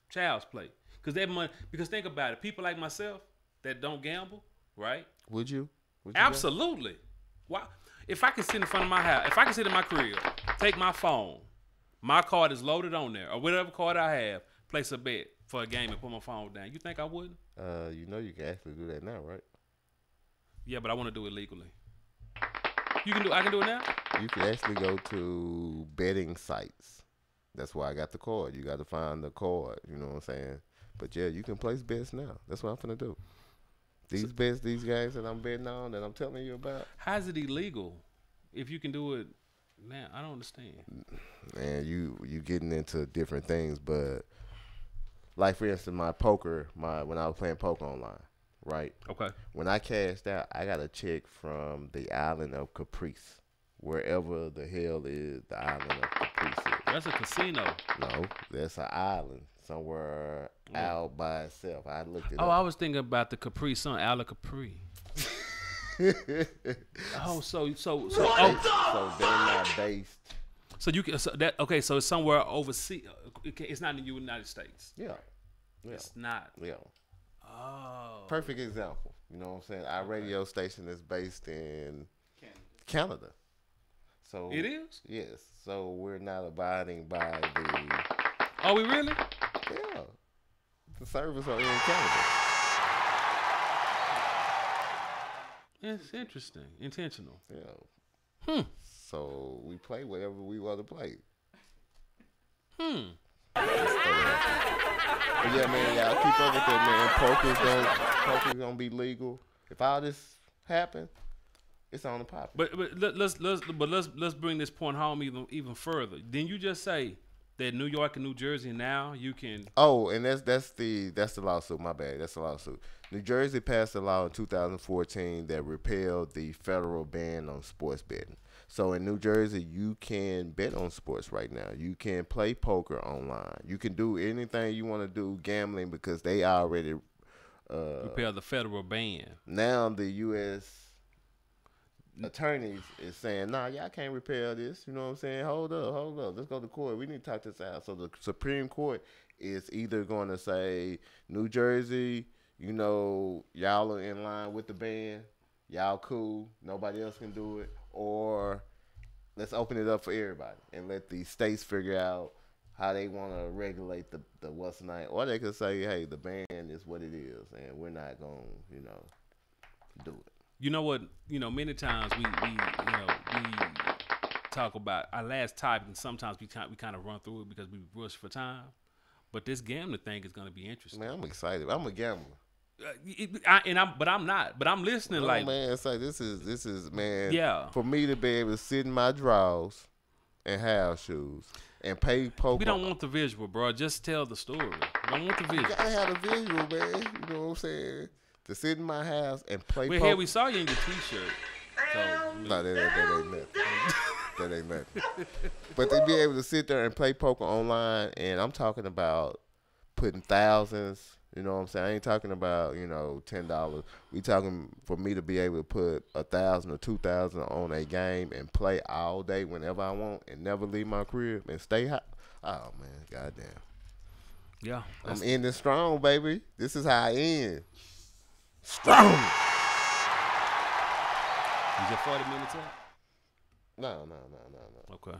Speaker 1: child's play. Because think about it, people like myself that don't gamble, right?
Speaker 6: Would you
Speaker 1: Absolutely. Why? If I can sit in front of my house, if I can sit in my crib, take my phone, my card is loaded on there, or whatever card I have, place a bet for a game and put my phone down, you think I wouldn't?
Speaker 6: You can actually do that now, right?
Speaker 1: Yeah, but I want to do it legally. I can do it now?
Speaker 6: You can actually go to betting sites. That's why I got the card. You got to find the card, you know what I'm saying? But yeah, you can place bets now. That's what I'm finna do. These bets, these games that I'm betting on, that I'm telling you about.
Speaker 1: How's it illegal if you can do it now? I don't understand.
Speaker 6: Man, you getting into different things, but like for instance, when I was playing poker online, right?
Speaker 1: Okay.
Speaker 6: When I cashed out, I got a check from the island of Caprice, wherever the hell is the island of Caprice is.
Speaker 1: That's a casino.
Speaker 6: No, that's an island somewhere out by itself. I looked it up.
Speaker 1: Oh, I was thinking about the Capri Sun, Isle of Capri. So
Speaker 6: they're not based.
Speaker 1: So you can so it's somewhere overseas. It's not in the United States.
Speaker 6: Yeah.
Speaker 1: It's not.
Speaker 6: Yeah.
Speaker 1: Oh.
Speaker 6: Perfect example. You know what I'm saying? Our radio station is based in Canada. So
Speaker 1: it is?
Speaker 6: Yes. So we're not abiding by the.
Speaker 1: Are we really?
Speaker 6: Yeah. The servers are in Canada.
Speaker 1: It's interesting. Intentional.
Speaker 6: Yeah. So we play whatever we want to play. But yeah, man, y'all keep up with that, man. Poker's gonna be legal. If all this happen, it's on the pop.
Speaker 1: But let's bring this point home even further. Didn't you just say that New York and New Jersey now you can?
Speaker 6: Oh, and that's the lawsuit. My bad. That's the lawsuit. New Jersey passed a law in 2014 that repealed the federal ban on sports betting. So in New Jersey, you can bet on sports right now. You can play poker online. You can do anything you want to do gambling because they already
Speaker 1: repeal the federal ban.
Speaker 6: Now the U.S. attorneys is saying, nah, y'all can't repeal this. You know what I'm saying? Hold up. Let's go to court. We need to talk this out. So the Supreme Court is either going to say, New Jersey, y'all are in line with the ban. Y'all cool. Nobody else can do it. Or let's open it up for everybody and let the states figure out how they want to regulate the what's the name. Or they could say, hey, the ban is what it is, and we're not going to, do it.
Speaker 1: You know what? Many times we talk about our last topic, and sometimes we kind of run through it because we rush for time. But this gambling thing is going to be interesting.
Speaker 6: Man, I'm excited. I'm a gambler.
Speaker 1: But I'm not. But I'm listening.
Speaker 6: No,
Speaker 1: like,
Speaker 6: man, it's like this is man.
Speaker 1: Yeah.
Speaker 6: For me to be able to sit in my drawers and have shoes and pay poker.
Speaker 1: we don't want the visual, bro. Just tell the story. We don't want the visual.
Speaker 6: You gotta have the visual, man. You know what I'm saying? To sit in my house and play
Speaker 1: Well,
Speaker 6: poker.
Speaker 1: here we saw you in your T-shirt. So,
Speaker 6: No, that ain't nothing. That ain't nothing. But to be able to sit there and play poker online, and I'm talking about putting thousands. You know what I'm saying? I ain't talking about, $10. We talking for me to be able to put 1,000 or 2,000 on a game and play all day whenever I want and never leave my crib and stay hot. Oh man, goddamn.
Speaker 1: Yeah.
Speaker 6: I'm ending strong, baby. This is how I end. Strong.
Speaker 1: Is your 40 minutes up?
Speaker 6: No.
Speaker 1: Okay.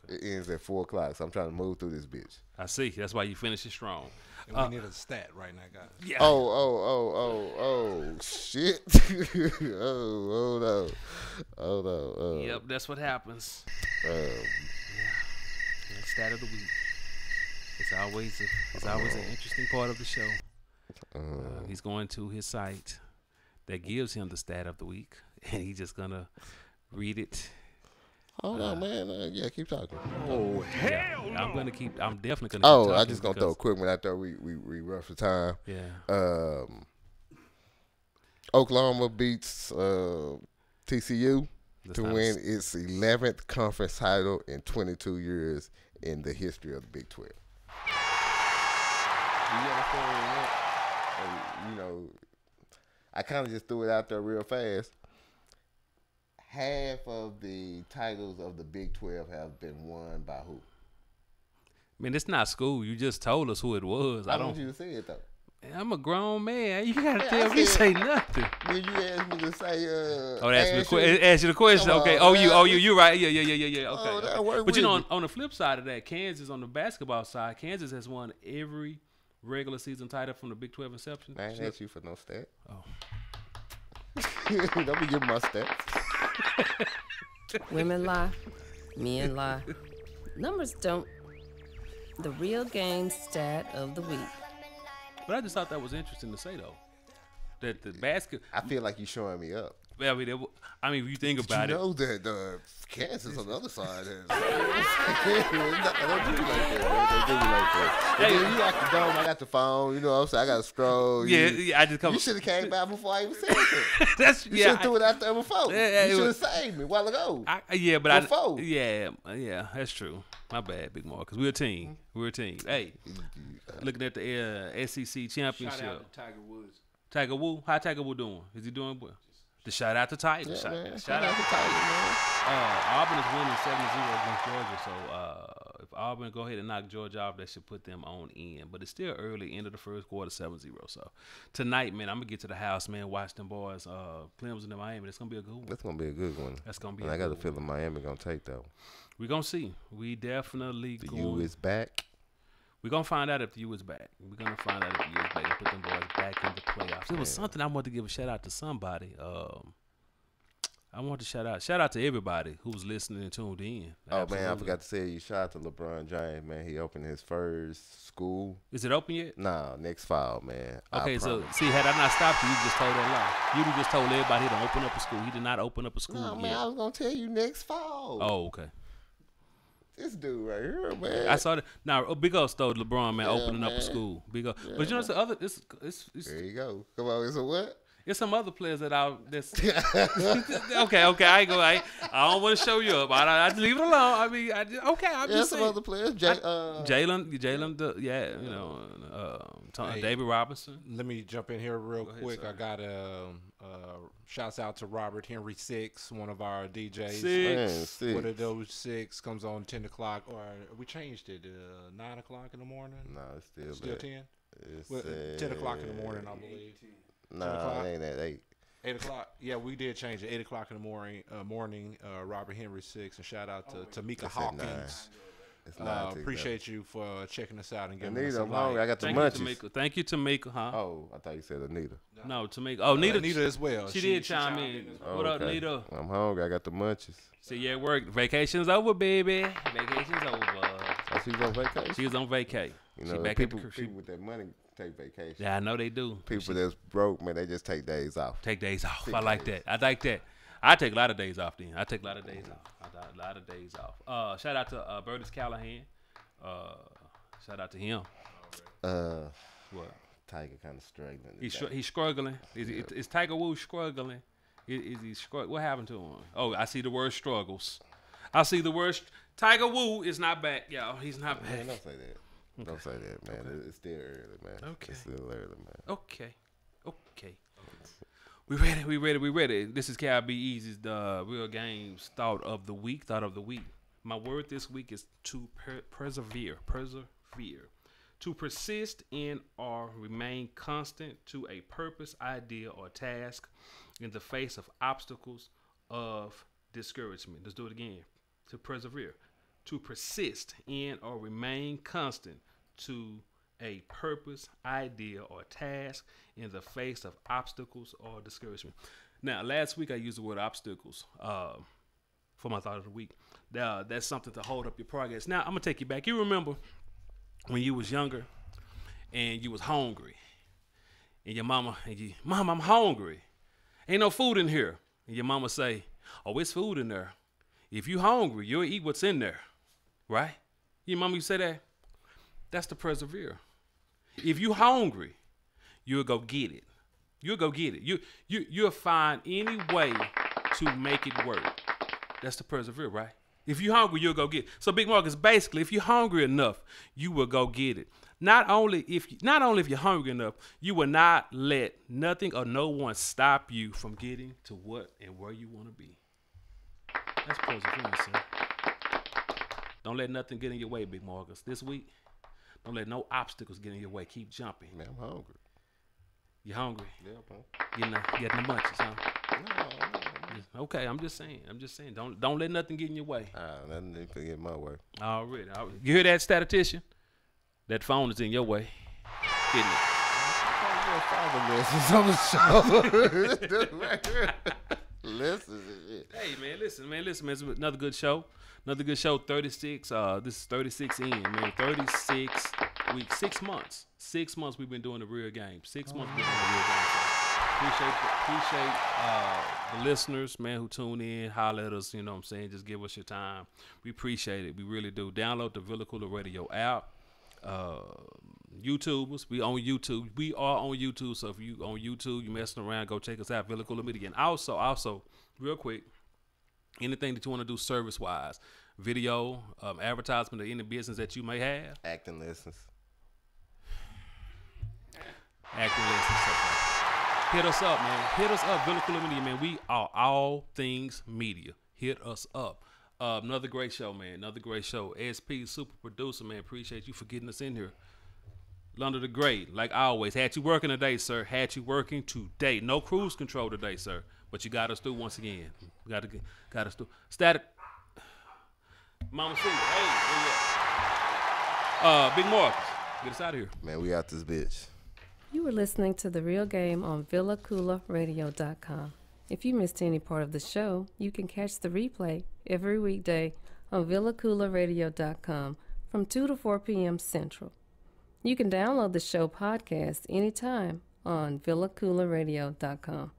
Speaker 6: It ends at 4 o'clock, so I'm trying to move through this bitch.
Speaker 1: I see. That's why you finish it strong.
Speaker 7: And we need a stat right now, guys.
Speaker 1: Yeah.
Speaker 6: Oh, shit. Hold on.
Speaker 1: Yep, that's what happens.
Speaker 6: Yeah.
Speaker 1: Stat of the week. It's always an interesting part of the show. He's going to his site that gives him the stat of the week, and he's just gonna read it.
Speaker 6: Hold on, man. Yeah, keep talking.
Speaker 1: Oh hell no! I'm definitely gonna. Keep
Speaker 6: I just gonna throw a quick one out there. We rough for time.
Speaker 1: Yeah.
Speaker 6: Oklahoma beats TCU to
Speaker 1: nice.
Speaker 6: win its 11th conference title in 22 years in the history of the Big 12. Do you understand that? I kind of just threw it out there real fast. Half of the titles of the Big 12 have been won by who?
Speaker 1: I mean, it's not school. You just told us who it was.
Speaker 6: I want you to say it though.
Speaker 1: I'm a grown man. You gotta tell me say nothing.
Speaker 6: When you asked me to say,
Speaker 1: ask you the question. Okay. You right. Yeah. Okay.
Speaker 6: that worked
Speaker 1: But
Speaker 6: with
Speaker 1: on the flip side of that, Kansas on the basketball side, Kansas has won every regular season title from the Big 12 inception.
Speaker 6: I ain't asked you for no stat.
Speaker 1: Oh.
Speaker 6: Don't be giving my stats.
Speaker 4: Women lie, men lie. Numbers don't. The real game stat of the week.
Speaker 1: But I just thought that was interesting to say though, that the basket.
Speaker 6: I feel like you're showing me up.
Speaker 1: I mean, if you think about
Speaker 6: you
Speaker 1: it,
Speaker 6: know that Kansas on the other side has. Don't do me like that. Hey, you got the dome, I got the phone. You know what I'm saying? I got a scroll.
Speaker 1: Yeah, I just come.
Speaker 6: You should have came by before I even said that.
Speaker 1: You
Speaker 6: should have threw it out there before. You should have saved me a while ago. Before.
Speaker 1: Yeah, that's true. My bad, Big Mark, because we're a team. Hey, looking at the SEC championship.
Speaker 7: Shout out to Tiger Woods.
Speaker 1: Tiger Woo, how Tiger Woo doing? Is he doing well? The shout out to Tiger.
Speaker 6: Yeah,
Speaker 1: shout
Speaker 6: out to Tiger, man.
Speaker 1: Auburn is winning 7-0 against Georgia, so if Auburn go ahead and knock Georgia off, that should put them on in. But it's still early, end of the first quarter, 7-0. So tonight, man, I'm gonna get to the house, man. Watch them boys, Clemson and Miami. It's gonna be a good one.
Speaker 6: That's gonna be a good one.
Speaker 1: That's gonna be.
Speaker 6: And I got a feeling Miami gonna take that one.
Speaker 1: We're gonna see. We definitely.
Speaker 6: The U is back.
Speaker 1: We're going to find out if the U is back. We're going to find out if the U is back and put them boys back in the playoffs. It was something I wanted to give a shout out to somebody. I want to shout out to everybody who's listening and tuned in.
Speaker 6: Absolutely. Man, I forgot to say you shout out to LeBron James, man. He opened his first school.
Speaker 1: Is it open yet?
Speaker 6: Nah, next fall, man.
Speaker 1: Okay, so see, had I not stopped you, you just told that lie. You just told everybody he didn't open up a school. He did not open up a school yet.
Speaker 6: Man, I was going to tell you next fall.
Speaker 1: Oh, okay.
Speaker 6: This dude right here, man.
Speaker 1: I saw that. Now, big old though, LeBron, man, opening up a school. Big old.
Speaker 6: Yeah,
Speaker 1: but you know, it's the other. It's
Speaker 6: there you go. Come on, it's a what?
Speaker 1: It's some other players that okay. I ain't go. I don't want to show you up. I just leave it alone. I mean, I'm just
Speaker 6: some
Speaker 1: saying.
Speaker 6: other players.
Speaker 1: Jalen, David Robinson.
Speaker 7: Let me jump in here real quick.
Speaker 1: Sorry.
Speaker 7: I got shouts out to Robert Henry 6, one of our DJs.
Speaker 6: Six.
Speaker 7: One of those 6 comes on 10 o'clock, or we changed it 9 o'clock in the morning.
Speaker 6: No, it's
Speaker 7: still 10.
Speaker 6: It's
Speaker 7: 10 o'clock in the morning, I believe.
Speaker 6: No, it ain't at 8.
Speaker 7: 8 o'clock. Yeah, we did change it. 8 o'clock in the morning. Robert Henry 6, and shout out to Tamika Hawkins. Appreciate you for checking us out and giving us some light.
Speaker 6: I got the munchies.
Speaker 1: Thank you, Tamika. Huh?
Speaker 6: Oh, I thought you said Anita.
Speaker 1: No, Tamika. Oh, Anita
Speaker 7: as well.
Speaker 1: She did chime in. What up, Anita?
Speaker 6: I'm hungry. I got the munchies.
Speaker 1: See you at work. Vacation's over, baby. Vacation's over.
Speaker 6: Oh, she's on vacation?
Speaker 1: She was on vacay.
Speaker 6: You know, people with that money take vacation.
Speaker 1: Yeah, I know they do.
Speaker 6: People that's broke, man, they just take days off.
Speaker 1: Take days off.
Speaker 6: Take
Speaker 1: I like
Speaker 6: days.
Speaker 1: that. I like that. I take a lot of days off then. I take a lot of days off. Shout out to Burtis Callahan. Shout out to him. What?
Speaker 6: Tiger kind of struggling.
Speaker 1: He's struggling. Is Tiger Woods struggling? Is he struggling? What happened to him? Oh, I see the word struggles. I see the word. Tiger Woods is not back, y'all. He's not back.
Speaker 6: Man, don't say that. Don't say that, man. Okay. It's still early, man.
Speaker 1: Okay.
Speaker 6: It's still early, man.
Speaker 1: Okay. We ready. This is Cal B. Easy's the Real Games Thought of the Week. My word this week is to persevere. To persist in or remain constant to a purpose, idea, or task in the face of obstacles of discouragement. Let's do it again. To persevere. To persist in or remain constant to a purpose, idea, or task in the face of obstacles or discouragement. Now, last week I used the word obstacles for my thought of the week. That's something to hold up your progress. Now, I'm going to take you back. You remember when you was younger and you was hungry and your mama, Mom, I'm hungry. Ain't no food in here. And your mama say, oh, it's food in there. If you hungry, you'll eat what's in there. Right? Your mama, you say that? That's to persevere. If you hungry, you'll go get it. You'll find any way to make it work. That's to persevere, right? If you're hungry, you'll go get it. So Big Marcus, basically, if you're hungry enough, you will go get it. Not only if you're hungry enough, you will not let nothing or no one stop you from getting to what and where you want to be. That's perseverance, sir. Don't let nothing get in your way, Big Marcus. This week, don't let no obstacles get in your way. Keep jumping.
Speaker 6: Man, I'm hungry.
Speaker 1: You hungry?
Speaker 6: Yeah, bro.
Speaker 1: Getting the munchies, huh? Okay, I'm just saying. Don't let nothing get in your way.
Speaker 6: Nothing can get in my way.
Speaker 1: Already. You hear that, statistician? That phone is in your way. Hitting it.
Speaker 6: On the show. Listen.
Speaker 1: Hey, man, listen, man. It's another good show. 36. This is 36 in, man. 36 weeks. 6 months. 6 months we've been doing the Real Game. 6 months we've been doing the Real Game. Appreciate the listeners, man, who tune in, holler at us, you know what I'm saying? Just give us your time. We appreciate it. We really do. Download the Villa Cooler Radio app. YouTubers, we on YouTube. We are on YouTube. So if you on YouTube, you messing around, go check us out, Villa Cooler Media. And also, real quick, anything that you want to do service-wise, video, advertisement, or any business that you may have.
Speaker 6: Acting lessons.
Speaker 1: Hit us up, man. Hit us up, Villa Cooler Media, man. We are all things media. Hit us up. Another great show, man. Another great show. SP, super producer, man. Appreciate you for getting us in here. London the Great, like always. Had you working today, sir. Had you working today. No cruise control today, sir. But you got us through once again. Got us through. Static. Mama C. Hey, where you at? Big Marcus. Get us out of here.
Speaker 6: Man, we out this bitch.
Speaker 4: You were listening to The Real Game on VillaCoolerRadio.com. If you missed any part of the show, you can catch the replay every weekday on VillaCoolerRadio.com from 2 to 4 p.m. Central. You can download the show podcast anytime on VillaCoolerRadio.com.